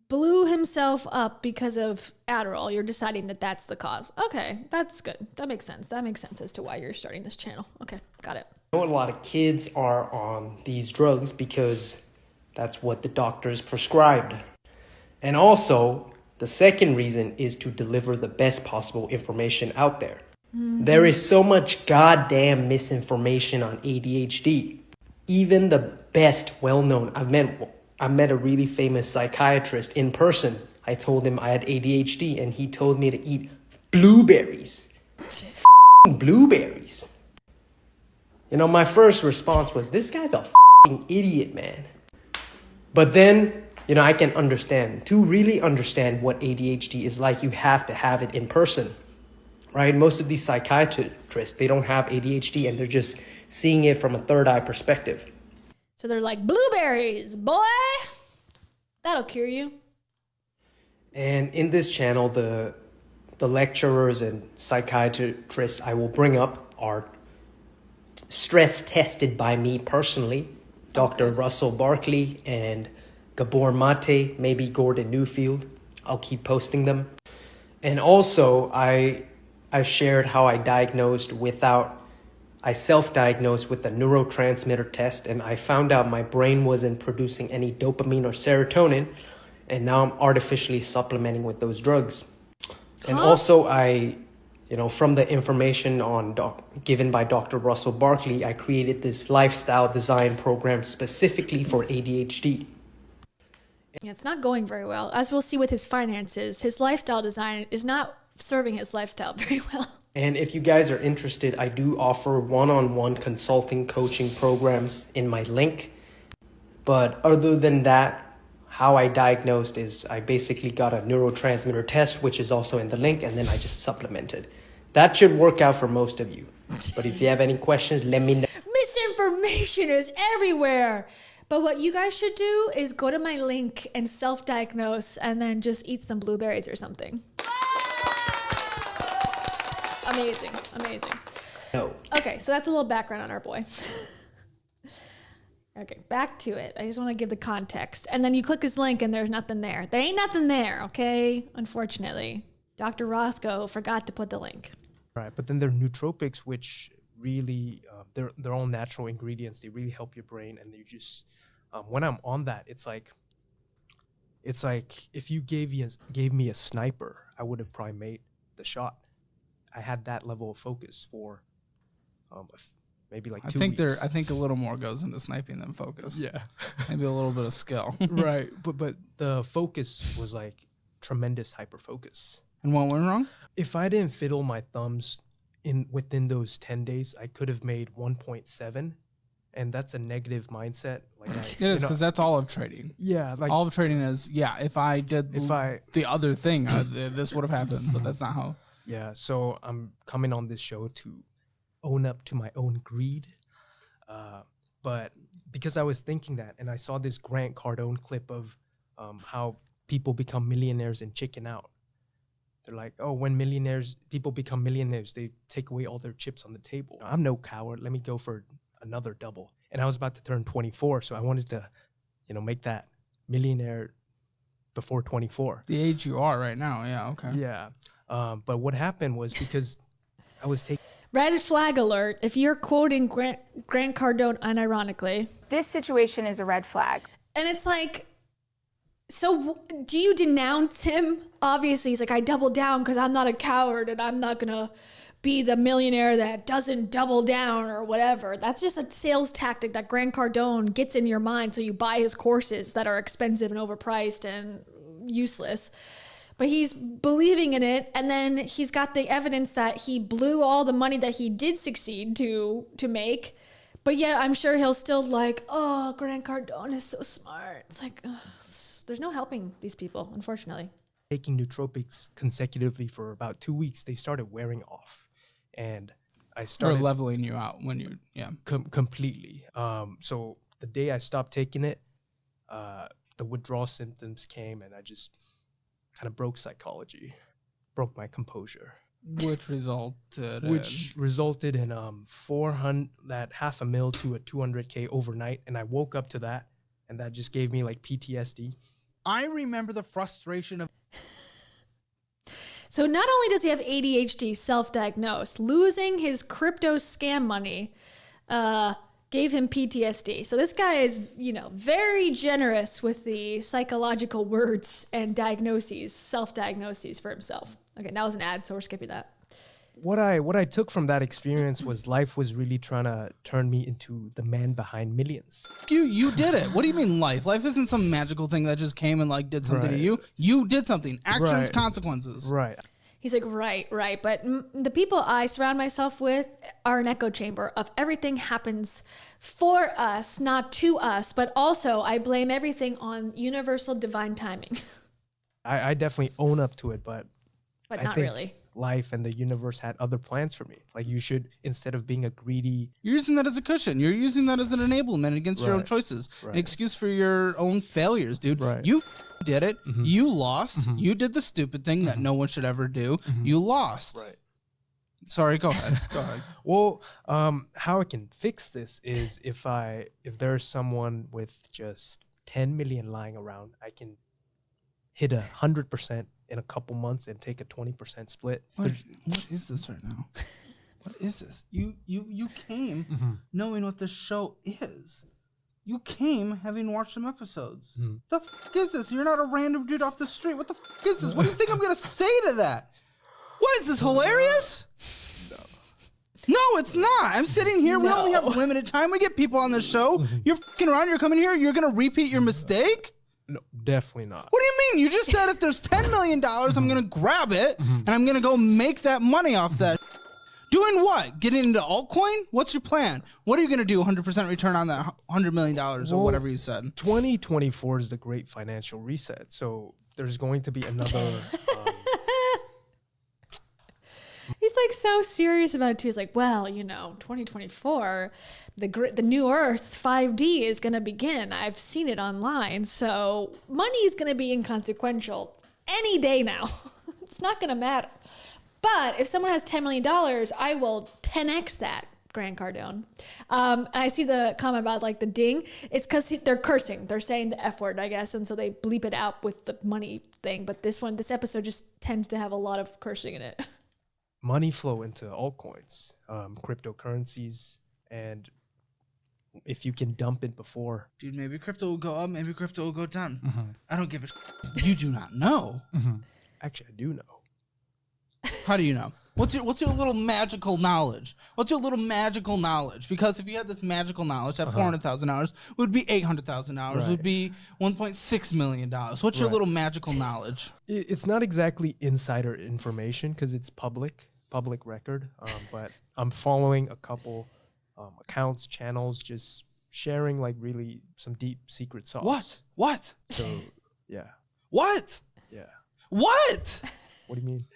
Speaker 1: blew himself up because of Adderall. You're deciding that that's the cause. Okay, that's good. That makes sense. That makes sense as to why you're starting this channel. Okay, got it.
Speaker 6: I know a lot of kids are on these drugs because that's what the doctors prescribed. And also, The second reason is to deliver the best possible information out there. There is so much goddamn misinformation on ADHD. Even the best well-known, I met a really famous psychiatrist in person. I told him I had ADHD and he told me to eat blueberries. Blueberries. You know, my first response was, this guy's a idiot, man. But then, you know, I can understand. To really understand what ADHD is like, you have to have it in person, right? Most of these psychiatrists, they don't have ADHD and they're just seeing it from a third eye perspective.
Speaker 1: So they're like, blueberries, boy, that'll cure you.
Speaker 6: And in this channel, the lecturers and psychiatrists I will bring up are stress tested by me personally, Dr. Russell Barkley and Gabor Mate, maybe Gordon Newfield. I'll keep posting them. And also, I shared how I self-diagnosed with a neurotransmitter test, and I found out my brain wasn't producing any dopamine or serotonin, and now I'm artificially supplementing with those drugs. And also, from the information given by Dr. Russell Barkley, I created this lifestyle design program specifically for ADHD.
Speaker 1: Yeah, it's not going very well. As we'll see with his finances, his lifestyle design is not serving his lifestyle very well.
Speaker 6: And if you guys are interested, I do offer one-on-one consulting coaching programs in my link. But other than that, how I diagnosed is I basically got a neurotransmitter test, which is also in the link, and then I just supplemented. That should work out for most of you. But if you have any questions, let me know.
Speaker 1: Misinformation is everywhere. But what you guys should do is go to my link and self-diagnose and then just eat some blueberries or something. Amazing, amazing.
Speaker 6: No.
Speaker 1: Okay, so that's a little background on our boy. Okay, back to it. I just want to give the context. And then you click his link and there's nothing there. There ain't nothing there, okay? Unfortunately. Dr. Roscoe forgot to put the link.
Speaker 17: Right, but then there are nootropics, which really, they're all natural ingredients. They really help your brain, and you just, when I'm on that, it's like if you gave me a sniper, I would have probably made the shot. I had that level of focus for maybe like 2 weeks.
Speaker 24: I think a little more goes into sniping than focus.
Speaker 17: Yeah.
Speaker 24: Maybe a little bit of skill.
Speaker 17: Right, but the focus was like tremendous hyper focus.
Speaker 24: And what went wrong?
Speaker 17: If I didn't fiddle my thumbs within those 10 days, I could have made 1.7, and that's a negative mindset. Like
Speaker 24: it is, because that's all of trading.
Speaker 17: Yeah, like
Speaker 24: all of trading is if I did the other thing, this would have happened, but that's not how.
Speaker 17: Yeah, so I'm coming on this show to own up to my own greed, but because I was thinking that, and I saw this Grant Cardone clip of how people become millionaires and chicken out. They're like, oh, when people become millionaires, they take away all their chips on the table. I'm no coward. Let me go for another double. And I was about to turn 24, so I wanted to, make that millionaire before 24.
Speaker 24: The age you are right now, yeah, okay.
Speaker 17: Yeah, but what happened was because I was taking...
Speaker 1: Red flag alert if you're quoting Grant Cardone unironically.
Speaker 12: This situation is a red flag.
Speaker 1: And it's like... So do you denounce him? Obviously, he's like, I double down because I'm not a coward and I'm not going to be the millionaire that doesn't double down or whatever. That's just a sales tactic that Grant Cardone gets in your mind so you buy his courses that are expensive and overpriced and useless. But he's believing in it, and then he's got the evidence that he blew all the money that he did succeed to make. But yet I'm sure he'll still like, oh, Grant Cardone is so smart. It's like... ugh. There's no helping these people, unfortunately.
Speaker 17: Taking nootropics consecutively for about 2 weeks, they started wearing off. And I started...
Speaker 24: Or leveling you out when you... Yeah.
Speaker 17: Completely. So the day I stopped taking it, the withdrawal symptoms came, and I just kind of broke psychology, broke my composure.
Speaker 24: Which resulted
Speaker 17: in 400, that $500,000 to a $200K overnight. And I woke up to that, and that just gave me like PTSD.
Speaker 20: I remember the frustration of...
Speaker 1: So not only does he have ADHD self-diagnosed, losing his crypto scam money, gave him PTSD. So this guy is, very generous with the psychological words and diagnoses, self-diagnoses for himself. Okay, that was an ad, so we're skipping that.
Speaker 17: What I took from that experience was life was really trying to turn me into the man behind millions.
Speaker 24: You did it. What do you mean life? Life isn't some magical thing that just came and like did something to you. You did something. Actions, consequences.
Speaker 17: Right.
Speaker 1: He's like, right. But the people I surround myself with are an echo chamber of everything happens for us, not to us. But also I blame everything on universal divine timing.
Speaker 17: I definitely own up to it, but
Speaker 1: But
Speaker 17: I
Speaker 1: not
Speaker 17: think
Speaker 1: really.
Speaker 17: Life and the universe had other plans for me. Like you should, instead of being a greedy...
Speaker 24: You're using that as a cushion. You're using that as an enablement against your own choices. An excuse for your own failures, dude. You did it. You lost. You did the stupid thing that no one should ever do. You lost.
Speaker 17: Right.
Speaker 24: Sorry, go ahead. Go ahead.
Speaker 17: Well, how I can fix this is if there's someone with just 10 million lying around, I can hit 100% in a couple months and take a 20% split.
Speaker 24: What is this right now? What is this? You came knowing what this show is. You came having watched some episodes. The f*** is this? You're not a random dude off the street. What the f*** is this? What do you think I'm gonna say to that? What is this, hilarious? No, it's not. I'm sitting here. We only have limited time. We get people on the show. You're f***ing around. You're coming here. You're gonna repeat your mistake?
Speaker 17: No, definitely not.
Speaker 24: What do you mean? You just said if there's $10 million, I'm going to grab it and I'm going to go make that money off that. Doing what? Getting into altcoin? What's your plan? What are you going to do? 100% return on that $100 million or whatever you said.
Speaker 17: 2024 is the great financial reset. So there's going to be another...
Speaker 1: He's like so serious about it too. He's like, well, 2024, the new Earth 5D is going to begin. I've seen it online. So money is going to be inconsequential any day now. It's not going to matter. But if someone has $10 million, I will 10x that, Grant Cardone. And I see the comment about like the ding. It's because they're cursing. They're saying the F word, I guess. And so they bleep it out with the money thing. But this episode just tends to have a lot of cursing in it.
Speaker 17: Money flow into altcoins, cryptocurrencies, and if you can dump it before.
Speaker 24: Dude, maybe crypto will go up, maybe crypto will go down. I don't give a You do not know.
Speaker 17: Actually, I do know.
Speaker 24: How do you know? What's your little magical knowledge? What's your little magical knowledge? Because if you had this magical knowledge, that $400,000 would be $800,000, would be $1.6 million. What's your little magical knowledge?
Speaker 17: It's not exactly insider information because it's public record, but I'm following a couple accounts, channels, just sharing like really some deep secret sauce.
Speaker 24: What?
Speaker 17: So, yeah.
Speaker 24: What?
Speaker 17: Yeah.
Speaker 24: What?
Speaker 17: What do you mean?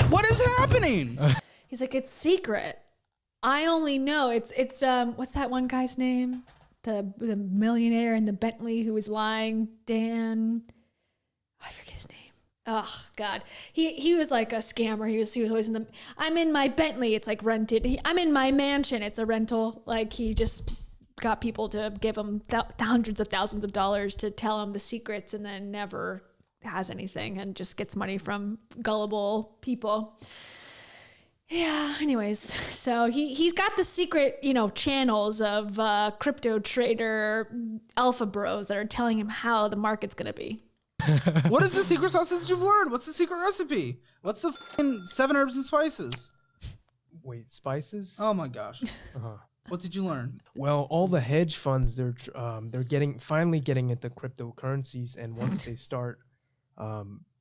Speaker 24: What is happening?
Speaker 1: He's like, it's secret. I only know it's what's that one guy's name? The millionaire in the Bentley who was lying, Dan. I forget his name. Oh God, he was like a scammer. He was always in the. I'm in my Bentley. It's like rented. I'm in my mansion. It's a rental. Like he just got people to give him hundreds of thousands of dollars to tell him the secrets, and then never has anything and just gets money from gullible people. Yeah, anyways, so he's got the secret, channels of crypto trader alpha bros that are telling him how the market's gonna be.
Speaker 24: What is the secret sauce that you've learned? What's the secret recipe? What's the 7 herbs and spices?
Speaker 17: Wait, spices?
Speaker 24: Oh my gosh. What did you learn?
Speaker 17: Well, all the hedge funds, they're finally getting into cryptocurrencies, and once they start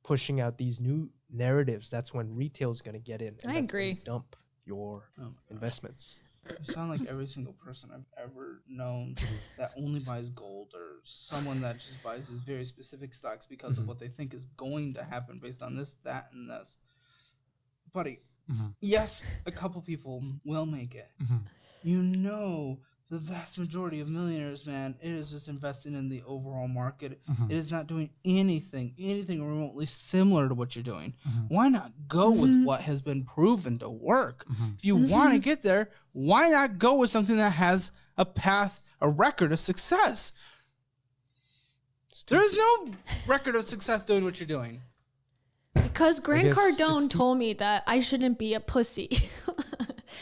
Speaker 17: pushing out these new narratives, that's when retail's going to get in.
Speaker 1: I agree.
Speaker 17: Dump your investments.
Speaker 24: You sound like every single person I've ever known that only buys gold, or someone that just buys these very specific stocks because of what they think is going to happen based on this, that, and this. Buddy, yes, a couple people will make it. The vast majority of millionaires, man, it is just investing in the overall market. It is not doing anything remotely similar to what you're doing. Why not go with what has been proven to work? If you want to get there, why not go with something that has a path, a record of success? There is no record of success doing what you're doing.
Speaker 1: Because Grant Cardone told me that I shouldn't be a pussy.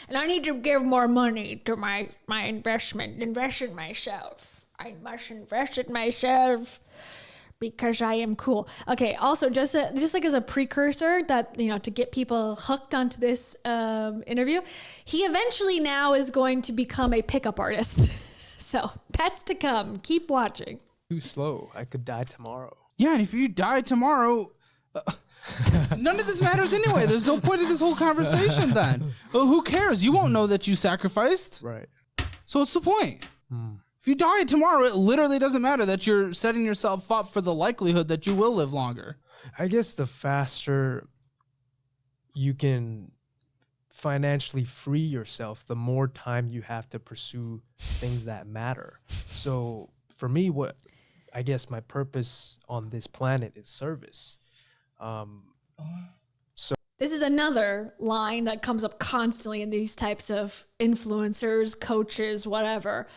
Speaker 1: and I need to give more money to my investment. Invest in myself. I must invest in myself because I am cool. Okay. Also, just like as a precursor that, you know, to get people hooked onto this interview, he eventually now is going to become a pickup artist. So that's to come. Keep watching.
Speaker 17: Too slow. I could die tomorrow.
Speaker 24: Yeah, and if you die tomorrow, none of this matters anyway. There's no point in this whole conversation then. Well, who cares? You won't know that you sacrificed.
Speaker 17: Right.
Speaker 24: So what's the point? If you die tomorrow, it literally doesn't matter that you're setting yourself up for the likelihood that you will live longer.
Speaker 17: I guess the faster you can financially free yourself, the more time you have to pursue things that matter. So for me, what I guess my purpose on this planet is service. So
Speaker 1: This is another line that comes up constantly in these types of influencers, coaches, whatever.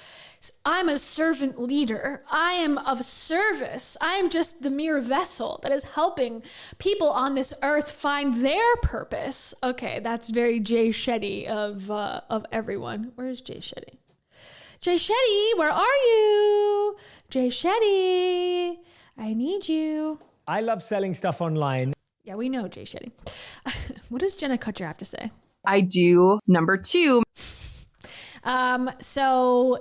Speaker 1: I'm a servant leader. I am of service. I am just the mere vessel that is helping people on this earth find their purpose. Okay, that's very Jay Shetty of everyone. Where's Jay Shetty? Jay Shetty, where are you? Jay Shetty, I need you.
Speaker 9: I love selling stuff online.
Speaker 1: Yeah, we know Jay Shetty. What does Jenna Kutcher have to say?
Speaker 2: I do number 2.
Speaker 1: So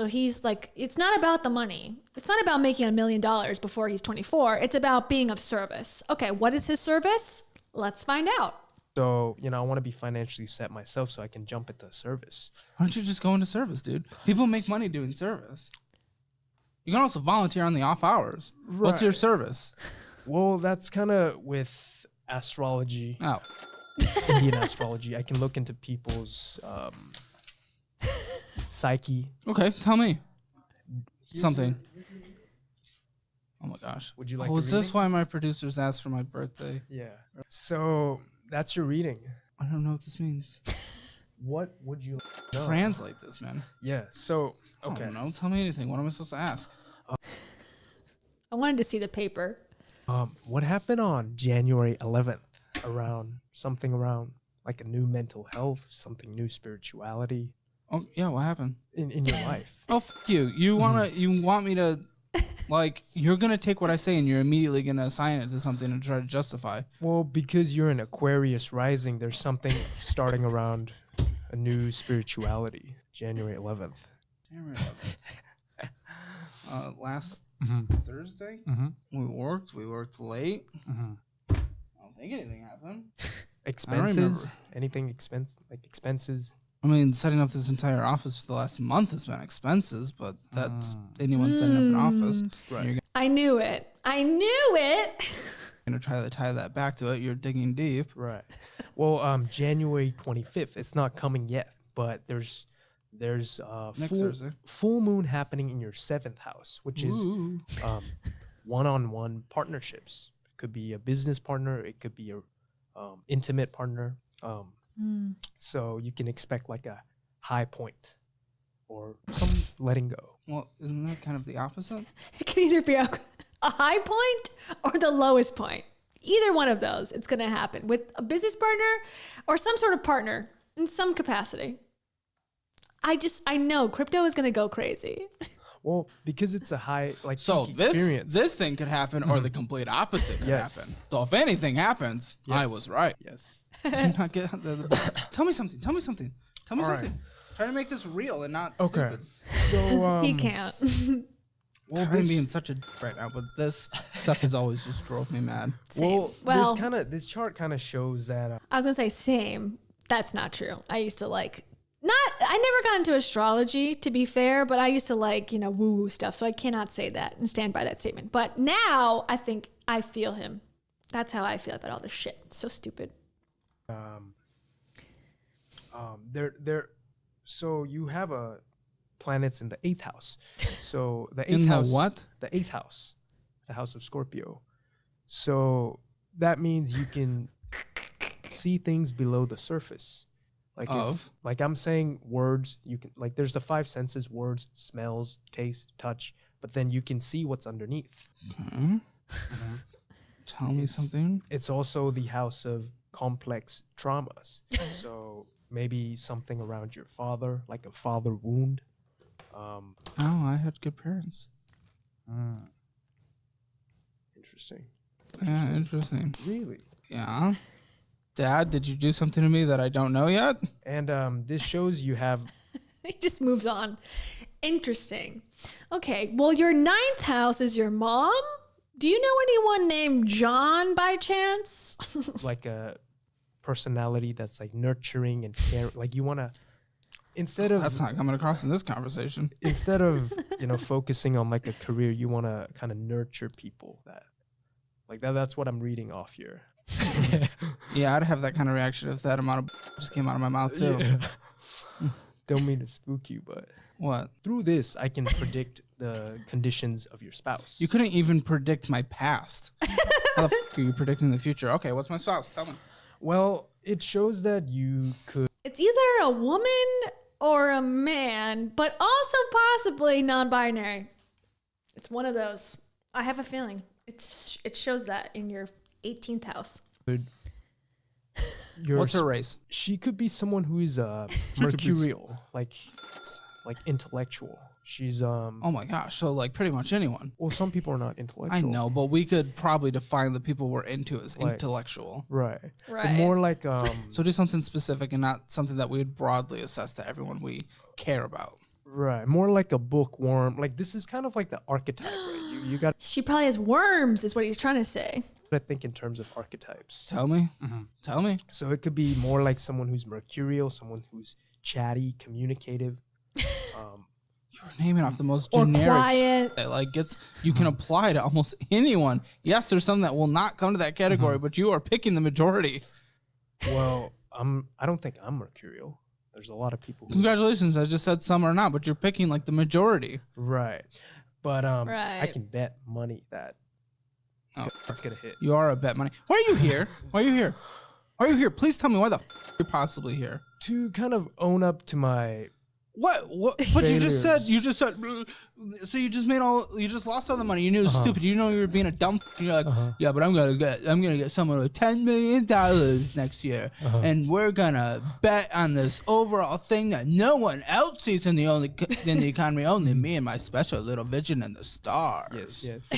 Speaker 1: he's like, it's not about the money. It's not about making $1 million before he's 24. It's about being of service. Okay, what is his service? Let's find out.
Speaker 17: So, you know, I want to be financially set myself so I can jump into service.
Speaker 24: Why don't you just go into service, dude? People make money doing service. You can also volunteer on the off hours. Right. What's your service?
Speaker 17: Well, that's kind of with astrology.
Speaker 24: Oh.
Speaker 17: Indian astrology. I can look into people's psyche.
Speaker 24: Okay, tell me something. Oh my gosh.
Speaker 17: Would you like?
Speaker 24: Oh, is this why my producers asked for my birthday?
Speaker 17: Yeah. So that's your reading.
Speaker 24: I don't know what this means.
Speaker 17: What would you know?
Speaker 24: Translate this, man?
Speaker 17: Yeah. So okay.
Speaker 24: I don't know. Tell me anything. What am I supposed to ask?
Speaker 1: I wanted to see the paper.
Speaker 17: What happened on January 11th? Around like a new mental health, something new spirituality.
Speaker 24: Oh yeah, what happened
Speaker 17: in your life?
Speaker 24: Oh, f you! You want me to, like, you're gonna take what I say and you're immediately gonna assign it to something and try to justify.
Speaker 17: Well, because you're an Aquarius rising, there's something starting around a new spirituality. January 11th.
Speaker 24: January 11th. Last Thursday, we worked late. I don't think anything happened.
Speaker 17: Expenses? Anything expenses?
Speaker 24: I mean, setting up this entire office for the last month has been expenses, but that's anyone setting up an office.
Speaker 17: Right.
Speaker 1: I knew it. You're
Speaker 24: gonna try to tie that back to it. You're digging deep.
Speaker 17: Right. Well, January 25th. It's not coming yet, but there's full moon happening in your 7th house, which is one-on-one partnerships. It could be a business partner. It could be a intimate partner. So you can expect like a high point or some letting go.
Speaker 24: Well, isn't that kind of the opposite?
Speaker 1: It can either be a high point or the lowest point. Either one of those, it's going to happen with a business partner or some sort of partner in some capacity. I know crypto is going to go crazy.
Speaker 17: Well, because it's a high, like,
Speaker 24: so
Speaker 17: peak experience.
Speaker 24: this thing could happen or the complete opposite could happen. So if anything happens, I was right.
Speaker 17: Yes.
Speaker 24: You're not tell me something. Tell me something.
Speaker 17: Right.
Speaker 24: Try to make this real and not
Speaker 17: okay.
Speaker 24: stupid.
Speaker 17: So
Speaker 1: he can't.
Speaker 24: Well, I'm being such a right now, but this stuff has always just drove me mad.
Speaker 1: Same.
Speaker 17: Well, this chart kind of shows that.
Speaker 1: I was gonna say same. That's not true. I used to I never got into astrology, to be fair, but I used to woo-woo stuff. So I cannot say that and stand by that statement. But now I think I feel him. That's how I feel about all this shit. It's so stupid.
Speaker 17: So you have planets in the 8th house. So the 8th
Speaker 24: in
Speaker 17: house.
Speaker 24: The what?
Speaker 17: The 8th house, the house of Scorpio. So that means you can see things below the surface. Like I'm saying words, you can there's the 5 senses: words, smells, taste, touch. But then you can see what's underneath.
Speaker 24: Tell me something.
Speaker 17: It's also the house of complex traumas. So maybe something around your father, like a father wound.
Speaker 24: Oh, I had good parents.
Speaker 17: Interesting.
Speaker 24: Yeah, interesting.
Speaker 17: Really?
Speaker 24: Yeah. Dad, did you do something to me that I don't know yet?
Speaker 17: And this shows you have...
Speaker 1: He just moves on. Interesting. Okay, well, your 9th house is your mom? Do you know anyone named John by chance?
Speaker 17: like a personality that's like nurturing and caring. Like you want to... Instead of...
Speaker 24: That's not coming across in this conversation.
Speaker 17: Instead of, focusing on like a career, you want to kind of nurture people that's what I'm reading off here.
Speaker 24: Yeah, I'd have that kind of reaction if that amount of just came out of my mouth too.
Speaker 17: Yeah. Don't mean to spook you, but
Speaker 24: what?
Speaker 17: Through this, I can predict the conditions of your spouse.
Speaker 24: You couldn't even predict my past. How the are you predicting the future? Okay, what's my spouse? Tell me.
Speaker 17: Well, it shows that you could...
Speaker 1: It's either a woman or a man, but also possibly non-binary. It's one of those. I have a feeling. It shows that in your 18th house.
Speaker 24: What's her race?
Speaker 17: She could be someone who is mercurial, like intellectual. She's
Speaker 24: Oh my gosh, so like pretty much anyone.
Speaker 17: Well, some people are not intellectual.
Speaker 24: I know, but we could probably define the people we're into as
Speaker 17: Like-
Speaker 24: intellectual.
Speaker 17: Right.
Speaker 1: Right.
Speaker 17: More like
Speaker 24: So do something specific and not something that we would broadly assess to everyone we care about.
Speaker 17: right, more like a bookworm. Like this is kind of like the archetype, right? You got
Speaker 1: She probably has worms, is what he's trying to say.
Speaker 17: to think in terms of archetypes.
Speaker 24: Tell me. Tell me.
Speaker 17: So it could be more like someone who's mercurial, someone who's chatty, communicative.
Speaker 24: You're naming off the most
Speaker 1: Or
Speaker 24: generic
Speaker 1: quiet.
Speaker 24: shit that like gets you can apply to almost anyone. Yes, there's some that will not come to that category, but you are picking the majority.
Speaker 17: Well, I don't think I'm mercurial. There's a lot of people who...
Speaker 24: Congratulations, I just said some are not, but you're picking like the majority.
Speaker 17: Right. But I
Speaker 1: Right.
Speaker 17: can bet money that it's gonna hit.
Speaker 24: You are a bet money. Why are you here? Why are you here? Why are you here? Please tell me why the you're possibly here.
Speaker 17: To kind of own up to my...
Speaker 24: What? But you just said.
Speaker 17: Failures.
Speaker 24: So you just lost all the money. You knew it was stupid. You know you were being a dumb. You're like, yeah, but I'm gonna get someone with $10 million next year, and we're gonna bet on this overall thing that no one else sees in the economy. Only me and my special little vision in the stars.
Speaker 17: Yes.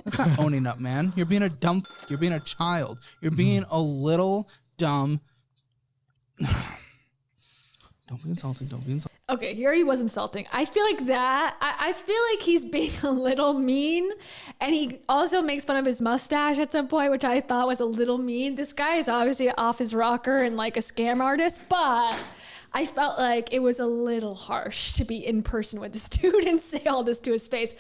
Speaker 24: That's not owning up, man. You're being a dumb. You're being a child. You're being a little dumb. Don't be insulting. Don't be insulting.
Speaker 1: Okay, he already was insulting. I feel like that. I feel like he's being a little mean, and he also makes fun of his mustache at some point, which I thought was a little mean. This guy is obviously off his rocker and like a scam artist, but I felt like it was a little harsh to be in person with this dude and say all this to his face.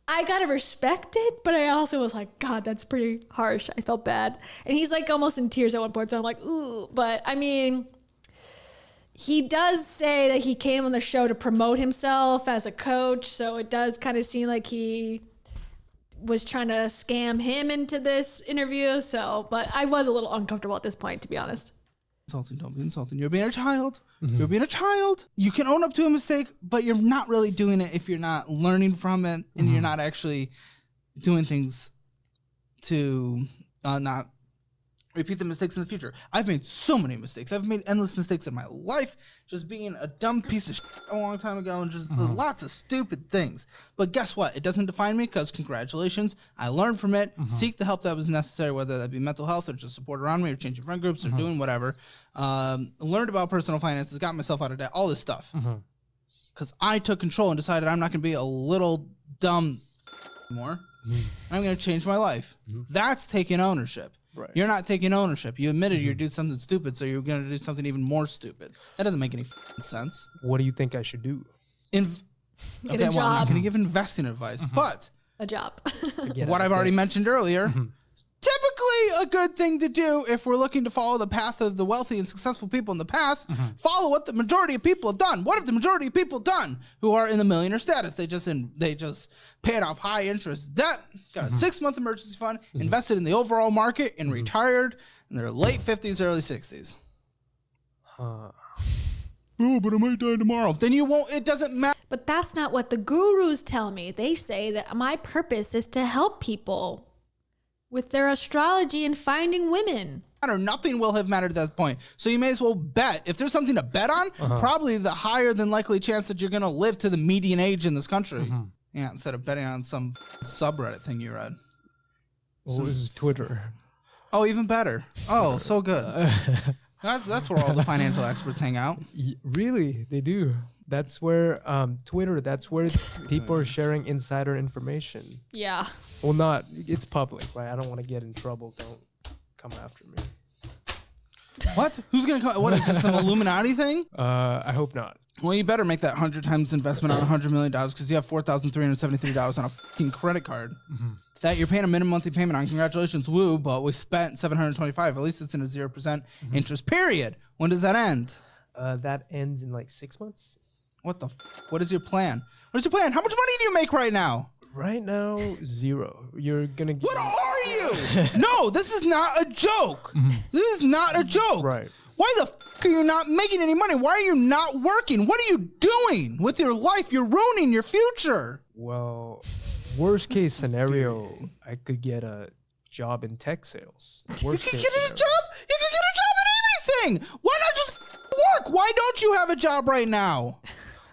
Speaker 1: I gotta respect it, but I also was like, God, that's pretty harsh. I felt bad. And he's like almost in tears at one point, so I'm like, ooh. But I mean, he does say that he came on the show to promote himself as a coach, so it does kind of seem like he was trying to scam him into this interview. So, but I was a little uncomfortable at this point, to be honest.
Speaker 24: Insulting, don't be insulting. You're being a child. You're being a child. You can own up to a mistake, but you're not really doing it if you're not learning from it and you're not actually doing things to not repeat the mistakes in the future. I've made so many mistakes. I've made endless mistakes in my life, just being a dumb piece of shit a long time ago and just lots of stupid things. But guess what? It doesn't define me because congratulations, I learned from it. Seek the help that was necessary, whether that be mental health or just support around me or changing friend groups or doing whatever. Learned about personal finances, got myself out of debt, all this stuff. Because I took control and decided I'm not going to be a little dumb anymore. I'm going to change my life. That's taking ownership.
Speaker 17: Right.
Speaker 24: You're not taking ownership. You admitted you did something stupid, so you're going to do something even more stupid. That doesn't make any sense.
Speaker 17: What do you think I should do?
Speaker 1: Get
Speaker 24: Okay,
Speaker 1: a
Speaker 24: well, I'm not
Speaker 1: job.
Speaker 24: going to give investing advice, but
Speaker 1: A job.
Speaker 24: what I've already mentioned earlier, typically a good thing to do if we're looking to follow the path of the wealthy and successful people in the past, follow what the majority of people have done. What have the majority of people done who are in the millionaire status? They just paid off high interest debt, got a 6-month emergency fund, invested in the overall market, and retired in their late 50s, early 60s. Oh, but I might die tomorrow. Then you won't. It doesn't matter.
Speaker 1: But that's not what the gurus tell me. They say that my purpose is to help people with their astrology and finding women.
Speaker 24: matter. Nothing will have mattered at that point. So you may as well bet. If there's something to bet on, probably the higher than likely chance that you're going to live to the median age in this country. Yeah, instead of betting on some subreddit thing you read.
Speaker 17: Well, this is Twitter.
Speaker 24: Oh, even better. Oh, so good. That's where all the financial experts hang out.
Speaker 17: Really? They do. That's where Twitter, that's where people are sharing insider information.
Speaker 1: Yeah.
Speaker 17: Well, not, it's public, right? I don't want to get in trouble. Don't come after me.
Speaker 24: What? Who's going to come? What is this, some Illuminati thing?
Speaker 17: I hope not.
Speaker 24: Well, you better make that 100 times investment on $100 million because you have $4,373 on a fucking credit card that you're paying a minimum monthly payment on. Congratulations, woo, but we spent $725. At least it's in a 0% interest period. When does that end?
Speaker 17: That ends in like 6 months.
Speaker 24: What the What is your plan? What is your plan? How much money do you make right now?
Speaker 17: Right now, 0. You're gonna get...
Speaker 24: What are you? No, this is not a joke. This is not a joke.
Speaker 17: Right.
Speaker 24: Why the f are you not making any money? Why are you not working? What are you doing with your life? You're ruining your future.
Speaker 17: Well, worst case scenario, I could get a job in tech sales. Worst
Speaker 24: You
Speaker 17: case
Speaker 24: can get a
Speaker 17: scenario.
Speaker 24: job. You can get a job in anything. Why not just work? Why don't you have a job right now?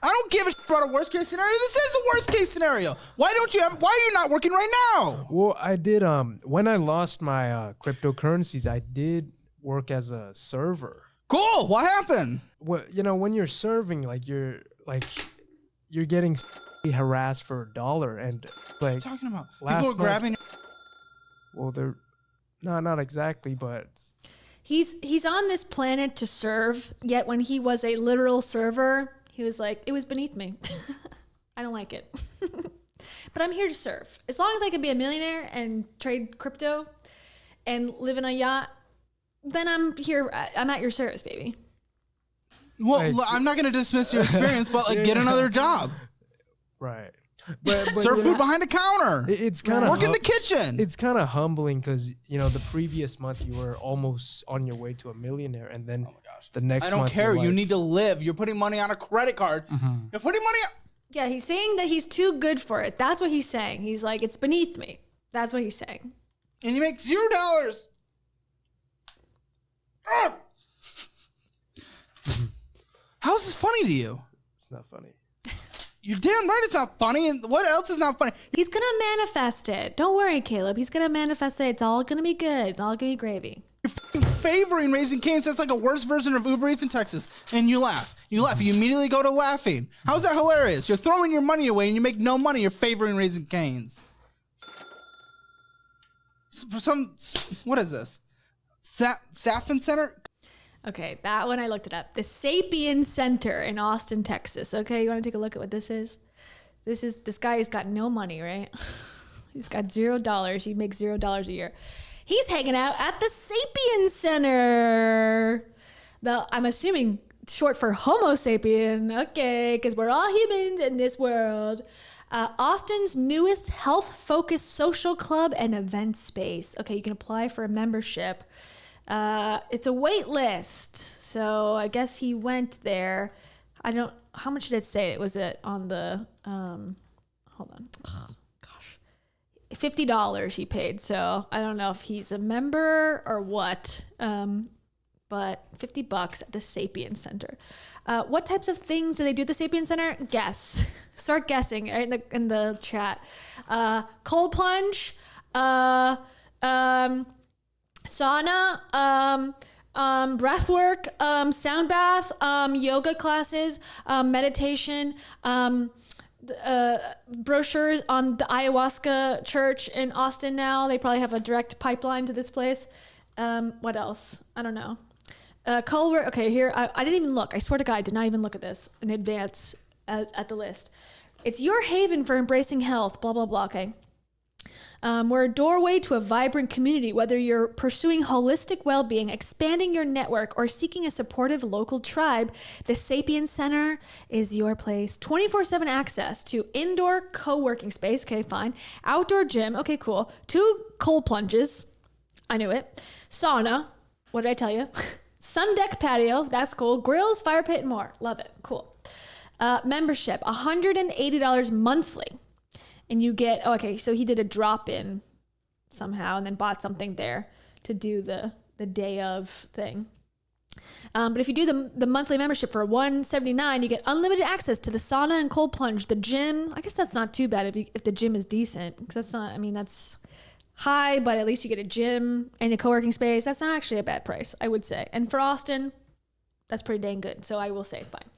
Speaker 24: I don't give a shit about a worst case scenario. This is the worst case scenario. Why don't you have? Why are you not working right now?
Speaker 17: Well, I did. When I lost my cryptocurrencies, I did work as a server.
Speaker 24: Cool. What happened?
Speaker 17: Well, you know, when you're serving, you're getting harassed for $1, and like
Speaker 24: What are you talking about?
Speaker 17: last
Speaker 24: People are
Speaker 17: month-
Speaker 24: grabbing.
Speaker 17: Well, they're not exactly, but
Speaker 1: He's on this planet to serve, yet when he was a literal server, he was like, it was beneath me. I don't like it. But I'm here to serve. As long as I can be a millionaire and trade crypto and live in a yacht, then I'm here. I'm at your service, baby.
Speaker 24: Well, I'm not going to dismiss your experience, but get another job.
Speaker 17: right.
Speaker 24: Serve food behind a counter.
Speaker 17: It's kind of
Speaker 24: work in the kitchen.
Speaker 17: It's kind of humbling because the previous month you were almost on your way to a millionaire, and then the next
Speaker 24: I don't
Speaker 17: month
Speaker 24: care.
Speaker 17: you're
Speaker 24: You
Speaker 17: like-
Speaker 24: need to live. You're putting money on a credit card. You're putting money on.
Speaker 1: Yeah, he's saying that he's too good for it. That's what he's saying. He's like, it's beneath me. That's what he's saying.
Speaker 24: And you make $0. How is this funny to you?
Speaker 17: It's not funny.
Speaker 24: You're damn right it's not funny. And what else is not funny?
Speaker 1: He's going to manifest it. Don't worry, Caleb. He's going to manifest it. It's all going to be good. It's all going to be gravy.
Speaker 24: You're favoring Raising Cane's. That's like a worse version of Uber Eats in Texas. And you laugh. You laugh. You immediately go to laughing. How's that hilarious? You're throwing your money away and you make no money. You're favoring Raising Cane's. For some, what is this? Saffin Center?
Speaker 1: Okay, that one I looked it up. The Sapien Center in Austin, Texas. Okay, you want to take a look at what this is? This guy has got no money, right? He's got $0. He makes $0 a year. He's hanging out at the Sapien Center. I'm assuming short for Homo sapien. Okay, because we're all humans in this world. Austin's newest health-focused social club and event space. Okay, you can apply for a membership. It's a wait list. So I guess he went there. How much did it say? Was it on the, hold on. Oh, gosh. $50 he paid. So I don't know if he's a member or what. But $50 at the Sapien Center. What types of things do they do at the Sapien Center? Guess. Start guessing in the chat. Cold plunge, sauna, breath work, sound bath, yoga classes, meditation, brochures on the ayahuasca church in Austin now. They probably have a direct pipeline to this place. What else? I don't know. Color. Okay, here. I didn't even look. I swear to God, I did not even look at this in advance at the list. It's your haven for embracing health, blah, blah, blah. Okay. We're a doorway to a vibrant community, whether you're pursuing holistic well-being, expanding your network, or seeking a supportive local tribe. The Sapien Center is your place. 24/7 access to indoor co-working space. Okay, fine. Outdoor gym. Okay, cool. 2 cold plunges. I knew it. Sauna. What did I tell you? Sun deck patio. That's cool. Grills, fire pit, and more. Love it. Cool. Membership. $180 monthly. And you get, so he did a drop-in somehow and then bought something there to do the the day of thing. But if you do the monthly membership for $179, you get unlimited access to the sauna and cold plunge, the gym. I guess that's not too bad if the gym is decent, because that's not, I mean, that's high, but at least you get a gym and a co-working space. That's not actually a bad price, I would say. And for Austin, that's pretty dang good. So I will say fine.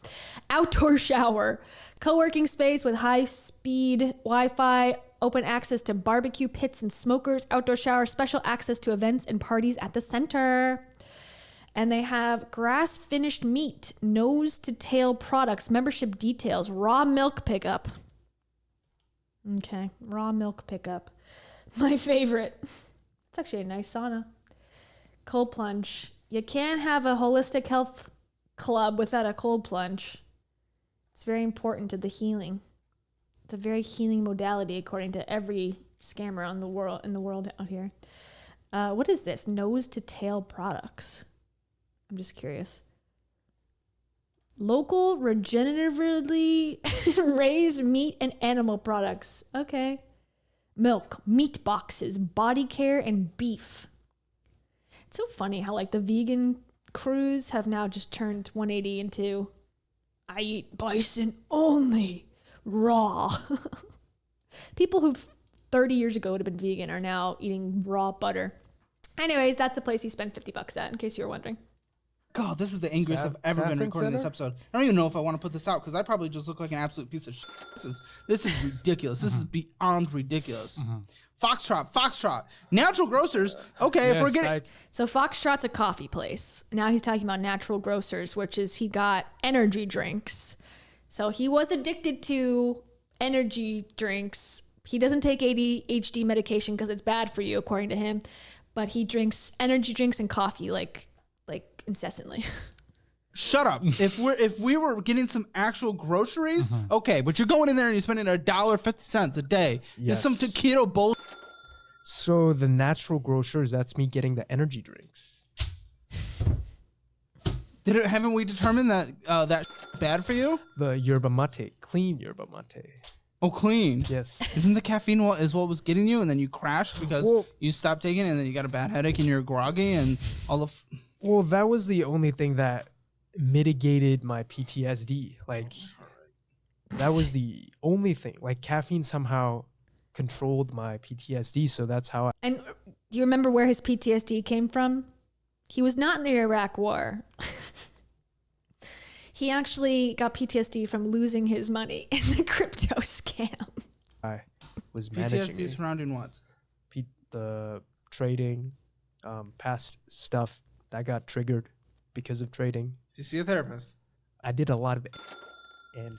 Speaker 1: Outdoor shower, co-working space with high-speed Wi-Fi, open access to barbecue pits and smokers, outdoor shower, special access to events and parties at the center. And they have grass finished meat, nose to tail products, membership details, raw milk pickup. Okay, raw milk pickup. My favorite. It's actually a nice sauna. Cold plunge. You can't have a holistic health club without a cold plunge. It's very important to the healing. It's a very healing modality according to every scammer in the world out here. What is this? Nose to tail products. I'm just curious. Local regeneratively raised meat and animal products. Okay. Milk, meat boxes, body care, and beef. It's so funny how like the vegan crews have now just turned 180 into I eat bison only, raw. People who 30 years ago would have been vegan are now eating raw butter. Anyways, that's the place he spent $50 at, in case you were wondering.
Speaker 24: God, this is the angriest I've ever been recording this episode. I don't even know if I want to put this out because I probably just look like an absolute piece of shit. This is ridiculous. This is beyond ridiculous. Foxtrot. Natural Grocers. Okay, if we're getting...
Speaker 1: So Foxtrot's a coffee place. Now he's talking about Natural Grocers, which is he got energy drinks. So he was addicted to energy drinks. He doesn't take ADHD medication because it's bad for you, according to him. But he drinks energy drinks and coffee like incessantly.
Speaker 24: Shut up. If we were getting some actual groceries, okay, but you're going in there and you're spending $1.50 a day.
Speaker 17: Yes.
Speaker 24: There's some keto bull.
Speaker 17: So the Natural Grocers, that's me getting the energy drinks.
Speaker 24: Haven't we determined that that's bad for you?
Speaker 17: The yerba mate, clean yerba mate.
Speaker 24: Oh, clean.
Speaker 17: Yes.
Speaker 24: Isn't the caffeine what was getting you, and then you crashed because you stopped taking it, and then you got a bad headache and you're groggy and all of.
Speaker 17: Well, that was the only thing that mitigated my PTSD. Like, that was the only thing. Like, caffeine somehow controlled my PTSD, so that's how I...
Speaker 1: And do you remember where his PTSD came from? He was not in the Iraq War. He actually got PTSD from losing his money in the crypto scam.
Speaker 17: I was managing
Speaker 24: PTSD surrounding what?
Speaker 17: The trading, past stuff that got triggered because of trading.
Speaker 24: Did you see a therapist?
Speaker 17: I did a lot of it. And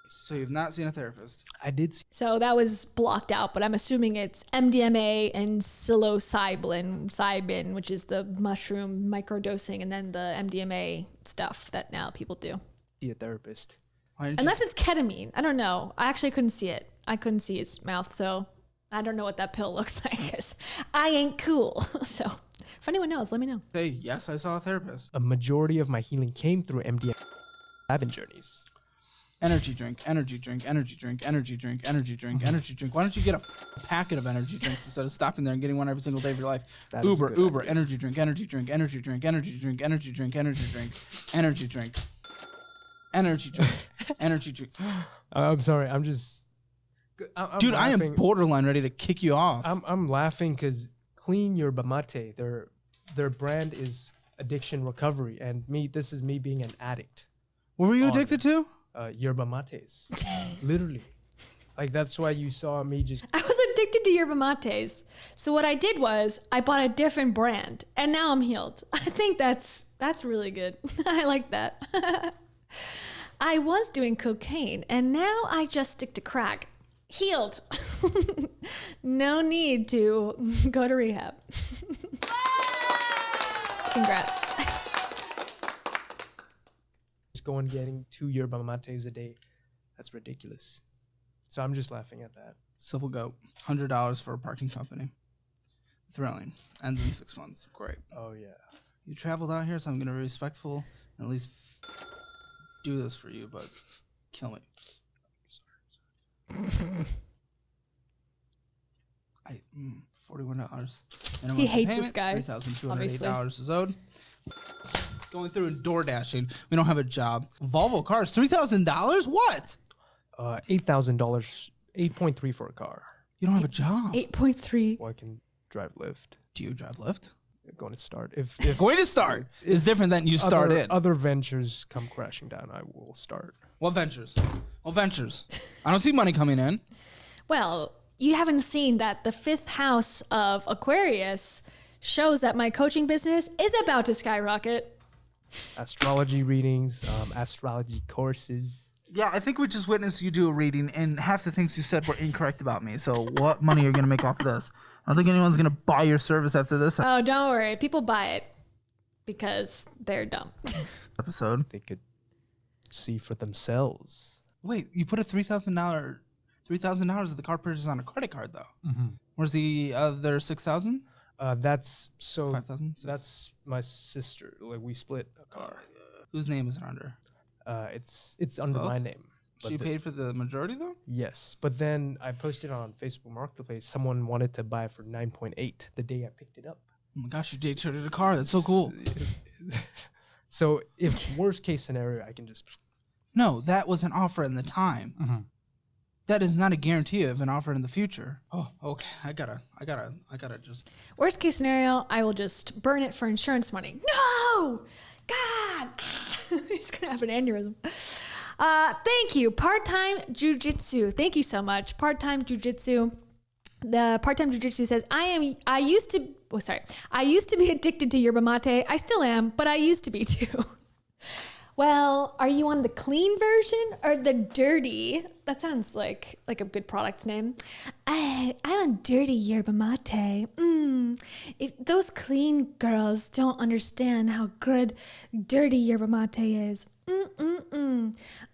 Speaker 24: so you've not seen a therapist?
Speaker 17: I did.
Speaker 1: So that was blocked out, but I'm assuming it's MDMA and psilocybin, which is the mushroom microdosing, and then the MDMA stuff that now people do.
Speaker 17: See a therapist.
Speaker 1: Unless it's ketamine. I don't know. I actually couldn't see it. I couldn't see his mouth, so I don't know what that pill looks like, because I ain't cool. So if anyone knows, let me know.
Speaker 24: Say, yes, I saw a therapist.
Speaker 17: A majority of my healing came through MDMA lab journeys.
Speaker 24: Energy drink. Why don't you get a packet of energy drinks instead of stopping there and getting one every single day of your life? Uber, energy drink.
Speaker 17: I'm sorry. I'm just...
Speaker 24: Dude, I am
Speaker 17: laughing.
Speaker 24: borderline ready to kick you off.
Speaker 17: I'm laughing because Clean Yerba Mate, their brand is addiction recovery, and this is me being an addict.
Speaker 24: What were you addicted to?
Speaker 17: Yerba mates. Literally. Like, that's why you saw me just...
Speaker 1: I was addicted to yerba mates. So what I did was I bought a different brand, and now I'm healed. I think that's really good. I like that. I was doing cocaine, and now I just stick to crack. Healed. No need to go to rehab. Congrats.
Speaker 17: Just going getting 2 yerba mates a day. That's ridiculous. So I'm just laughing at that.
Speaker 24: Civil goat. $100 for a parking company. Thrilling. Ends in 6 months. Great.
Speaker 17: Oh, yeah.
Speaker 24: You traveled out here, so I'm going to be respectful and at least do this for you, but kill me. $41.
Speaker 1: He hates this guy.
Speaker 24: $3,208 is owed. Going through and door dashing. We don't have a job. Volvo cars, $3,000? What?
Speaker 17: $8,000, 8.3 for a car.
Speaker 24: You don't have a job.
Speaker 1: 8.3.
Speaker 17: Well, I can drive Lyft.
Speaker 24: Do you drive Lyft?
Speaker 17: Going to start. If
Speaker 24: Going to start is different than you start in.
Speaker 17: Other ventures come crashing down, I will start.
Speaker 24: What ventures? What ventures? I don't see money coming in.
Speaker 1: Well, you haven't seen that the 5th house of Aquarius shows that my coaching business is about to skyrocket.
Speaker 17: Astrology readings, astrology courses.
Speaker 24: Yeah, I think we just witnessed you do a reading, and half the things you said were incorrect about me. So what money are you going to make off of this? I don't think anyone's going to buy your service after this
Speaker 1: Oh, don't worry. People buy it because they're dumb.
Speaker 24: episode.
Speaker 17: They could see for themselves.
Speaker 24: Wait, you put a $3,000 of the car purchase on a credit card, though.
Speaker 17: Mm-hmm.
Speaker 24: Where's the other $6,000?
Speaker 17: That's so.
Speaker 24: 5,000.
Speaker 17: That's my sister. Like we split a car.
Speaker 24: Whose name is it under?
Speaker 17: It's under my name.
Speaker 24: She paid for the majority though?
Speaker 17: Yes, but then I posted on Facebook Marketplace. Someone wanted to buy it for 9.8 the day I picked it up.
Speaker 24: Oh my gosh, you day traded a car. That's so cool.
Speaker 17: So if worst case scenario, I can just.
Speaker 24: No, that was an offer in the time.
Speaker 17: Mm-hmm.
Speaker 24: That is not a guarantee of an offer in the future. Oh, okay. I gotta just.
Speaker 1: Worst case scenario, I will just burn it for insurance money. No! God! He's gonna have an aneurysm. Thank you, part-time jujitsu. Thank you so much, part-time jujitsu. The part-time jujitsu says, I used to be addicted to yerba mate. I still am, but I used to be too. Well, are you on the clean version or the dirty? That sounds like a good product name. I'm on dirty yerba mate. If those clean girls don't understand how good dirty yerba mate is.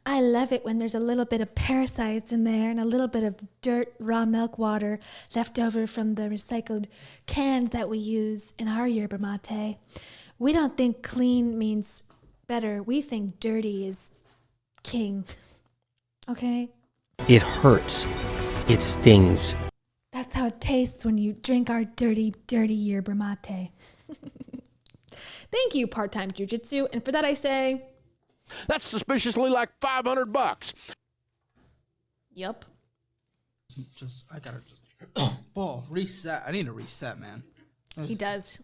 Speaker 1: I love it when there's a little bit of parasites in there and a little bit of dirt, raw milk water left over from the recycled cans that we use in our yerba mate. We don't think clean means better. We think dirty is king. Okay?
Speaker 18: It hurts. It stings.
Speaker 1: That's how it tastes when you drink our dirty, dirty yerba mate. Thank you, part-time jujitsu. And for that I say...
Speaker 19: That's suspiciously like $500.
Speaker 1: Yup.
Speaker 24: I gotta just... Ball, reset. I need to reset, man.
Speaker 1: He does.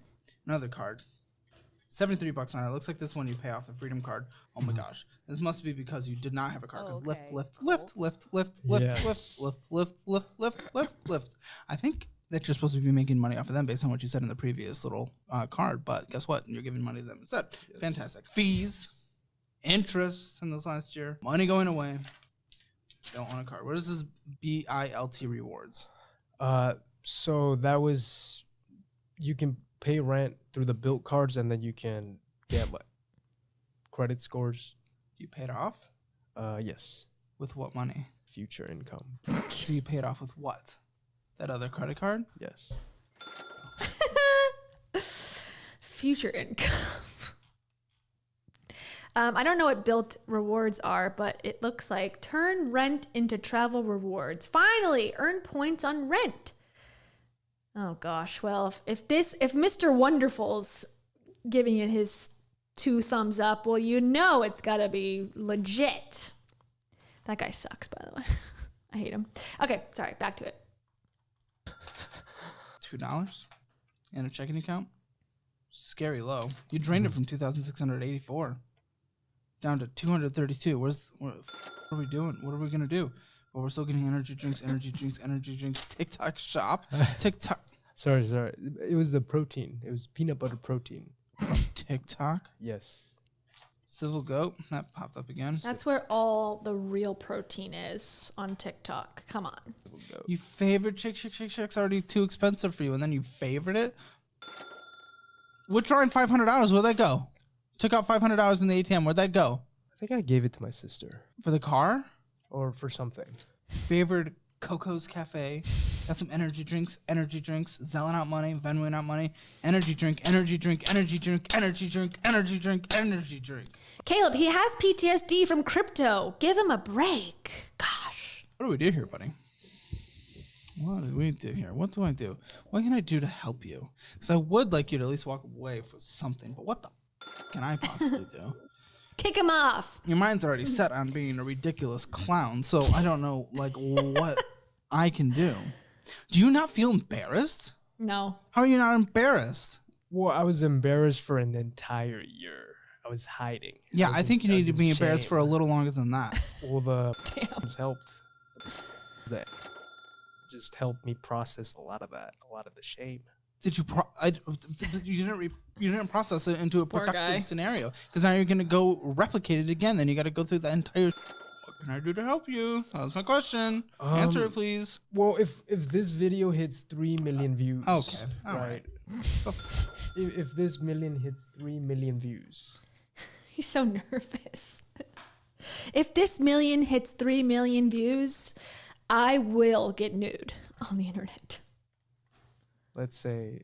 Speaker 24: Another card. $73 on it. Looks like this one you pay off the Freedom card. Oh my gosh. This must be because you did not have a card. Because lift. I think that you're supposed to be making money off of them based on what you said in the previous little card. But guess what? You're giving money to them instead. Yes. Fantastic. Fees, interest in this last year, money going away. Don't want a card. What is this BILT rewards?
Speaker 17: So that was, you can pay rent through the built cards, and then you can get like credit scores.
Speaker 24: You paid off?
Speaker 17: Yes.
Speaker 24: With what money?
Speaker 17: Future income.
Speaker 24: So you paid off with what? That other credit card?
Speaker 17: Yes.
Speaker 1: Future income. I don't know what built rewards are, but it looks like turn rent into travel rewards. Finally, earn points on rent. Oh gosh, well, if Mr. Wonderful's giving it his 2 thumbs up, well, you know it's gotta be legit. That guy sucks, by the way. I hate him. Okay, sorry, back to it.
Speaker 24: $2 in a checking account? Scary low. You drained it from 2,684 down to 232. What are we doing? What are we gonna do? Well, we're still getting energy drinks. TikTok shop. TikTok.
Speaker 17: Sorry. It was the protein. It was peanut butter protein.
Speaker 24: TikTok?
Speaker 17: Yes.
Speaker 24: Civil Goat. That popped up again.
Speaker 1: That's where all the real protein is on TikTok. Come on.
Speaker 24: You favorite Chick's already too expensive for you, and then you favorite it? Withdrawing $500. Where'd that go? Took out $500 in the ATM. Where'd that go?
Speaker 17: I think I gave it to my sister.
Speaker 24: For the car?
Speaker 17: Or for something.
Speaker 24: Favored Coco's Cafe. Got some energy drinks. Zelling out money, Venmoing out money. Energy drink.
Speaker 1: Caleb, he has PTSD from crypto. Give him a break. Gosh.
Speaker 24: What do we do here, buddy? what do we do here? What do I do? What can I do to help you? Because I would like you to at least walk away with something, but what the can I possibly do?
Speaker 1: Kick him off.
Speaker 24: Your mind's already set on being a ridiculous clown, so I don't know like what I can do. Do you not feel embarrassed?
Speaker 1: No.
Speaker 24: How are you not embarrassed?
Speaker 17: Well, I was embarrassed for an entire year. I was hiding.
Speaker 24: Yeah, I think you need to be embarrassed for a little longer than that.
Speaker 17: Well, the helped. That just helped me process a lot of that, a lot of the shame.
Speaker 24: Did you? You didn't process it into a
Speaker 1: Poor guy.
Speaker 24: productive scenario because now you're gonna go replicate it again. Then you got to go through the entire. What can I do to help you? That was my question. Answer it, please.
Speaker 17: Well, if this video hits 3 million views,
Speaker 24: Okay, all right.
Speaker 17: If this million hits 3 million views,
Speaker 1: He's so nervous. If this million hits 3 million views, I will get nude on the internet.
Speaker 17: let's say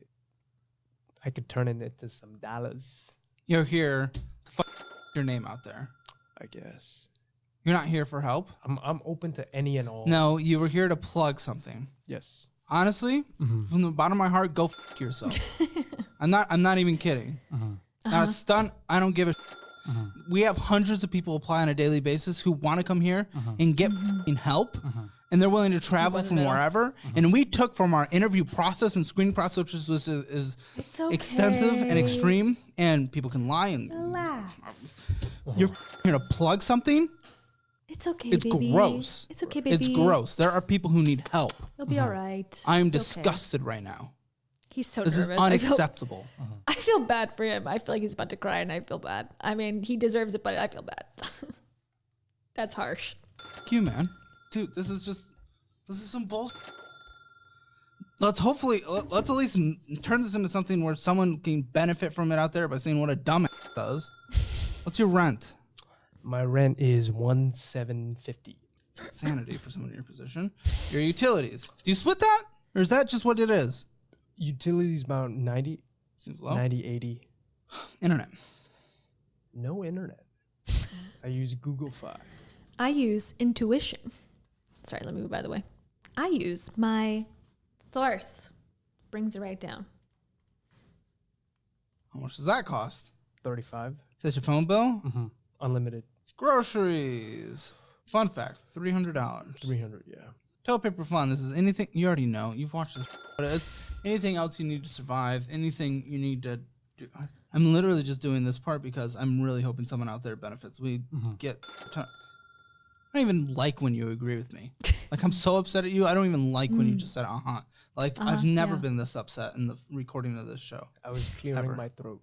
Speaker 17: I could turn it into some dollars.
Speaker 24: You're here to your name out there.
Speaker 17: I guess.
Speaker 24: You're not here for help.
Speaker 17: I'm open to any and all.
Speaker 24: No, you were here to plug something.
Speaker 17: Yes.
Speaker 24: Honestly, from the bottom of my heart, go yourself. I'm not even kidding. Now, a stunt, I don't give a We have hundreds of people apply on a daily basis who want to come here and get help, and they're willing to travel from wherever. And we took from our interview process and screening process, which is extensive and extreme, and people can lie. And
Speaker 1: Relax.
Speaker 24: you're here to plug something.
Speaker 1: It's okay,
Speaker 24: It's
Speaker 1: baby.
Speaker 24: gross.
Speaker 1: It's okay, baby.
Speaker 24: It's gross. There are people who need help.
Speaker 1: You'll be all right.
Speaker 24: I am
Speaker 1: It's okay.
Speaker 24: disgusted right now.
Speaker 1: He's so
Speaker 24: This
Speaker 1: nervous.
Speaker 24: is unacceptable.
Speaker 1: I feel bad for him. I feel like he's about to cry, and I feel bad. I mean, he deserves it, but I feel bad. That's harsh.
Speaker 24: Fuck you, man. Dude, this is some bullshit. Let's at least turn this into something where someone can benefit from it out there by seeing what a dumbass does. What's your rent?
Speaker 17: My rent is $1,750.
Speaker 24: Insanity for someone in your position. Your utilities. Do you split that? Or is that just what it is?
Speaker 17: Utilities about 90.
Speaker 24: Seems low.
Speaker 17: 90, 80.
Speaker 24: Internet.
Speaker 17: No internet. I use Google Fi.
Speaker 1: I use intuition. Sorry, let me move by the way. I use my Thorth. Brings it right down.
Speaker 24: How much does that cost?
Speaker 17: $35.
Speaker 24: Is that your phone bill?
Speaker 17: Mm-hmm. Unlimited.
Speaker 24: Groceries. Fun fact, $300.
Speaker 17: $300, yeah.
Speaker 24: Toilet paper fun. This is anything you already know. You've watched this. But it's anything else you need to survive. Anything you need to do. I'm literally just doing this part because I'm really hoping someone out there benefits. We get. I don't even like when you agree with me. Like I'm so upset at you. I don't even like when you just said Like I've never been this upset in the recording of this show.
Speaker 17: I was clearing my throat.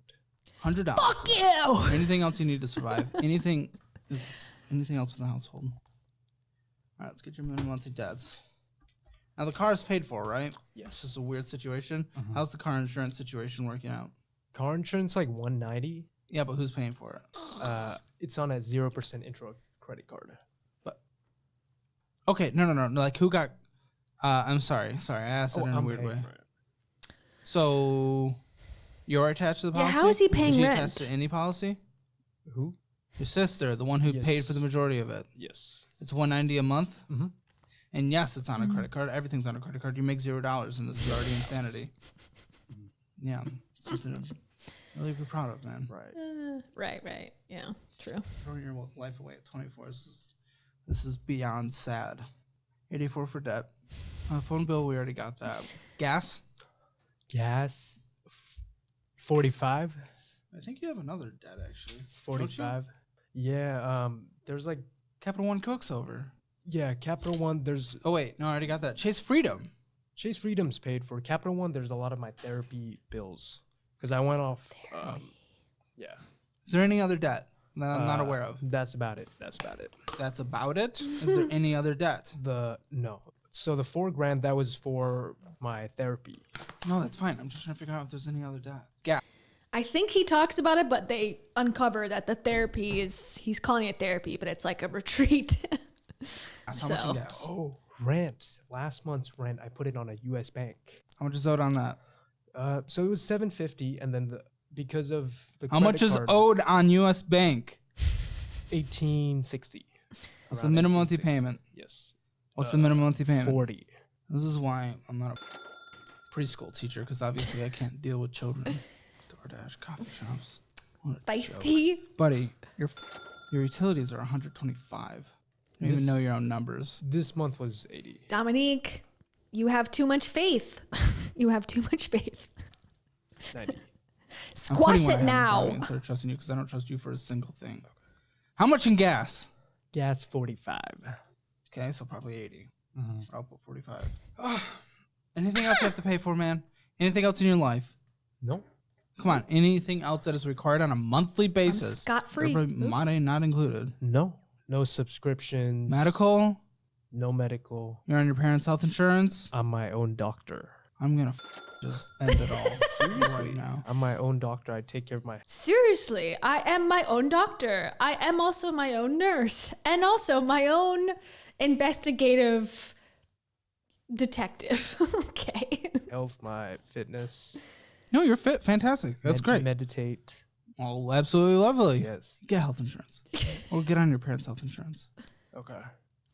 Speaker 24: $100.
Speaker 1: Fuck you!
Speaker 24: Anything else you need to survive? Anything else for the household? All right, let's get your minimum monthly debts. Now the car is paid for, right?
Speaker 17: Yes.
Speaker 24: This is a weird situation. How's the car insurance situation working out?
Speaker 17: Car insurance like $190.
Speaker 24: Yeah, but who's paying for it?
Speaker 17: It's on a 0% intro credit card.
Speaker 24: But okay, no. Like who got? I'm sorry. I asked it in a weird way. So you're attached to the policy?
Speaker 1: Yeah, how is he paying
Speaker 24: is she
Speaker 1: rent?
Speaker 24: attached to any policy?
Speaker 17: Who?
Speaker 24: Your sister, the one who paid for the majority of it.
Speaker 17: Yes.
Speaker 24: It's $190 a month. And yes, it's on a credit card. Everything's on a credit card. You make $0, and this is already insanity. Yeah, something to really be proud of, man.
Speaker 17: Right.
Speaker 1: Right. Yeah, true.
Speaker 24: Throwing your life away at 24. This is beyond sad. 84 for debt. Phone bill, we already got that. Gas?
Speaker 17: 45.
Speaker 24: I think you have another debt actually.
Speaker 17: 45. Yeah. There's like
Speaker 24: Capital One Cooks over.
Speaker 17: Yeah, Capital One. There's.
Speaker 24: Oh wait, no, I already got that. Chase Freedom.
Speaker 17: Chase Freedom's paid for. Capital One. There's a lot of my therapy bills because I went off. Yeah.
Speaker 24: Is there any other debt that I'm not aware of?
Speaker 17: That's about it.
Speaker 24: That's about it. Is there any other debt?
Speaker 17: No. So the $4,000 that was for my therapy.
Speaker 24: No, that's fine. I'm just trying to figure out if there's any other debt. Yeah.
Speaker 1: I think he talks about it, but they uncover that the therapy he's calling it therapy, but it's like a retreat.
Speaker 24: That's how much you gas.
Speaker 17: Oh, rent. Last month's rent, I put it on a U.S. bank.
Speaker 24: How much is owed on that?
Speaker 17: So it was $750, and then because of the
Speaker 24: how much is owed on U.S. bank?
Speaker 17: $1,860.
Speaker 24: What's the minimum monthly payment?
Speaker 17: Yes.
Speaker 24: What's the minimum monthly payment?
Speaker 17: 40.
Speaker 24: This is why I'm not a preschool teacher, because obviously I can't deal with children. DoorDash, coffee shops. What a
Speaker 1: Feisty.
Speaker 24: joke. Buddy, your utilities are 125. You don't even know your own numbers.
Speaker 17: This month was 80.
Speaker 1: Dominique, you have too much faith. You have too much faith.
Speaker 17: 90.
Speaker 1: Squash it now.
Speaker 24: Instead of trusting you, because I don't trust you for a single thing. How much in gas?
Speaker 17: Gas 45.
Speaker 24: Okay, so probably 80. I'll put 45. Anything else you have to pay for, man? Anything else in your life?
Speaker 17: No.
Speaker 24: Come on, anything else that is required on a monthly basis?
Speaker 1: Scot-free.
Speaker 24: Money not included.
Speaker 17: No. No subscriptions.
Speaker 24: Medical?
Speaker 17: No medical.
Speaker 24: You're on your parents' health insurance?
Speaker 17: I'm my own doctor.
Speaker 24: I'm gonna just end it all right now.
Speaker 17: I'm my own doctor. I take care of my...
Speaker 1: Seriously, I am my own doctor. I am also my own nurse and also my own investigative detective. Okay.
Speaker 17: Health, my fitness.
Speaker 24: No, you're fit. Fantastic. That's great.
Speaker 17: Meditate.
Speaker 24: Oh, absolutely lovely.
Speaker 17: Yes.
Speaker 24: Get health insurance. Or get on your parents' health insurance.
Speaker 17: Okay.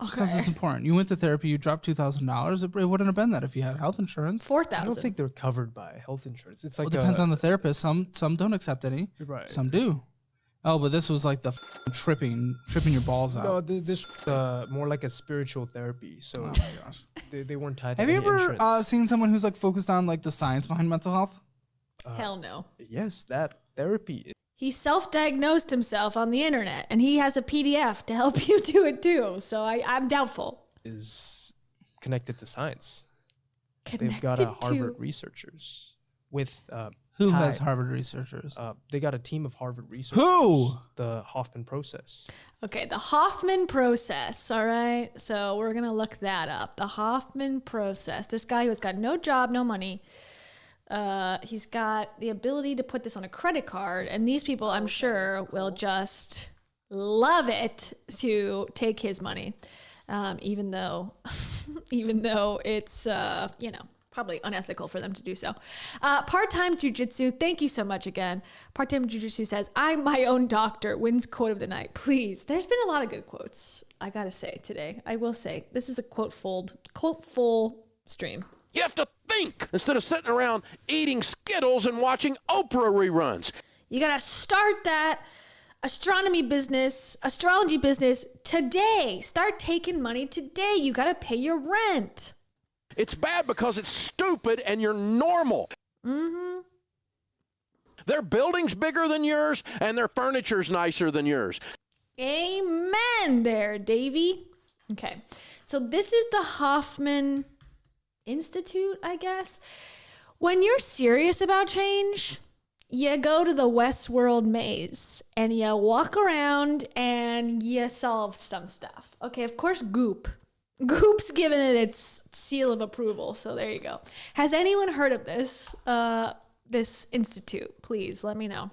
Speaker 24: Because it's important. You went to therapy, you dropped $2,000. It wouldn't have been that if you had health insurance.
Speaker 1: $4,000.
Speaker 17: I don't think they're covered by health insurance. It's like
Speaker 24: Well, it depends on the therapist. Some don't accept any.
Speaker 17: Right.
Speaker 24: Some do. Oh, but this was like the tripping your balls out.
Speaker 17: No, this more like a spiritual therapy. So
Speaker 24: Oh my gosh.
Speaker 17: they weren't tied to
Speaker 24: Have you
Speaker 17: any
Speaker 24: ever
Speaker 17: insurance.
Speaker 24: seen someone who's like focused on like the science behind mental health?
Speaker 1: Hell no.
Speaker 17: Yes, that therapy
Speaker 1: He self-diagnosed himself on the internet, and he has a PDF to help you do it too. So I'm doubtful.
Speaker 17: is connected to science. They've
Speaker 1: Connected
Speaker 17: got
Speaker 1: to-
Speaker 17: Harvard researchers with
Speaker 24: Who has
Speaker 17: tie-
Speaker 24: Harvard researchers?
Speaker 17: They got a team of Harvard researchers.
Speaker 24: Who?
Speaker 17: The Hoffman process.
Speaker 1: Okay, the Hoffman process. All right, so we're gonna look that up. The Hoffman process. This guy who's got no job, no money. He's got the ability to put this on a credit card, and these people, I'm sure, will just love it to take his money, even though it's probably unethical for them to do so. Part-time jujitsu. Thank you so much again. Part-time jujitsu says, "I'm my own doctor." Wins quote of the night. Please. There's been a lot of good quotes. I gotta say today. I will say this is a quote full stream.
Speaker 19: You have to think instead of sitting around eating Skittles and watching Oprah reruns.
Speaker 1: You gotta start that astrology business today. Start taking money today. You gotta pay your rent.
Speaker 19: It's bad because it's stupid and you're normal.
Speaker 1: Mm-hmm.
Speaker 19: Their building's bigger than yours and their furniture's nicer than yours.
Speaker 1: Amen there, Davey. Okay, so this is the Hoffman Institute, I guess. When you're serious about change, you go to the Westworld maze and you walk around and you solve some stuff. Okay, of course, Goop's given it its seal of approval, so there you go. Has anyone heard of this institute? Please let me know.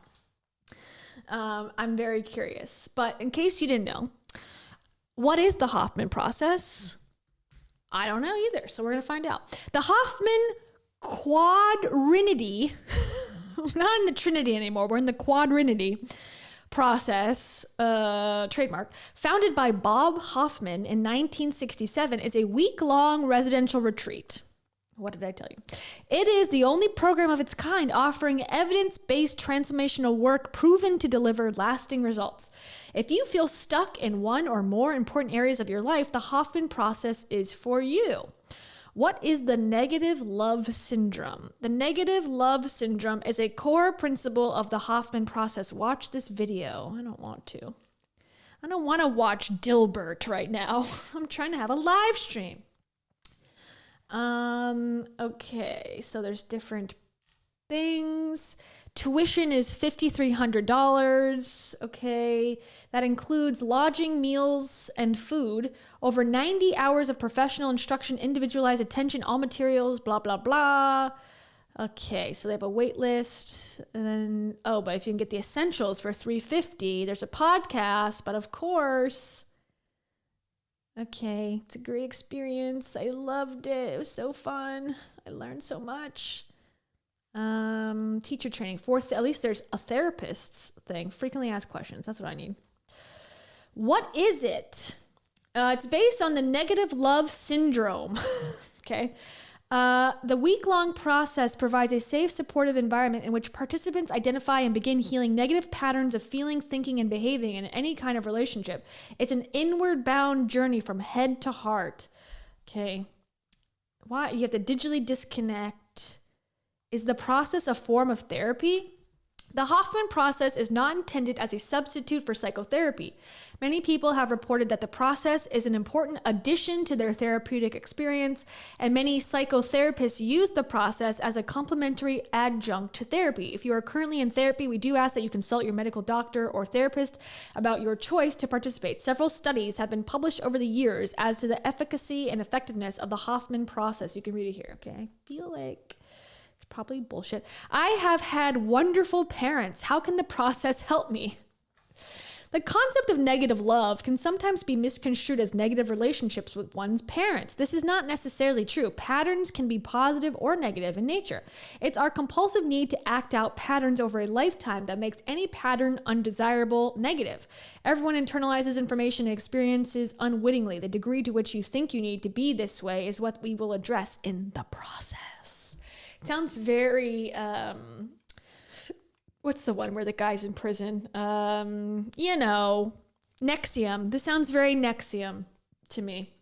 Speaker 1: I'm very curious. But in case you didn't know, what is the Hoffman process? I don't know either, so we're going to find out. The Hoffman quadrinity, we're not in the Trinity anymore, we're in the quadrinity process, trademark, founded by Bob Hoffman in 1967, is a week-long residential retreat. What did I tell you? It is the only program of its kind offering evidence-based transformational work proven to deliver lasting results. If you feel stuck in one or more important areas of your life, the Hoffman process is for you. What is the negative love syndrome? The negative love syndrome is a core principle of the Hoffman process. Watch this video. I don't want to. I don't want to watch Dilbert right now. I'm trying to have a live stream. Okay, so there's different things. Tuition is $5,300. Okay, that includes lodging, meals, and food. Over 90 hours of professional instruction, individualized attention, all materials, blah, blah, blah. Okay, so they have a wait list. And then, but if you can get the essentials for $350, there's a podcast, but of course... Okay, it's a great experience. I loved it. It was so fun. I learned so much. Teacher training. At least there's a therapist's thing. Frequently asked questions. That's what I need. What is it? It's based on the negative love syndrome. Okay. The week-long process provides a safe, supportive environment in which participants identify and begin healing negative patterns of feeling, thinking, and behaving in any kind of relationship. It's an inward-bound journey from head to heart. Okay. Why? You have to digitally disconnect. Is the process a form of therapy? The Hoffman process is not intended as a substitute for psychotherapy. Many people have reported that the process is an important addition to their therapeutic experience, and many psychotherapists use the process as a complementary adjunct to therapy. If you are currently in therapy, we do ask that you consult your medical doctor or therapist about your choice to participate. Several studies have been published over the years as to the efficacy and effectiveness of the Hoffman process. You can read it here, okay? I feel like it's probably bullshit. I have had wonderful parents. How can the process help me? The concept of negative love can sometimes be misconstrued as negative relationships with one's parents. This is not necessarily true. Patterns can be positive or negative in nature. It's our compulsive need to act out patterns over a lifetime that makes any pattern undesirable, negative. Everyone internalizes information and experiences unwittingly. The degree to which you think you need to be this way is what we will address in the process. It sounds very... what's the one where the guy's in prison? NXIVM. This sounds very NXIVM to me,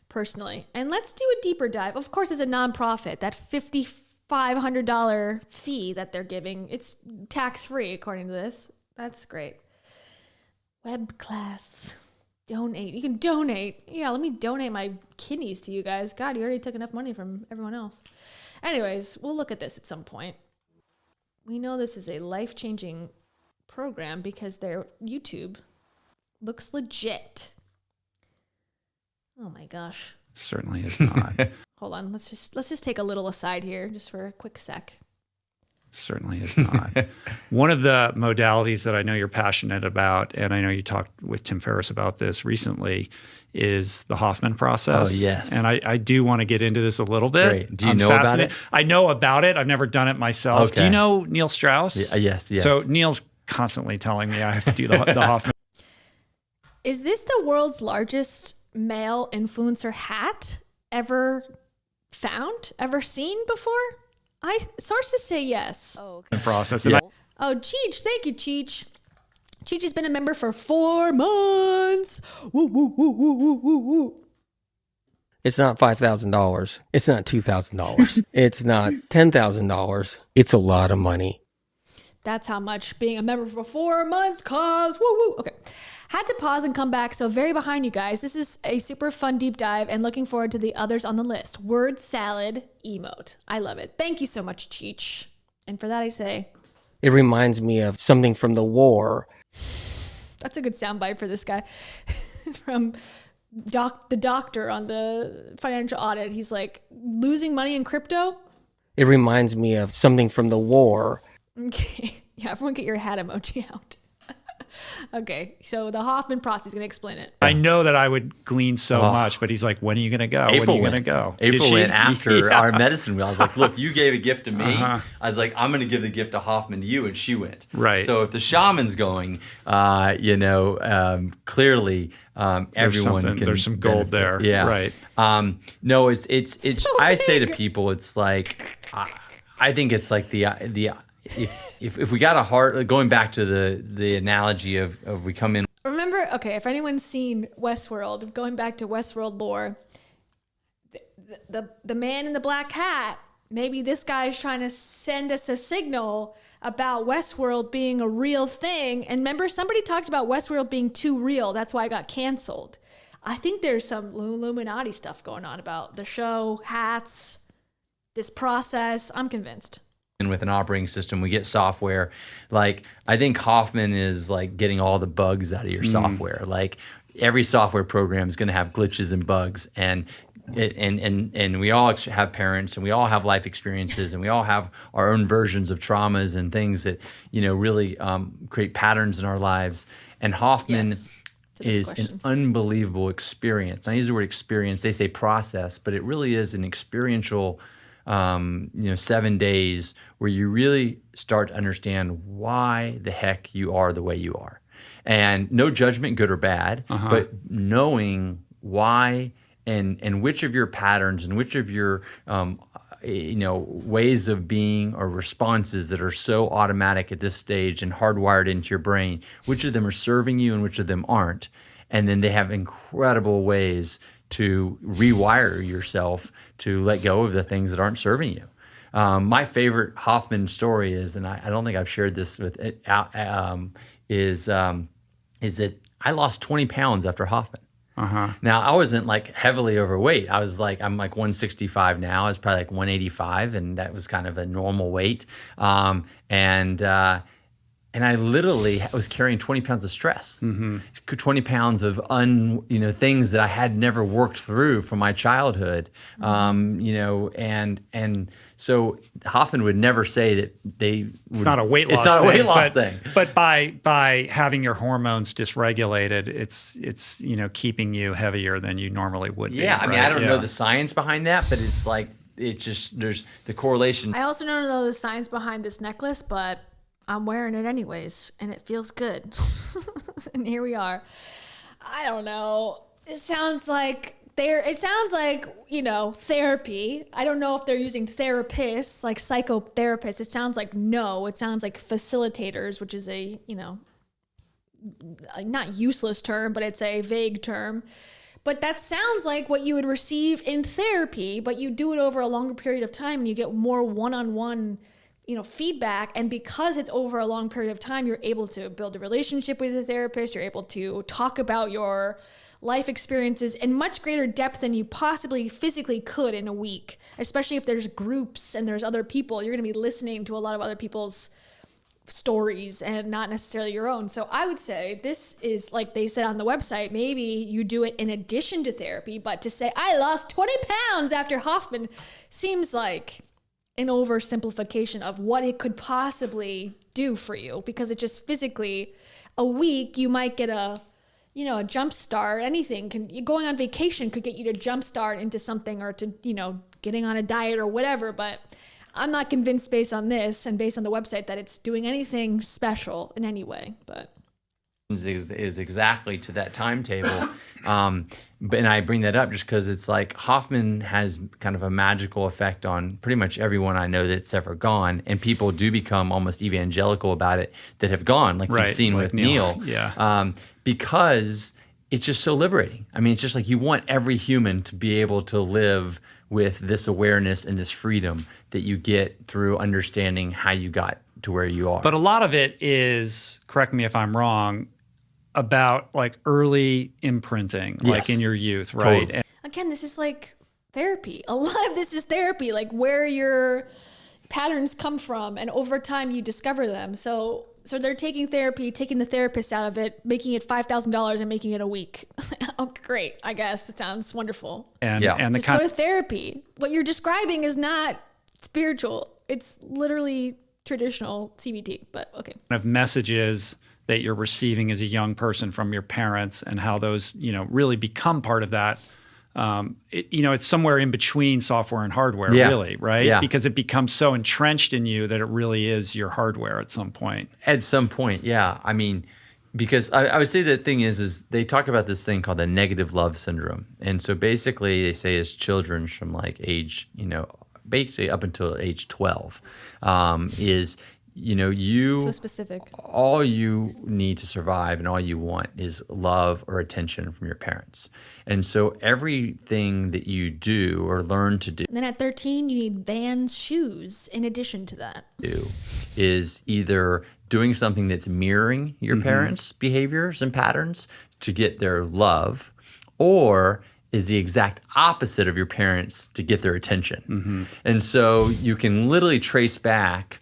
Speaker 1: personally. And let's do a deeper dive. Of course, it's a nonprofit. That $5,500 fee that they're giving, it's tax-free, according to this. That's great. Web class. Donate. You can donate. Yeah, let me donate my kidneys to you guys. God, you already took enough money from everyone else. Anyways, we'll look at this at some point. We know this is a life-changing program because their YouTube looks legit. Oh my gosh.
Speaker 8: Certainly is not.
Speaker 1: Hold on. Let's just take a little aside here just for a quick sec.
Speaker 8: Certainly is not. One of the modalities that I know you're passionate about, and I know you talked with Tim Ferriss about this recently, is the Hoffman process.
Speaker 4: Oh, yes.
Speaker 8: And I do want to get into this a little bit.
Speaker 4: Great. Do you know about it?
Speaker 8: I know about it. I've never done it myself.
Speaker 4: Okay.
Speaker 8: Do you know Neil Strauss?
Speaker 4: Yes.
Speaker 8: So Neil's constantly telling me I have to do the Hoffman.
Speaker 1: Is this the world's largest male influencer hat ever found? Ever seen before? Sources say yes.
Speaker 8: Oh, okay. Process. Yeah.
Speaker 1: Oh, Cheech. Thank you, Cheech. Cheech has been a member for 4 months. Woo, woo, woo, woo, woo, woo, woo.
Speaker 18: It's not $5,000. It's not $2,000. It's not $10,000. It's a lot of money.
Speaker 1: That's how much being a member for 4 months costs. Woo, woo. Okay. Had to pause and come back, so very behind you guys. This is a super fun deep dive and looking forward to the others on the list. Word salad emote. I love it. Thank you so much, Cheech. And for that I say...
Speaker 18: It reminds me of something from the war.
Speaker 1: That's a good soundbite for this guy. From the doctor on the financial audit. He's like, losing money in crypto?
Speaker 18: It reminds me of something from the war.
Speaker 1: Okay. Yeah, everyone get your hat emoji out. Okay, so the Hoffman process is going to explain it.
Speaker 8: I know that I would glean so much, but he's like, when are you going to go?
Speaker 10: April
Speaker 8: when are you going to go?
Speaker 10: April went after our medicine wheel. I was like, look, you gave a gift to me.
Speaker 8: Uh-huh.
Speaker 10: I was like, I'm going to give the gift to Hoffman to you, and she went.
Speaker 8: Right.
Speaker 10: So if the shaman's going, clearly everyone can.
Speaker 8: There's some gold
Speaker 10: benefit.
Speaker 8: there.
Speaker 10: Yeah.
Speaker 8: Right.
Speaker 10: No, it's.
Speaker 1: So
Speaker 10: I
Speaker 1: big.
Speaker 10: say to people, it's like, I think it's like the. If we got a heart, going back to the analogy of we come in.
Speaker 1: Remember, okay, if anyone's seen Westworld, going back to Westworld lore, the man in the black hat, maybe this guy's trying to send us a signal about Westworld being a real thing. And remember, somebody talked about Westworld being too real. That's why it got canceled. I think there's some Illuminati stuff going on about the show, hats, this process. I'm convinced.
Speaker 10: With an operating system, we get software. Like, I think Hoffman is like getting all the bugs out of your software. Like, every software program is going to have glitches and bugs, and we all have parents, and we all have life experiences, and we all have our own versions of traumas and things that really create patterns in our lives. And Hoffman is an unbelievable experience. I use the word experience. They say process, but it really is an experiential 7 days where you really start to understand why the heck you are the way you are. And no judgment, good or bad, but knowing why and which of your patterns and which of your ways of being or responses that are so automatic at this stage and hardwired into your brain, which of them are serving you and which of them aren't. And then they have incredible ways to rewire yourself to let go of the things that aren't serving you. My favorite Hoffman story is, and I don't think I've shared this with is that I lost 20 pounds after Hoffman. Now, I wasn't like heavily overweight. I'm like 165 now. I was probably like 185, and that was kind of a normal weight. And I literally was carrying 20 pounds of stress, 20 pounds of things that I had never worked through from my childhood, and so Hoffman would never say that
Speaker 8: it's not a weight loss.
Speaker 10: It's not a weight loss thing.
Speaker 8: But by having your hormones dysregulated, it's keeping you heavier than you normally would be.
Speaker 10: Yeah, I mean, I don't know the science behind that, but it's like there's the correlation.
Speaker 1: I also don't know the science behind this necklace, but I'm wearing it anyways, and it feels good. And here we are. I don't know. It sounds like therapy. I don't know if they're using therapists, like psychotherapists. It sounds like no. It sounds like facilitators, which is a, not useless term, but it's a vague term. But that sounds like what you would receive in therapy, but you do it over a longer period of time and you get more one-on-one feedback. And because it's over a long period of time, you're able to build a relationship with the therapist. You're able to talk about your life experiences in much greater depth than you possibly physically could in a week, especially if there's groups and there's other people. You're going to be listening to a lot of other people's stories and not necessarily your own. So I would say this is, like they said on the website, maybe you do it in addition to therapy, but to say, I lost 20 pounds after Hoffman seems like an oversimplification of what it could possibly do for you, because it just physically, a week you might get a jump start. Anything going on vacation could get you to jump start into something, or to getting on a diet or whatever. But I'm not convinced based on this and based on the website that it's doing anything special in any way. But
Speaker 10: is exactly to that timetable. And I bring that up just because it's like Hoffman has kind of a magical effect on pretty much everyone I know that's ever gone, and people do become almost evangelical about it that have gone, like you've seen with Neil. Because it's just so liberating. I mean, it's just like you want every human to be able to live with this awareness and this freedom that you get through understanding how you got to where you are.
Speaker 8: But a lot of it is, correct me if I'm wrong, about like early imprinting, like in your youth, right?
Speaker 10: Totally.
Speaker 8: And
Speaker 1: again, this is like therapy. A lot of this is therapy, like where your patterns come from, and over time you discover them. So they're taking therapy, taking the therapist out of it, making it $5,000 and making it a week. Oh, great. I guess that sounds wonderful.
Speaker 8: And the
Speaker 1: just go to therapy. What you're describing is not spiritual. It's literally traditional CBT, but okay.
Speaker 8: Of messages that you're receiving as a young person from your parents, and how those, really become part of that. It's somewhere in between software and hardware, really, right?
Speaker 10: Yeah.
Speaker 8: Because it becomes so entrenched in you that it really is your hardware at some point.
Speaker 10: At some point, yeah. I mean, because I would say the thing is they talk about this thing called the negative love syndrome. And so basically they say as children from like age, basically up until age 12,
Speaker 1: so specific.
Speaker 10: All you need to survive and all you want is love or attention from your parents. And so everything that you do or learn to do,
Speaker 1: And then at 13, you need Vans shoes in addition to that.
Speaker 10: is either doing something that's mirroring your parents' behaviors and patterns to get their love, or is the exact opposite of your parents to get their attention. And so you can literally trace back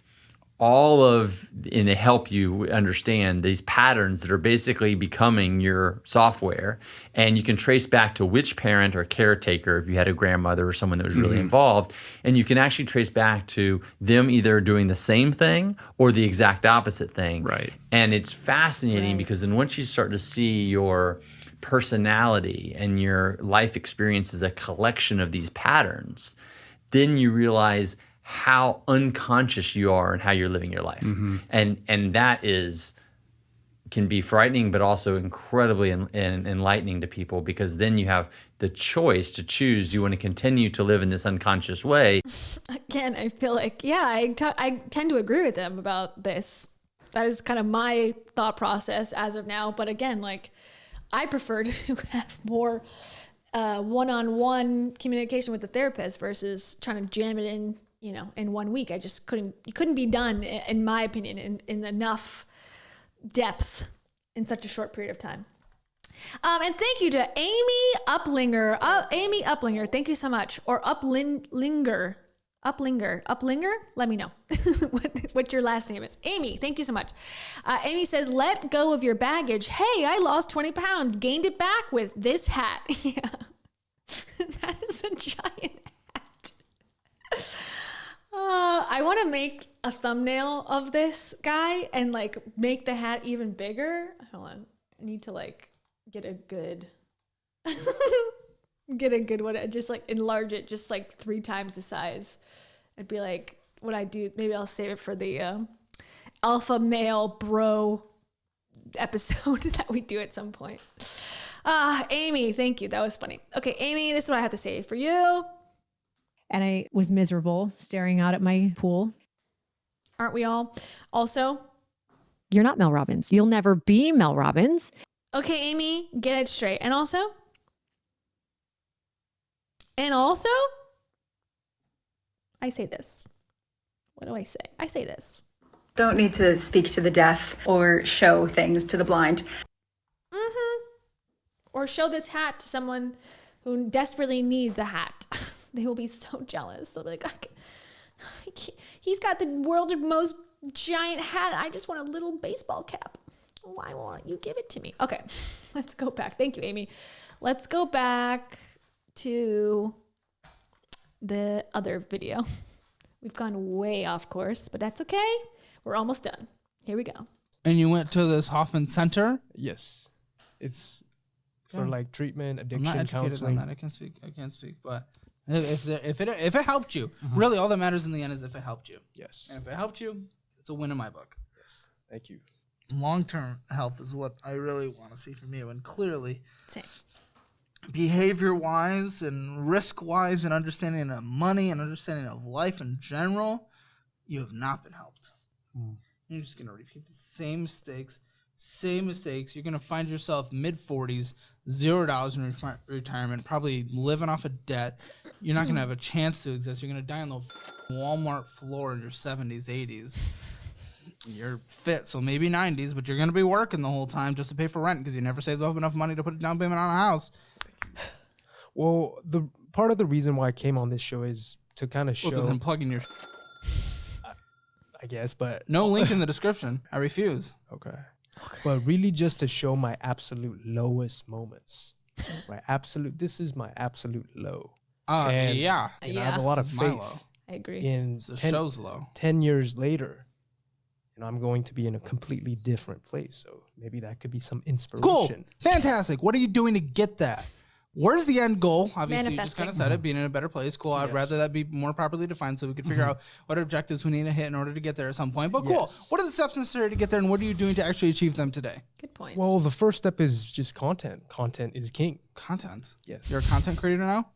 Speaker 10: and they help you understand these patterns that are basically becoming your software. And you can trace back to which parent or caretaker, if you had a grandmother or someone that was really involved, and you can actually trace back to them either doing the same thing or the exact opposite thing.
Speaker 8: Right.
Speaker 10: And it's fascinating because then once you start to see your personality and your life experience as a collection of these patterns, then you realize how unconscious you are and how you're living your life. And that is can be frightening, but also incredibly enlightening to people, because then you have the choice to choose. Do you want to continue to live in this unconscious way?
Speaker 1: Again, I feel like, yeah, I tend to agree with them about this. That is kind of my thought process as of now. But again, like, I prefer to have more one-on-one communication with the therapist versus trying to jam it in, you know, in 1 week. It couldn't be done, in my opinion, in enough depth in such a short period of time. And thank you to Amy Uplinger. Amy Uplinger, thank you so much. Or Uplinger. Let me know what your last name is. Amy, thank you so much. Amy says, let go of your baggage. Hey, I lost 20 pounds, gained it back with this hat. Yeah. That is a giant hat. I want to make a thumbnail of this guy and like make the hat even bigger. Hold on. I need to like get a good one. Just like enlarge it just like 3 times the size. It'd be like what I do. Maybe I'll save it for the alpha male bro episode that we do at some point. Amy, thank you. That was funny. Okay, Amy, this is what I have to say for you.
Speaker 11: And I was miserable staring out at my pool.
Speaker 1: Aren't we all? Also,
Speaker 11: you're not Mel Robbins. You'll never be Mel Robbins.
Speaker 1: Okay, Amy, get it straight. And also, I say this. What do I say? I say this.
Speaker 13: Don't need to speak to the deaf or show things to the blind.
Speaker 1: Or show this hat to someone who desperately needs a hat. They will be so jealous. They'll be like, he's got the world's most giant hat. I just want a little baseball cap. Why won't you give it to me? Okay, let's go back. Thank you, Amy. Let's go back to the other video. We've gone way off course, but that's okay. We're almost done. Here we go.
Speaker 24: And you went to this Hoffman Center?
Speaker 17: Yes. It's for like treatment, addiction,
Speaker 24: I'm not educated
Speaker 17: counseling.
Speaker 24: on that. I can't speak, but if it helped you, really all that matters in the end is if it helped you.
Speaker 17: Yes.
Speaker 24: And if it helped you, it's a win in my book.
Speaker 17: Yes. Thank you.
Speaker 24: Long-term health is what I really want to see from you, and clearly,
Speaker 1: same.
Speaker 24: Behavior-wise and risk-wise and understanding of money and understanding of life in general, you have not been helped. You're just going to repeat the same mistakes. You're going to find yourself mid-40s, $0 in retirement, probably living off of debt. You're not going to have a chance to exist. You're going to die on the Walmart floor in your 70s, 80s. You're fit, so maybe 90s, but you're going to be working the whole time just to pay for rent because you never saved up enough money to put a down payment on a house.
Speaker 17: Well, the part of the reason why I came on this show is to kind of show...
Speaker 24: Other than plugging your...
Speaker 17: I guess, but...
Speaker 24: No link in the description. I refuse.
Speaker 17: Okay. But really just to show my absolute lowest moments. This is my absolute low. And,
Speaker 24: yeah.
Speaker 17: I have a lot of faith.
Speaker 1: I agree.
Speaker 17: In
Speaker 24: the show's low.
Speaker 17: 10 years later, I'm going to be in a completely different place. So maybe that could be some inspiration.
Speaker 24: Cool. Fantastic. What are you doing to get that? Where's the end goal? Obviously, you just kind of said it, being in a better place. Cool. I'd rather that be more properly defined so we could figure out what objectives we need to hit in order to get there at some point. But cool. What are the steps necessary to get there, and what are you doing to actually achieve them today?
Speaker 1: Good point.
Speaker 17: Well, the first step is just content. Content is king.
Speaker 24: Content?
Speaker 17: Yes.
Speaker 24: You're a content creator now?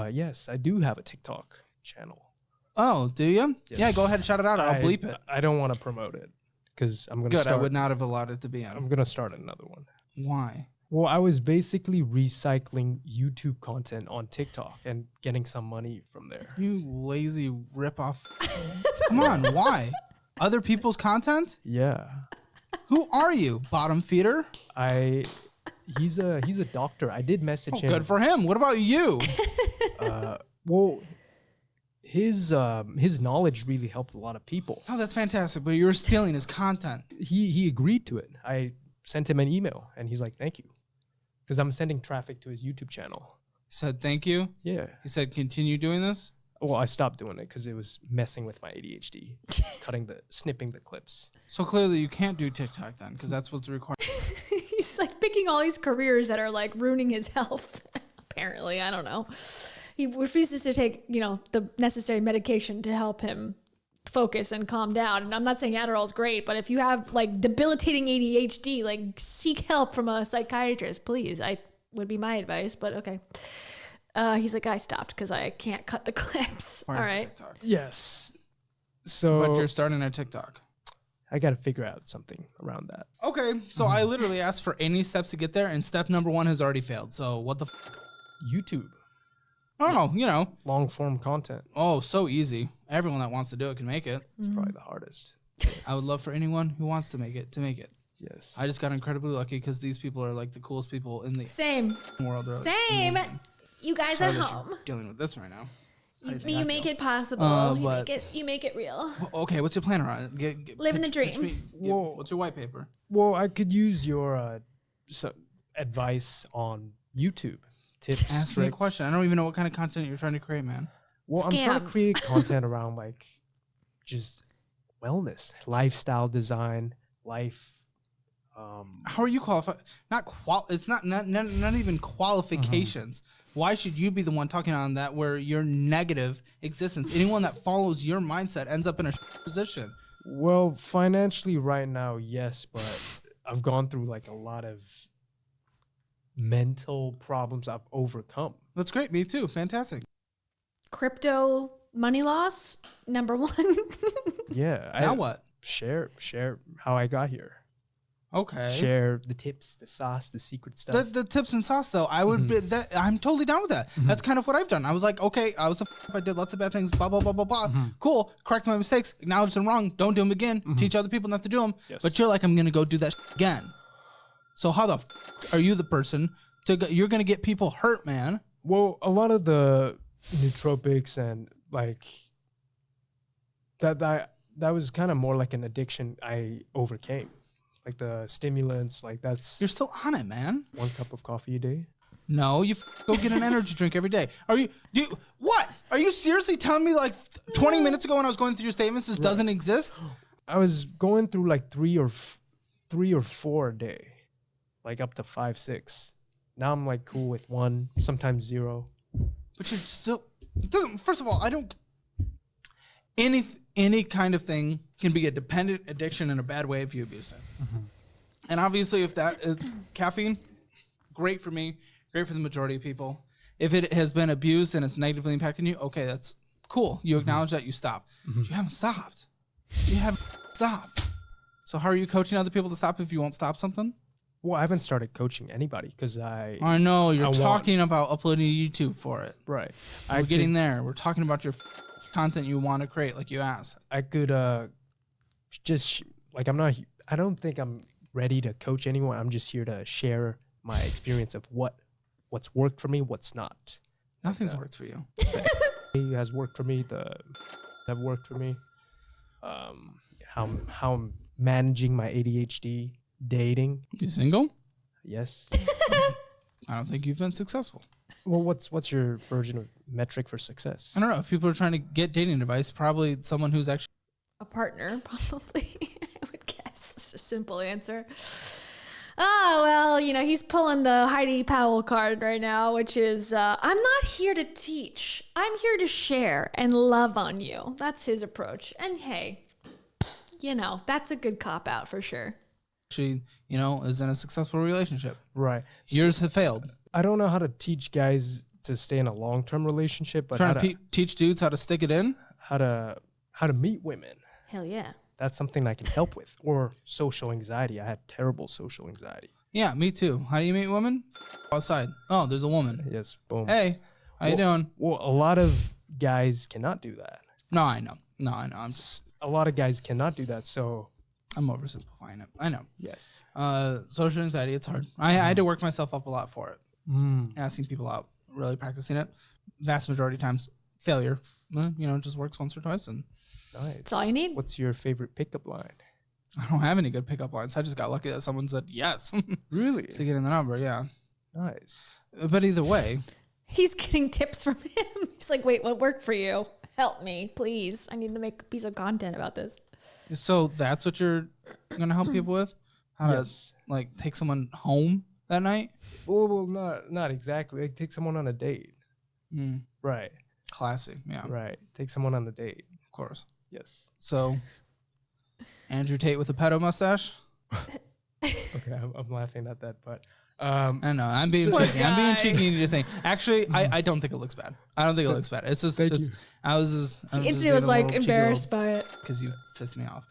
Speaker 17: Yes, I do have a TikTok channel.
Speaker 24: Oh, do you?
Speaker 17: Yes.
Speaker 24: Yeah, go ahead and shout it out. I'll bleep it.
Speaker 17: I don't want to promote it because I'm going to start.
Speaker 24: I would not have allowed it to be on.
Speaker 17: I'm going to start another one.
Speaker 24: Why?
Speaker 17: Well, I was basically recycling YouTube content on TikTok and getting some money from there.
Speaker 24: You lazy ripoff. Come on, why? Other people's content?
Speaker 17: Yeah.
Speaker 24: Who are you? Bottom feeder?
Speaker 17: He's a doctor. I did message him.
Speaker 24: Good for him. What about you?
Speaker 17: Well, his knowledge really helped a lot of people.
Speaker 24: Oh, that's fantastic. But you were stealing his content.
Speaker 17: He agreed to it. I sent him an email and he's like, "Thank you." Because I'm sending traffic to his YouTube channel.
Speaker 24: He said, "Thank you."
Speaker 17: Yeah.
Speaker 24: He said, "Continue doing this."
Speaker 17: Well, I stopped doing it because it was messing with my ADHD, snipping the clips.
Speaker 24: So clearly you can't do TikTok then, because that's what's required.
Speaker 1: He's like picking all these careers that are like ruining his health. Apparently, I don't know. He refuses to take, the necessary medication to help him focus and calm down. And I'm not saying Adderall is great, but if you have like debilitating ADHD, like seek help from a psychiatrist, please. I would be my advice, but okay. He's like, I stopped because I can't cut the clips. All right.
Speaker 17: Yes. So,
Speaker 24: But you're starting a TikTok.
Speaker 17: I got to figure out something around that.
Speaker 24: Okay, so I literally asked for any steps to get there, and step number 1 has already failed. So what the
Speaker 17: YouTube.
Speaker 24: Oh, you know.
Speaker 17: Long form content.
Speaker 24: Oh, so easy. Everyone that wants to do it can make it.
Speaker 17: It's probably the hardest.
Speaker 24: I would love for anyone who wants to make it.
Speaker 17: Yes.
Speaker 24: I just got incredibly lucky because these people are like the coolest people in the
Speaker 1: Same
Speaker 24: world.
Speaker 1: Same. You guys
Speaker 24: Sorry
Speaker 1: at
Speaker 24: that
Speaker 1: home.
Speaker 24: you're dealing with this right now.
Speaker 1: You make it possible.
Speaker 24: but-
Speaker 1: You make it real.
Speaker 24: Okay, what's your plan around it?
Speaker 1: Living the dream.
Speaker 24: Whoa. What's your white paper?
Speaker 17: Well, I could use your advice on YouTube. Tips.
Speaker 24: Ask me a
Speaker 17: tricks.
Speaker 24: question. I don't even know what kind of content you're trying to create, man.
Speaker 17: Well, I'm trying to
Speaker 1: Scams.
Speaker 17: create content around like just wellness, lifestyle design, life.
Speaker 24: How are you qualified? It's not even qualifications. Why should you be the one talking on that where your negative existence? Anyone that follows your mindset ends up in a position.
Speaker 17: Well, financially right now, yes, but I've gone through like a lot of mental problems I've overcome.
Speaker 24: That's great. Me too. Fantastic.
Speaker 1: Crypto money loss, number 1.
Speaker 17: Yeah.
Speaker 24: Now what?
Speaker 17: Share how I got here.
Speaker 24: Okay.
Speaker 17: Share the tips, the sauce, the secret stuff.
Speaker 24: The tips and sauce, though, I would be that I'm totally down with that. That's kind of what I've done. I was like, okay, I was I did lots of bad things, blah blah blah blah blah. Cool, correct my mistakes, acknowledge them wrong, don't do them again, teach other people not to do them.
Speaker 17: Yes.
Speaker 24: But you're like, I'm gonna go do that again. So how the are you the person to go, you're gonna get people hurt, man?
Speaker 17: Well, a lot of the nootropics and like that was kind of more like an addiction I overcame. Like the stimulants, like that's...
Speaker 24: You're still on it, man.
Speaker 17: 1 cup of coffee a day.
Speaker 24: No, you go get an energy drink every day. What? Are you seriously telling me like 20 minutes ago when I was going through your statements this doesn't exist?
Speaker 17: I was going through like 3 or 4 a day, like up to 5, 6. Now I'm like cool with 1, sometimes 0.
Speaker 24: But you're still... It doesn't... First of all, I don't... Any kind of thing can be a dependent addiction in a bad way if you abuse it. And obviously, if that is caffeine, great for me, great for the majority of people. If it has been abused and it's negatively impacting you, okay, that's cool. You acknowledge that, you stop. But you haven't stopped. You haven't stopped. So how are you coaching other people to stop if you won't stop something?
Speaker 17: Well, I haven't started coaching anybody because I
Speaker 24: know you're talking about uploading to YouTube for it.
Speaker 17: Right.
Speaker 24: We're getting there. We're talking about your content you want to create, like you asked.
Speaker 17: I could just like I don't think I'm ready to coach anyone. I'm just here to share my experience of what's worked for me, what's not.
Speaker 24: Nothing's worked for you.
Speaker 17: It has worked for me. Have worked for me. How I'm managing my ADHD, dating.
Speaker 24: You single?
Speaker 17: Yes.
Speaker 24: I don't think you've been successful.
Speaker 17: Well, what's your version of metric for success?
Speaker 24: I don't know. If people are trying to get dating advice, probably someone who's actually
Speaker 1: A partner, probably. I would guess. It's a simple answer. Oh, well, he's pulling the Heidi Powell card right now, which is, I'm not here to teach. I'm here to share and love on you. That's his approach. And hey, that's a good cop-out for sure.
Speaker 24: Actually, is in a successful relationship.
Speaker 17: Right.
Speaker 24: Yours have failed.
Speaker 17: I don't know how to teach guys to stay in a long-term relationship, but
Speaker 24: trying to teach dudes how to stick it in,
Speaker 17: how to meet women.
Speaker 1: Hell yeah.
Speaker 17: That's something I can help with. Or social anxiety. I had terrible social anxiety.
Speaker 24: Yeah, me too. How do you meet women? Outside. Oh, there's a woman.
Speaker 17: Yes. Boom.
Speaker 24: Hey, how you doing?
Speaker 17: Well, a lot of guys cannot do that.
Speaker 24: No, I know.
Speaker 17: A lot of guys cannot do that. So
Speaker 24: I'm oversimplifying it. I know.
Speaker 17: Yes.
Speaker 24: Social anxiety, it's hard. I had to work myself up a lot for it. Asking people out, really practicing it. Vast majority of times, failure. It just works once or twice. And
Speaker 17: nice.
Speaker 1: That's all you need.
Speaker 17: What's your favorite pickup line?
Speaker 24: I don't have any good pickup lines. I just got lucky that someone said yes.
Speaker 17: Really?
Speaker 24: To get in the number, yeah.
Speaker 17: Nice.
Speaker 24: But either way.
Speaker 1: He's getting tips from him. He's like, wait, what worked for you? Help me, please. I need to make a piece of content about this.
Speaker 24: So that's what you're going to help people with? How to, take someone home that night?
Speaker 17: Well, not exactly. Like, take someone on a date. Right.
Speaker 24: Classy, yeah.
Speaker 17: Right. Take someone on the date.
Speaker 24: Of course.
Speaker 17: Yes.
Speaker 24: So, Andrew Tate with a pedo mustache.
Speaker 17: Okay, I'm laughing at that, but
Speaker 24: I know I'm being
Speaker 17: Poor
Speaker 24: cheeky. I'm being
Speaker 17: guy.
Speaker 24: cheeky. You need to think. Actually, I don't think it looks bad. I don't think it looks bad. It's just I was just I'm just
Speaker 1: Instantly
Speaker 24: being
Speaker 1: was
Speaker 24: a
Speaker 1: like
Speaker 24: little cheeky
Speaker 1: embarrassed by it.
Speaker 24: because you pissed me off.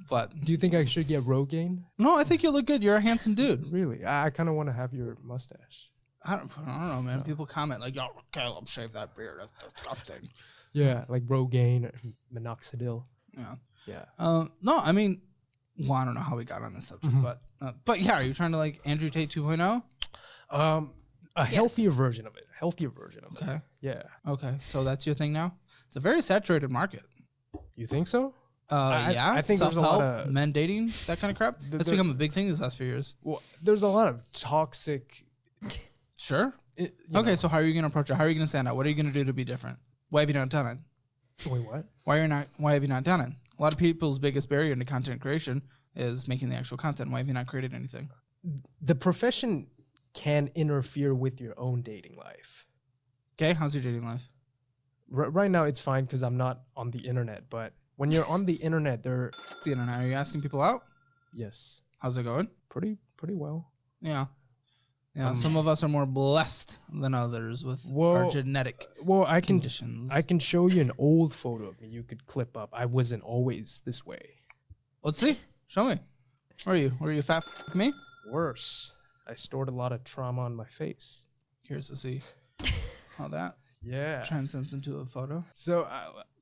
Speaker 24: But
Speaker 17: do you think I should get Rogaine?
Speaker 24: no, I think you look good. You're a handsome dude.
Speaker 17: Really? I kind of want to have your mustache.
Speaker 24: I don't know, man. People comment like, "Yo, Caleb, shave that beard. That's disgusting."
Speaker 17: Yeah, like Rogaine, minoxidil.
Speaker 24: Yeah.
Speaker 17: Yeah.
Speaker 24: No, I mean, well, I don't know how we got on this subject, but yeah, are you trying to like Andrew Tate 2.0?
Speaker 17: A healthier version of it. Healthier version of it.
Speaker 24: Okay.
Speaker 17: Yeah.
Speaker 24: Okay. So that's your thing now? It's a very saturated market.
Speaker 17: You think so?
Speaker 24: Yeah.
Speaker 17: I think there's a lot
Speaker 24: Self-help,
Speaker 17: of
Speaker 24: men dating, that kind of crap. That's become a big thing these last few years.
Speaker 17: Well, there's a lot of toxic.
Speaker 24: Sure.
Speaker 17: You
Speaker 24: Okay.
Speaker 17: know.
Speaker 24: So how are you going to approach it? How are you going to stand out? What are you going to do to be different? Why have you not done it?
Speaker 17: Wait, what?
Speaker 24: Why have you not done it? A lot of people's biggest barrier into content creation is making the actual content. Why have you not created anything?
Speaker 17: The profession can interfere with your own dating life.
Speaker 24: Okay. How's your dating life?
Speaker 17: Right now, it's fine because I'm not on the internet. But when you're on the internet,
Speaker 24: The internet. Are you asking people out?
Speaker 17: yes,
Speaker 24: How's it going?
Speaker 17: pretty well.
Speaker 24: Yeah. Yeah. Some of us are more blessed than others with our
Speaker 17: Well,
Speaker 24: genetic
Speaker 17: Well, I
Speaker 24: conditions.
Speaker 17: can show you an old photo of me. You could clip up. I wasn't always this way.
Speaker 24: Let's see. Show me. Where are you? Were you a fat f- me?
Speaker 17: Worse, I stored a lot of trauma on my face.
Speaker 24: Curious to see how that
Speaker 17: Yeah.
Speaker 24: transcends into a photo.
Speaker 17: So,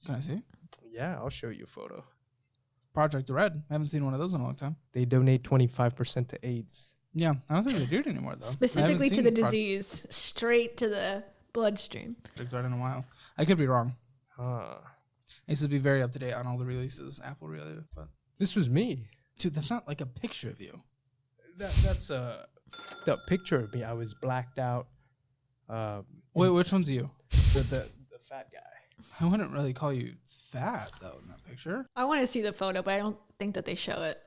Speaker 24: Can I see?
Speaker 17: yeah, I'll show you a photo.
Speaker 24: Project Red. I haven't seen one of those in a long time.
Speaker 17: They donate 25% to AIDS.
Speaker 24: Yeah, I don't think they do it anymore though.
Speaker 1: Specifically to
Speaker 24: seen
Speaker 1: the disease, straight to the bloodstream.
Speaker 24: Project Red in a while. I could be wrong.
Speaker 17: Huh.
Speaker 24: I used to be very up to date on all the releases, Apple related, but
Speaker 17: This was me.
Speaker 24: dude, that's not like a picture of you.
Speaker 17: That's the picture of me. I was blacked out.
Speaker 24: Wait, which one's you?
Speaker 17: The fat guy.
Speaker 24: I wouldn't really call you fat though in that picture.
Speaker 1: I want to see the photo, but I don't think that they show it.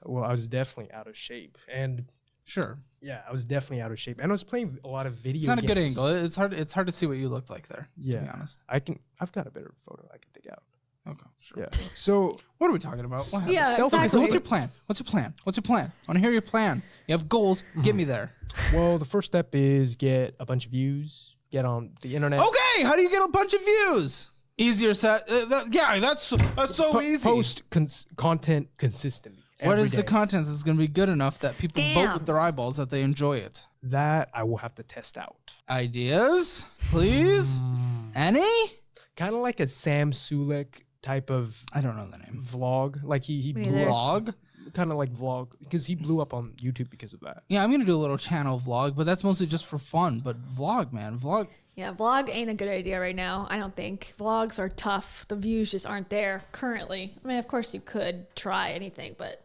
Speaker 17: Well, I was definitely out of shape, and
Speaker 24: Sure.
Speaker 17: yeah, I was definitely out of shape, and I was playing a lot of video.
Speaker 24: It's not a good
Speaker 17: games.
Speaker 24: angle. It's hard to see what you looked like there,
Speaker 17: Yeah,
Speaker 24: to be honest.
Speaker 17: I've got a better photo I can dig out.
Speaker 24: Okay, sure.
Speaker 17: Yeah. So
Speaker 24: What are we talking about? What
Speaker 1: Yeah,
Speaker 24: happened?
Speaker 1: exactly.
Speaker 24: Okay, so what's your plan? What's your plan? What's your plan? I want to hear your plan. You have goals. Get me there.
Speaker 17: well, the first step is get a bunch of views, get on the internet.
Speaker 24: Okay, how do you get a bunch of views? Easier set. That's so easy.
Speaker 17: Post content consistently.
Speaker 24: What
Speaker 17: every
Speaker 24: is the
Speaker 17: day.
Speaker 24: content that's going to be good enough that people vote with their eyeballs that they enjoy it?
Speaker 17: That I will have to test out.
Speaker 24: Ideas, please. Any?
Speaker 17: Kind of like a Sam Sulek type of
Speaker 24: I don't know the name.
Speaker 17: vlog. Like he
Speaker 1: Me
Speaker 17: blew
Speaker 1: neither.
Speaker 17: up.
Speaker 24: Vlog.
Speaker 17: Kind of like vlog because he blew up on YouTube because of that.
Speaker 24: Yeah, I'm gonna do a little channel vlog, but that's mostly just for fun. But vlog, man, vlog.
Speaker 1: Yeah, vlog ain't a good idea right now. I don't think. Vlogs are tough. The views just aren't there currently. I mean, of course you could try anything, but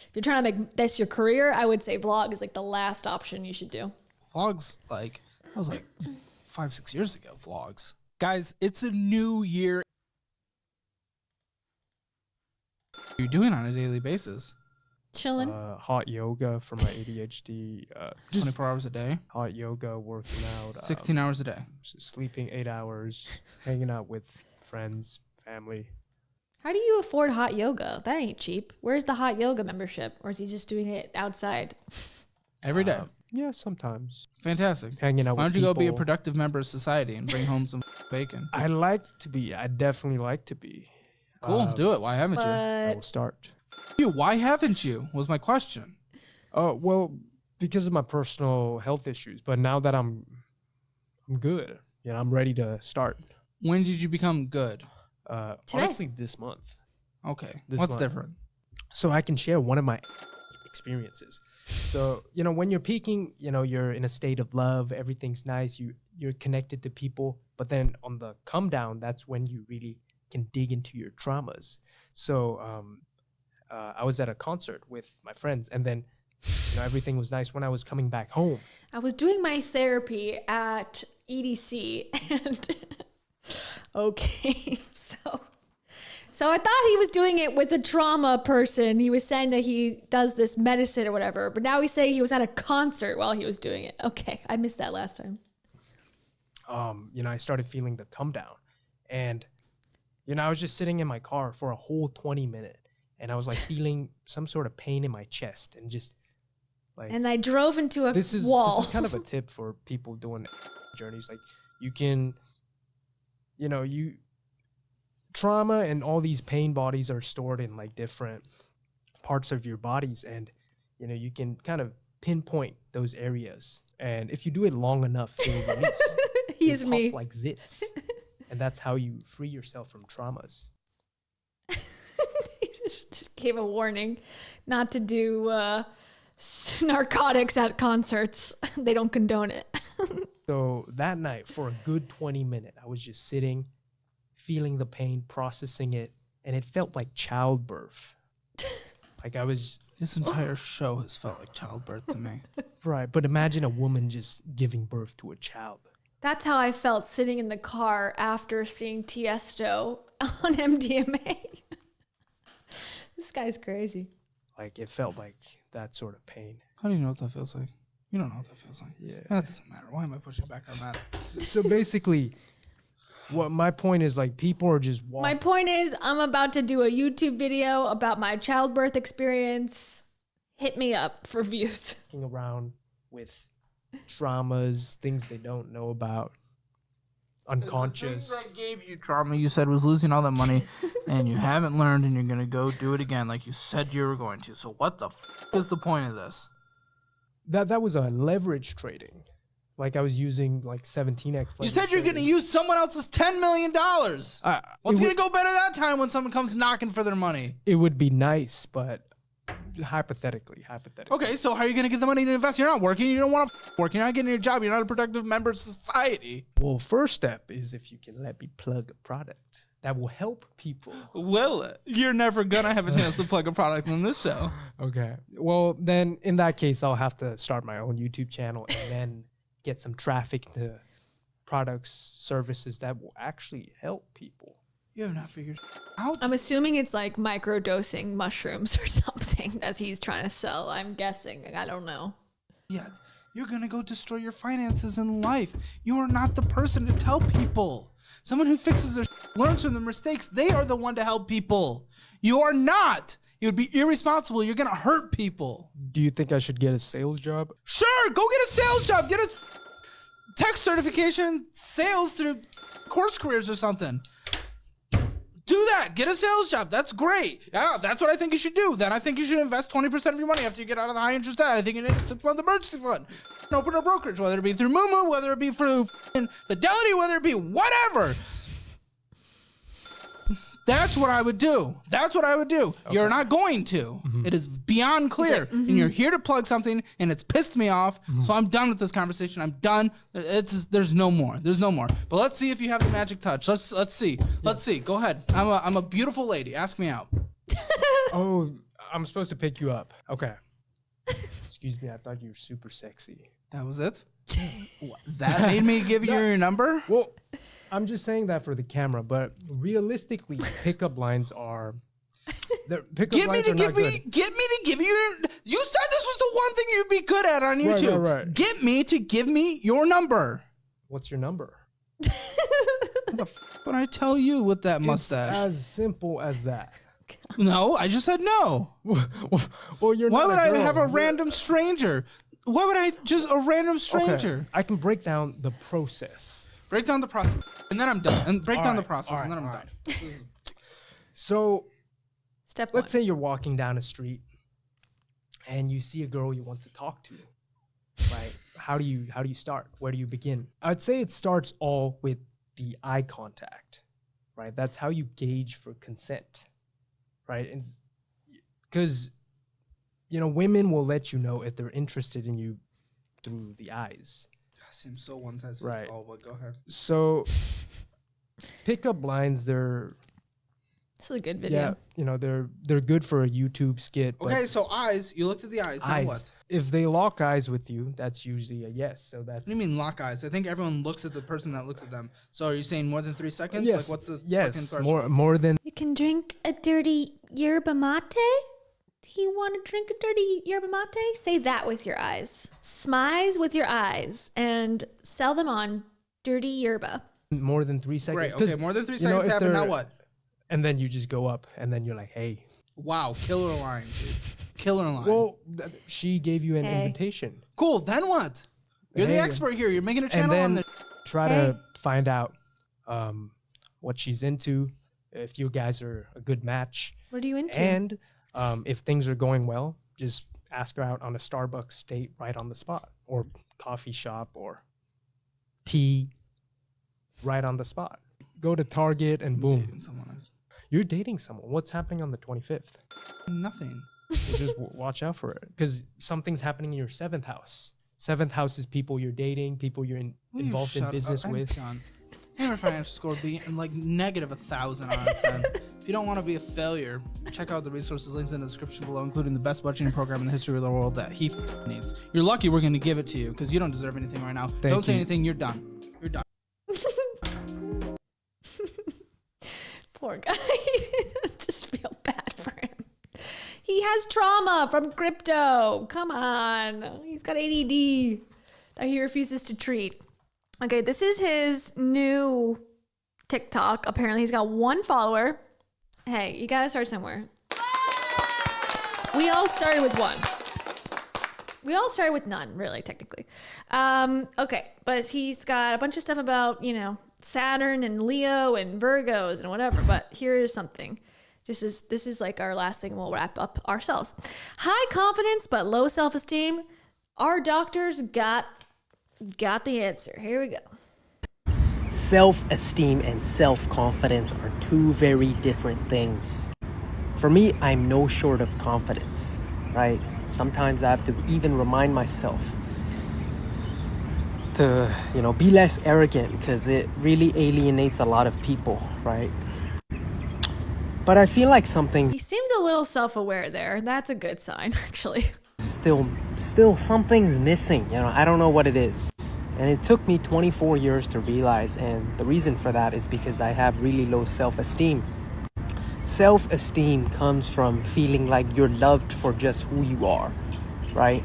Speaker 1: if you're trying to make this your career, I would say vlog is like the last option you should do.
Speaker 24: Vlogs, like that was like 5-6 years ago. Vlogs, guys, it's a new year. What are you doing on a daily basis?
Speaker 1: Chilling.
Speaker 17: Hot yoga for my ADHD. Just
Speaker 24: 24 hours a day,
Speaker 17: hot yoga, working out.
Speaker 24: 16 hours a day.
Speaker 17: Sleeping 8 hours, hanging out with friends, family.
Speaker 1: How do you afford hot yoga? That ain't cheap. Where's the hot yoga membership? Or is he just doing it outside?
Speaker 24: Every day.
Speaker 17: Yeah, sometimes.
Speaker 24: Fantastic.
Speaker 17: Hanging out
Speaker 24: Why
Speaker 17: with
Speaker 24: don't you go be a
Speaker 17: people.
Speaker 24: productive member of society and bring home some bacon?
Speaker 17: I like to be. I definitely like to be.
Speaker 24: Cool, do it. Why haven't you?
Speaker 17: I will
Speaker 1: But
Speaker 17: start.
Speaker 24: You, why haven't you? Was my question.
Speaker 17: Oh well, because of my personal health issues. But now that I'm good, I'm ready to start.
Speaker 24: When did you become good?
Speaker 1: Today.
Speaker 17: Honestly, this month.
Speaker 24: Okay.
Speaker 17: This
Speaker 24: What's
Speaker 17: month.
Speaker 24: different?
Speaker 17: So I can share one of my experiences. So when you're peaking, you're in a state of love. Everything's nice. You're connected to people. But then on the come down, that's when you really can dig into your traumas. So I was at a concert with my friends, and then everything was nice. When I was coming back home,
Speaker 1: I was doing my therapy at EDC and okay, so I thought he was doing it with a trauma person. He was saying that he does this medicine or whatever, but now he's saying he was at a concert while he was doing it. Okay, I missed that last time.
Speaker 17: I started feeling the come down, and I was just sitting in my car for a whole 20 minutes, and I was like feeling some sort of pain in my chest, and just like.
Speaker 1: And I drove into a wall.
Speaker 17: This is kind of a tip for people doing journeys. Like you can, trauma and all these pain bodies are stored in like different parts of your bodies, and you can kind of pinpoint those areas, and if you do it long enough, it will release.
Speaker 1: He's
Speaker 17: It'll
Speaker 1: me.
Speaker 17: pop like zits, and that's how you free yourself from traumas.
Speaker 1: Just gave a warning not to do narcotics at concerts. They don't condone it.
Speaker 17: So that night, for a good 20 minutes, I was just sitting, feeling the pain, processing it, and it felt like childbirth. Like I was.
Speaker 24: This entire show has felt like childbirth to me.
Speaker 17: Right, but imagine a woman just giving birth to a child.
Speaker 1: That's how I felt sitting in the car after seeing Tiesto on MDMA. This guy's crazy.
Speaker 17: Like it felt like that sort of pain.
Speaker 24: How do you know what that feels like? You don't know what that feels like.
Speaker 17: Yeah.
Speaker 24: That doesn't matter. Why am I pushing back on that?
Speaker 17: So basically, what my point is, like, people are just walking.
Speaker 1: My point is, I'm about to do a YouTube video about my childbirth experience. Hit me up for views.
Speaker 17: Walking around with traumas, things they don't know about, unconscious.
Speaker 24: The thing that gave you trauma, you said, was losing all that money, and you haven't learned, and you're gonna go do it again, like you said you were going to. So what the is the point of this?
Speaker 17: That was a leverage trading. Like I was using like 17x.
Speaker 24: You said you're going to use someone else's $10 million. What's going to go better that time when someone comes knocking for their money?
Speaker 17: It would be nice, but hypothetically.
Speaker 24: Okay, so how are you going to get the money to invest? You're not working. You don't want to work. You're not getting your job. You're not a productive member of society.
Speaker 17: Well, first step is if you can let me plug a product that will help people.
Speaker 24: Well, you're never going to have a chance to plug a product on this show.
Speaker 17: Okay. Well, then in that case, I'll have to start my own YouTube channel and then get some traffic to products, services that will actually help people.
Speaker 24: You have not figured out.
Speaker 1: I'm assuming it's like microdosing mushrooms or something that he's trying to sell. I'm guessing. I don't know.
Speaker 24: Yet, you're going to go destroy your finances in life. You are not the person to tell people. Someone who fixes their learns from their mistakes. They are the one to help people. You are not. You would be irresponsible. You're going to hurt people.
Speaker 17: Do you think I should get a sales job?
Speaker 24: Sure, go get a sales job. Get a tech certification, sales through Course Careers or something. Do that. Get a sales job. That's great. Yeah, that's what I think you should do. Then I think you should invest 20% of your money after you get out of the high interest debt. I think you need a 6-month emergency fund. Open a brokerage, whether it be through Moomoo, whether it be through Fidelity, whether it be whatever. That's what I would do. That's what I would do. Okay. You're not going to. Mm-hmm. It is beyond clear. Like, and you're here to plug something, and it's pissed me off. Mm-hmm. So I'm done with this conversation. I'm done. There's no more. There's no more. But let's see if you have the magic touch. Let's see. Yeah. Let's see. Go ahead. I'm a beautiful lady. Ask me out.
Speaker 17: Oh, I'm supposed to pick you up. Okay. Excuse me. I thought you were super sexy.
Speaker 24: That was it? That made me give you your number?
Speaker 17: Well, I'm just saying that for the camera, but realistically, pickup lines are. Get me to give you. You said this was the one thing you'd be good at on YouTube. Right. Get me to give me your number. What's your number?
Speaker 24: What the f would I tell you with that mustache?
Speaker 17: As simple as that.
Speaker 24: No, I just said no.
Speaker 17: Well, you're.
Speaker 24: Why
Speaker 17: not
Speaker 24: would
Speaker 17: a girl.
Speaker 24: I have a random stranger? Why would I just a random stranger?
Speaker 17: Okay. I can break down the process.
Speaker 24: Break down the process, and then I'm done. And break down the process, and then I'm done.
Speaker 17: So,
Speaker 1: step one.
Speaker 17: Let's say you're walking down a street, and you see a girl you want to talk to. Right? How do you start? Where do you begin? I'd say it starts all with the eye contact. Right? That's how you gauge for consent. Right? And because women will let you know if they're interested in you through the eyes.
Speaker 24: Seems so one size fits all, but go ahead.
Speaker 17: So, pickup lines, they're.
Speaker 1: This is a good video.
Speaker 17: Yeah, they're good for a YouTube skit.
Speaker 24: Okay, so eyes. You looked at the eyes. Now what?
Speaker 17: If they lock eyes with you, that's usually a yes. So that's.
Speaker 24: What do you mean lock eyes? I think everyone looks at the person that looks at them. So are you saying more than 3 seconds?
Speaker 17: Yes.
Speaker 24: Like what's the
Speaker 17: yes more than.
Speaker 3: You can drink a dirty yerba mate. Do you want to drink a dirty yerba mate?
Speaker 1: Say that with your eyes. Smize with your eyes and sell them on dirty yerba.
Speaker 17: More than 3 seconds.
Speaker 24: Great. Okay, more than 3 seconds happen. Now what?
Speaker 17: and then you just go up, and then you're like, hey.
Speaker 24: Wow, killer line, dude. Killer line.
Speaker 17: Well, she gave you an
Speaker 24: Hey.
Speaker 17: invitation.
Speaker 24: Cool. Then what? You're the
Speaker 17: Hey.
Speaker 24: expert here. You're making a channel
Speaker 17: and then
Speaker 24: on the.
Speaker 17: try to find out what she's into, if you guys are a good match.
Speaker 1: What are you into?
Speaker 17: And if things are going well, just ask her out on a Starbucks date right on the spot, or coffee shop, or tea right on the spot. Go to Target and boom. You're dating someone. What's happening on the 25th?
Speaker 24: Nothing.
Speaker 17: So just watch out for it, because something's happening in your 7th house. 7th house is people you're dating, people you're involved in
Speaker 24: Shut
Speaker 17: business
Speaker 24: up.
Speaker 17: with.
Speaker 24: John. Hammer financial score be in like negative 1,000 out of 10. If you don't want to be a failure, check out the resources linked in the description below, including the best budgeting program in the history of the world that he needs. You're lucky we're going to give it to you because you don't deserve anything right now. Don't say
Speaker 17: you.
Speaker 24: anything. You're done. You're done.
Speaker 1: Poor guy. Just feel bad for him. He has trauma from crypto. Come on. He's got ADD that he refuses to treat. Okay, this is his new TikTok. Apparently, he's got 1 follower. Hey, you gotta start somewhere. We all started with 1. We all started with none, really, technically. Okay, but he's got a bunch of stuff about, Saturn and Leo and Virgos and whatever. But here is something. This is like our last thing. We'll wrap up ourselves. High confidence but low self-esteem. Our doctors got the answer. Here we go.
Speaker 7: Self-esteem and self-confidence are 2 very different things. For me, I'm no short of confidence, right? Sometimes I have to even remind myself to, be less arrogant, because it really alienates a lot of people, right? But I feel like
Speaker 1: He seems a little self-aware there. That's a good sign, actually.
Speaker 7: still something's missing, I don't know what it is. And it took me 24 years to realize, and the reason for that is because I have really low self-esteem. Self-esteem comes from feeling like you're loved for just who you are, right?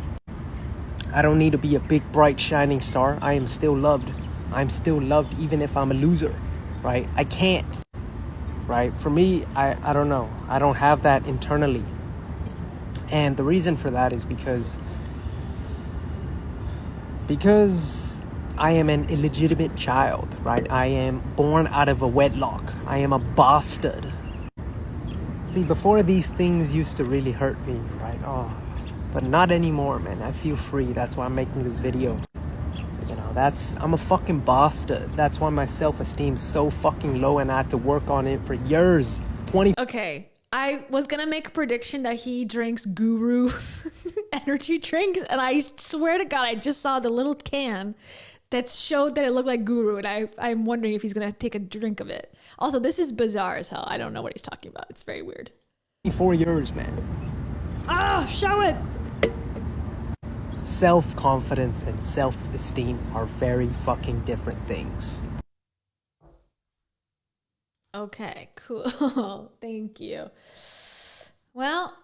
Speaker 7: I don't need to be a big, bright, shining star. I am still loved. I'm still loved even if I'm a loser, right? I can't, right? For me, I don't know. I don't have that internally. And the reason for that is because I am an illegitimate child, right? I am born out of a wedlock. I am a bastard. See, before these things used to really hurt me, right? But not anymore, man. I feel free. That's why I'm making this video. I'm a fucking bastard. That's why my self-esteem's so fucking low, and I had to work on it for years.
Speaker 1: Okay, I was gonna make a prediction that he drinks Guru energy drinks, and I swear to God, I just saw the little can that showed that it looked like Guru, and I'm wondering if he's gonna take a drink of it. Also, this is bizarre as hell. I don't know what he's talking about. It's very weird.
Speaker 7: 24 years, man.
Speaker 1: Show it!
Speaker 7: Self-confidence and self-esteem are very fucking different things.
Speaker 1: Okay, cool. Thank you. Well,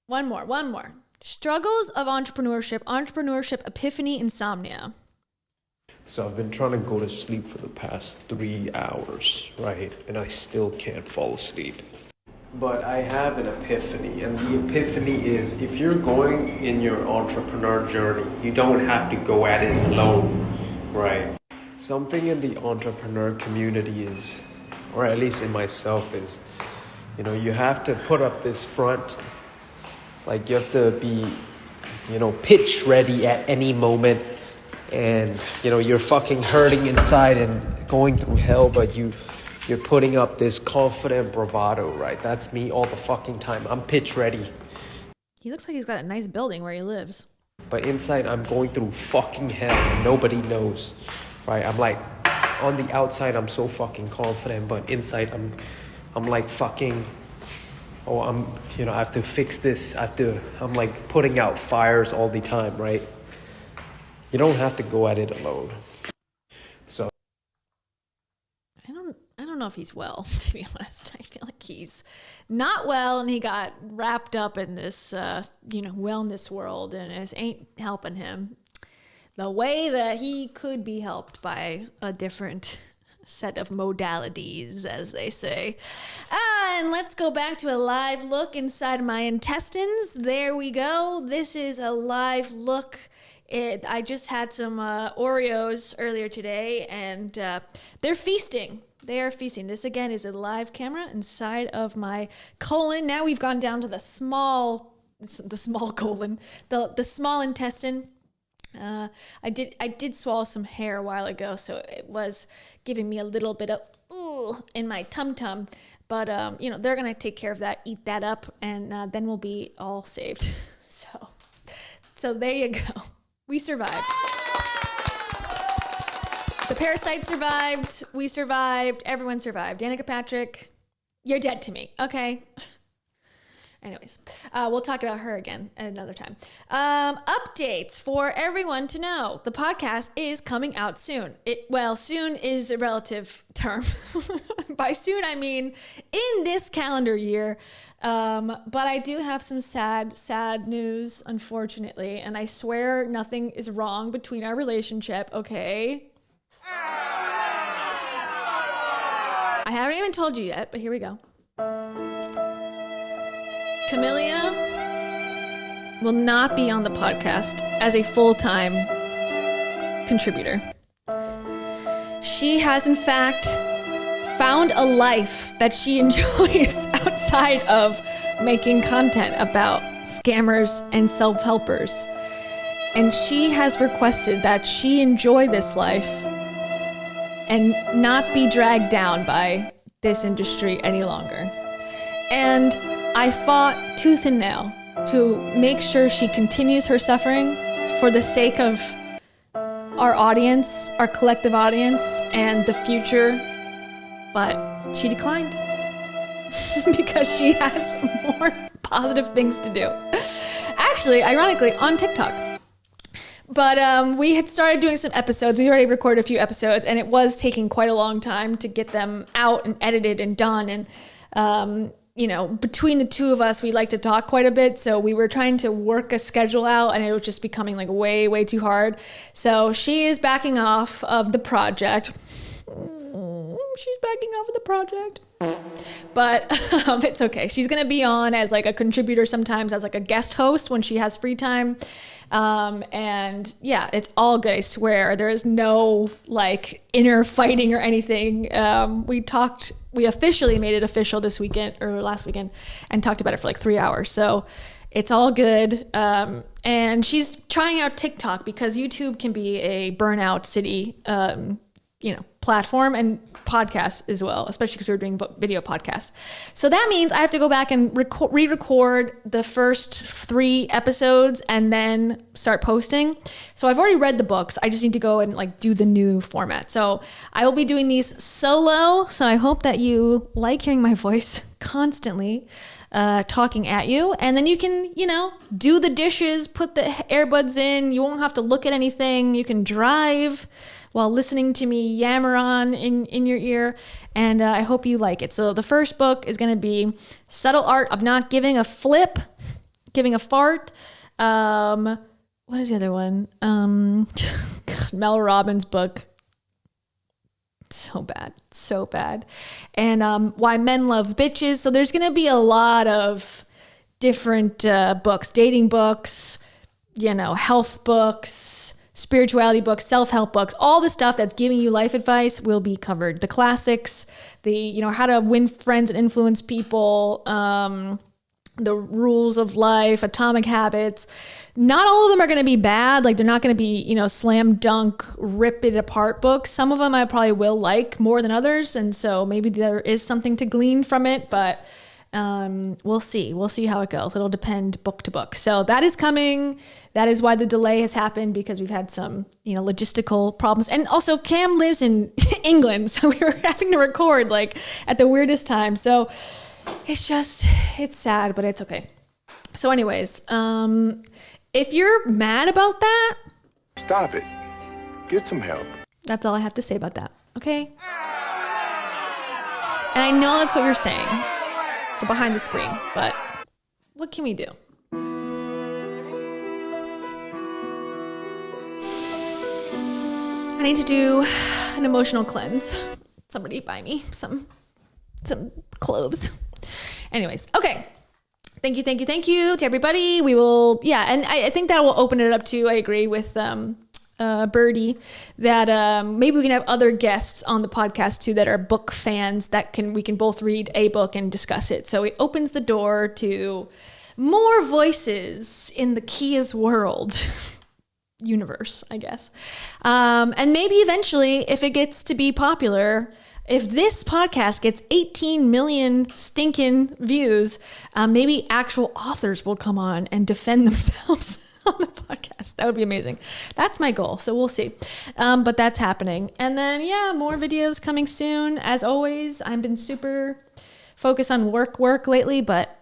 Speaker 1: one more. Struggles of entrepreneurship, epiphany, insomnia.
Speaker 6: So I've been trying to go to sleep for the past 3 hours, right? And I still can't fall asleep. But I have an epiphany, and the epiphany is if you're going in your entrepreneur journey, you don't have to go at it alone, right? Something in the entrepreneur community is, or at least in myself is, you have to put up this front, like you have to be, pitch ready at any moment, and, you're fucking hurting inside and going through hell, but you're putting up this confident bravado, right? That's me all the fucking time. I'm pitch ready.
Speaker 1: He looks like he's got a nice building where he lives.
Speaker 6: But inside, I'm going through fucking hell, and nobody knows, right? I'm like, on the outside, I'm so fucking confident, but inside, I'm like fucking, I have to fix this. I'm like putting out fires all the time, right? You don't have to go at it alone. So
Speaker 1: I don't know if he's well, to be honest. I feel like he's not well, and he got wrapped up in this, wellness world, and it ain't helping him the way that he could be helped by a different set of modalities, as they say. And let's go back to a live look inside my intestines. There we go. This is a live look. I just had some Oreos earlier today, and they're feasting. They are feasting. This, again, is a live camera inside of my colon. Now we've gone down to the small colon, the small intestine. I did swallow some hair a while ago, so it was giving me a little bit of in my tum-tum. But, they're going to take care of that, eat that up, and then we'll be all saved. So there you go. We survived. The parasite survived. We survived. Everyone survived. Danica Patrick, you're dead to me. Okay. Anyways, we'll talk about her again at another time. Updates for everyone to know. The podcast is coming out soon. Soon is a relative term. By soon, I mean in this calendar year. But I do have some sad news, unfortunately. And I swear nothing is wrong between our relationship, okay? I haven't even told you yet, but here we go. Camellia will not be on the podcast as a full-time contributor. She has, in fact, found a life that she enjoys outside of making content about scammers and self-helpers. And she has requested that she enjoy this life and not be dragged down by this industry any longer. And I fought tooth and nail to make sure she continues her suffering for the sake of our audience, our collective audience, and the future. But she declined because she has more positive things to do. Actually, ironically, on TikTok. But we had started doing some episodes. We already recorded a few episodes, and it was taking quite a long time to get them out and edited and done. And between the two of us, we like to talk quite a bit. So we were trying to work a schedule out, and it was just becoming like way, way too hard. So she is backing off of the project. She's backing off of the project. But it's okay. She's going to be on as like a contributor sometimes, as like a guest host when she has free time. And yeah, it's all good. I swear there is no like inner fighting or anything. We officially made it official this weekend or last weekend and talked about it for like 3 hours. So it's all good. And she's trying out TikTok because YouTube can be a burnout city, platform, and podcasts as well, especially because we were doing video podcasts. So that means I have to go back and re-record the first 3 episodes and then start posting. So I've already read the books. I just need to go and like do the new format. So I will be doing these solo. So I hope that you like hearing my voice constantly talking at you. And then you can, do the dishes, put the earbuds in. You won't have to look at anything. You can drive while listening to me yammer on in your ear. And I hope you like it. So the first book is going to be Subtle Art of Not Giving a Flip, Giving a Fart. What is the other one? Mel Robbins' book. So bad. And Why Men Love Bitches. So there's going to be a lot of different books, dating books, health books, spirituality books, self-help books, all the stuff that's giving you life advice will be covered. The classics, how to win friends and influence people, the rules of life, atomic habits. Not all of them are going to be bad. Like they're not going to be, slam dunk, rip it apart books. Some of them I probably will like more than others. And so maybe there is something to glean from it, but we'll see. We'll see how it goes. It'll depend book to book. So that is coming. That is why the delay has happened, because we've had some, logistical problems. And also Cam lives in England. So we were having to record like at the weirdest time. So it's sad, but it's okay. So anyways, if you're mad about that,
Speaker 14: stop it. Get some help.
Speaker 1: That's all I have to say about that. Okay. And I know that's what you're saying. For behind the screen, but what can we do? I need to do an emotional cleanse. Somebody buy me some cloves. Anyways, okay. Thank you to everybody. We will, and I think that will open it up to, I agree with Birdie, that maybe we can have other guests on the podcast too that are book fans that we can both read a book and discuss it. So it opens the door to more voices in the Kia's world. Universe, I guess. And maybe eventually, if it gets to be popular, if this podcast gets 18 million stinking views, maybe actual authors will come on and defend themselves on the podcast. That would be amazing. That's my goal. So we'll see. But that's happening. And then, more videos coming soon. As always, I've been super focused on work lately, but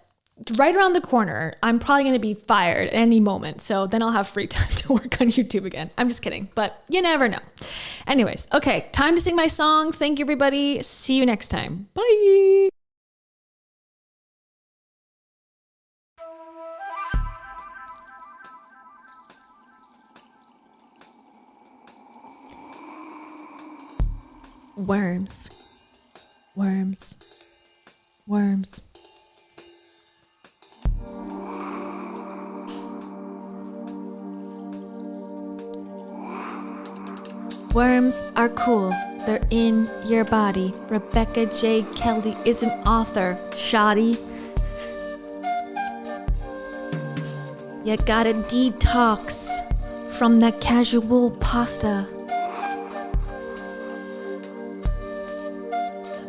Speaker 1: right around the corner, I'm probably going to be fired at any moment. So then I'll have free time to work on YouTube again. I'm just kidding, but you never know. Anyways, okay, time to sing my song. Thank you, everybody. See you next time. Bye. Worms. Worms are cool. They're in your body. Rebecca J. Kelly is an author. Shoddy. You gotta detox from that casual pasta.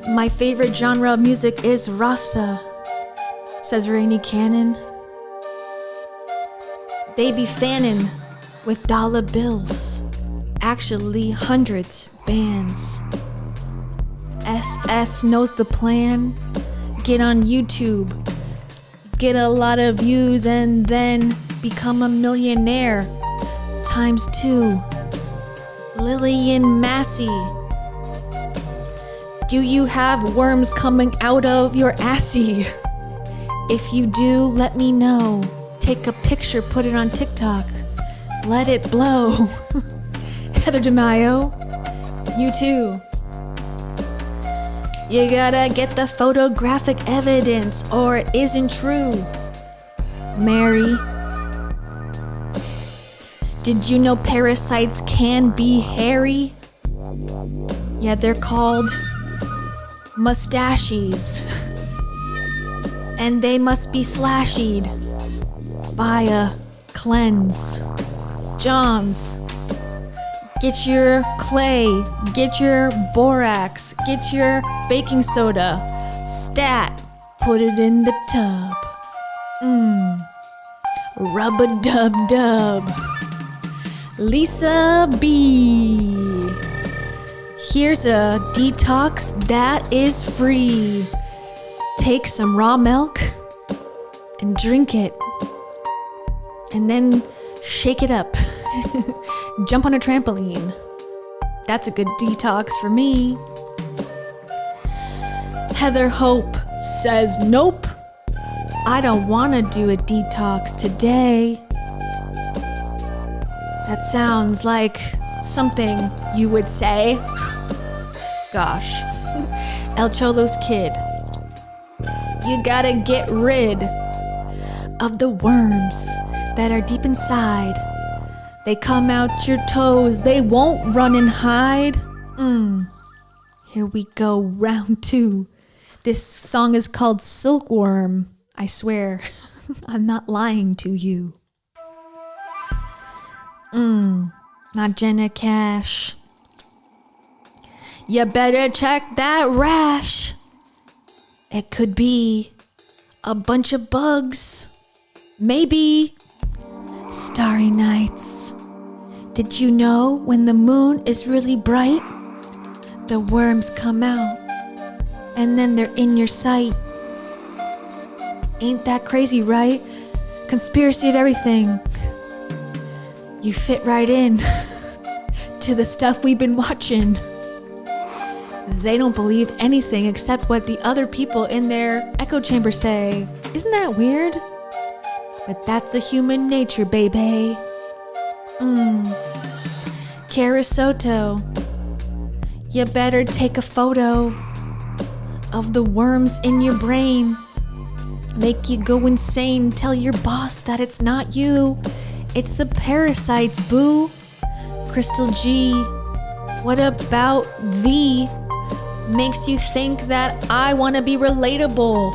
Speaker 1: My favorite genre of music is Rasta, says Rainey Cannon. They be fanning with dollar bills. Actually, hundreds bands. SS knows the plan. Get on YouTube. Get a lot of views and then become a millionaire. ×2. Lillian Massey. Do you have worms coming out of your assy? If you do, let me know. Take a picture, put it on TikTok. Let it blow. Heather DeMaio, you too. You gotta get the photographic evidence or it isn't true. Mary. Did you know parasites can be hairy? Yeah, they're called mustachies. And they must be slashied by a cleanse. Joms. Get your clay, get your borax, get your baking soda, stat, put it in the tub. Rub-a-dub-dub. Lisa B. Here's a detox that is free. Take some raw milk and drink it. And then shake it up. Jump on a trampoline. That's a good detox for me. Heather Hope says, nope. I don't want to do a detox today. That sounds like something you would say. Gosh. El Cholo's kid. You gotta get rid of the worms that are deep inside. They come out your toes, they won't run and hide. Here we go, round 2. This song is called Silkworm. I swear, I'm not lying to you. Not Jenna Cash. You better check that rash. It could be a bunch of bugs. Maybe starry nights. Did you know when the moon is really bright, the worms come out and then they're in your sight? Ain't that crazy, right? Conspiracy of everything. You fit right in to the stuff we've been watching. They don't believe anything except what the other people in their echo chamber say. Isn't that weird? But that's the human nature, baby. Kara Soto, you better take a photo of the worms in your brain make you go insane, tell your boss that it's not you. It's the parasites, boo. Crystal G, what about thee makes you think that I want to be relatable?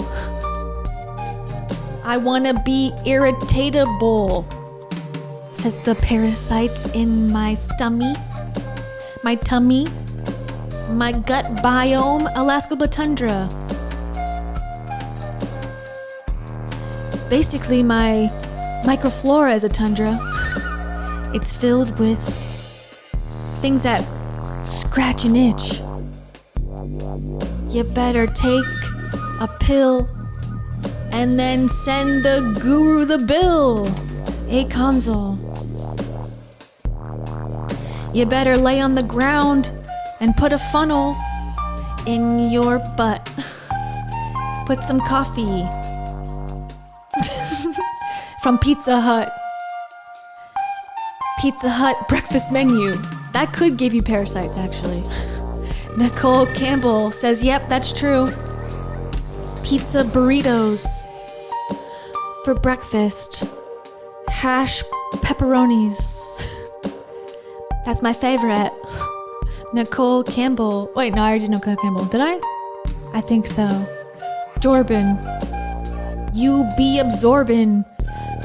Speaker 1: I want to be irritatable, says the parasites in my tummy, my gut biome, Alaska Tundra. Basically, my microflora is a tundra. It's filled with things that scratch and itch. You better take a pill and then send the guru the bill. A console. You better lay on the ground and put a funnel in your butt. Put some coffee from Pizza Hut. Pizza Hut breakfast menu. That could give you parasites, actually. Nicole Campbell says, yep, that's true. Pizza burritos for breakfast. Hash pepperonis. That's my favorite. Nicole Campbell. Wait, no, I already know Nicole Campbell. Did I? I think so. Jorben. You be absorbing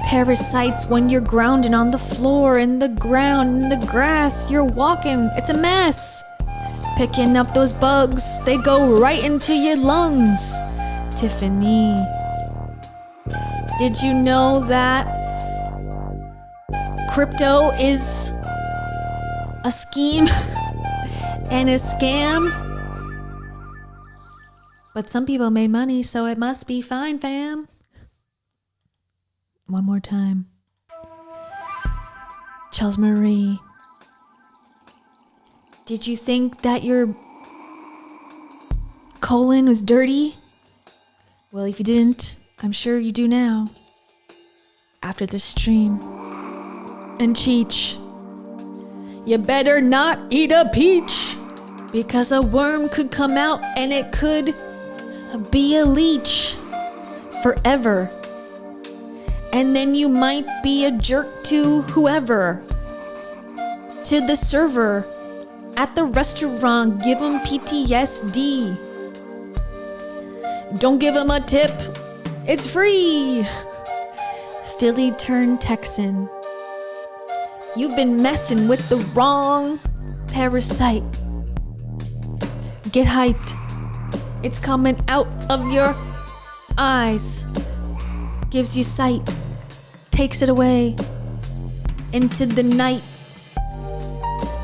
Speaker 1: parasites when you're grounding on the floor, in the ground, in the grass. You're walking. It's a mess. Picking up those bugs. They go right into your lungs. Tiffany. Did you know that crypto is a scheme and a scam? But some people made money, so it must be fine, fam. One more time. Charles Marie. Did you think that your colon was dirty? Well, if you didn't, I'm sure you do now. After the stream. And Cheech. You better not eat a peach, because a worm could come out and it could be a leech forever. And then you might be a jerk to whoever. To the server at the restaurant, give them PTSD. Don't give them a tip. It's free. Philly turned Texan. You've been messing with the wrong parasite. Get hyped. It's coming out of your eyes. Gives you sight. Takes it away into the night.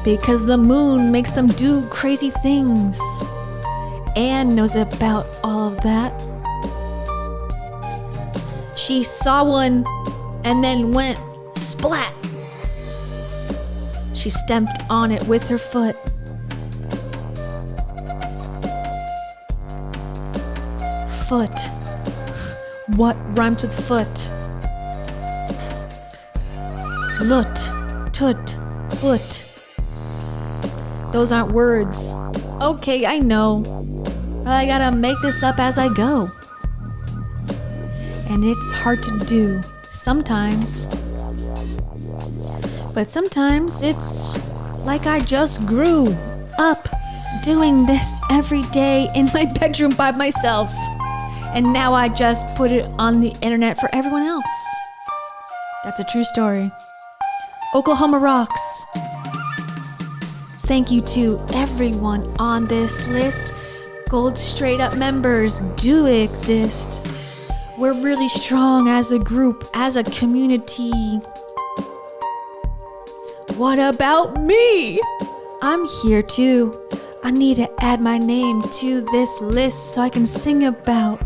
Speaker 1: Because the moon makes them do crazy things. Anne knows about all of that. She saw one and then went splat. She stamped on it with her foot. Foot. What rhymes with foot? Lut, tut, foot. Those aren't words. Okay, I know. But I gotta make this up as I go. And it's hard to do sometimes. But sometimes it's like I just grew up doing this every day in my bedroom by myself. And now I just put it on the internet for everyone else. That's a true story. Oklahoma rocks. Thank you to everyone on this list. Gold Straight Up members do exist. We're really strong as a group, as a community. What about me? I'm here too. I need to add my name to this list so I can sing about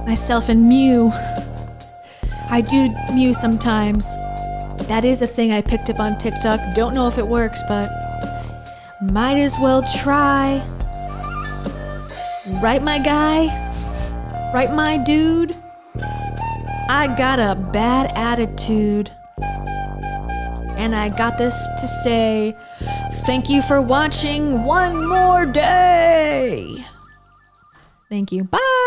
Speaker 1: myself and Mew. I do Mew sometimes. That is a thing I picked up on TikTok. Don't know if it works, but might as well try. Right, my guy? Right, my dude? I got a bad attitude. And I got this to say, thank you for watching one more day. Thank you. Bye.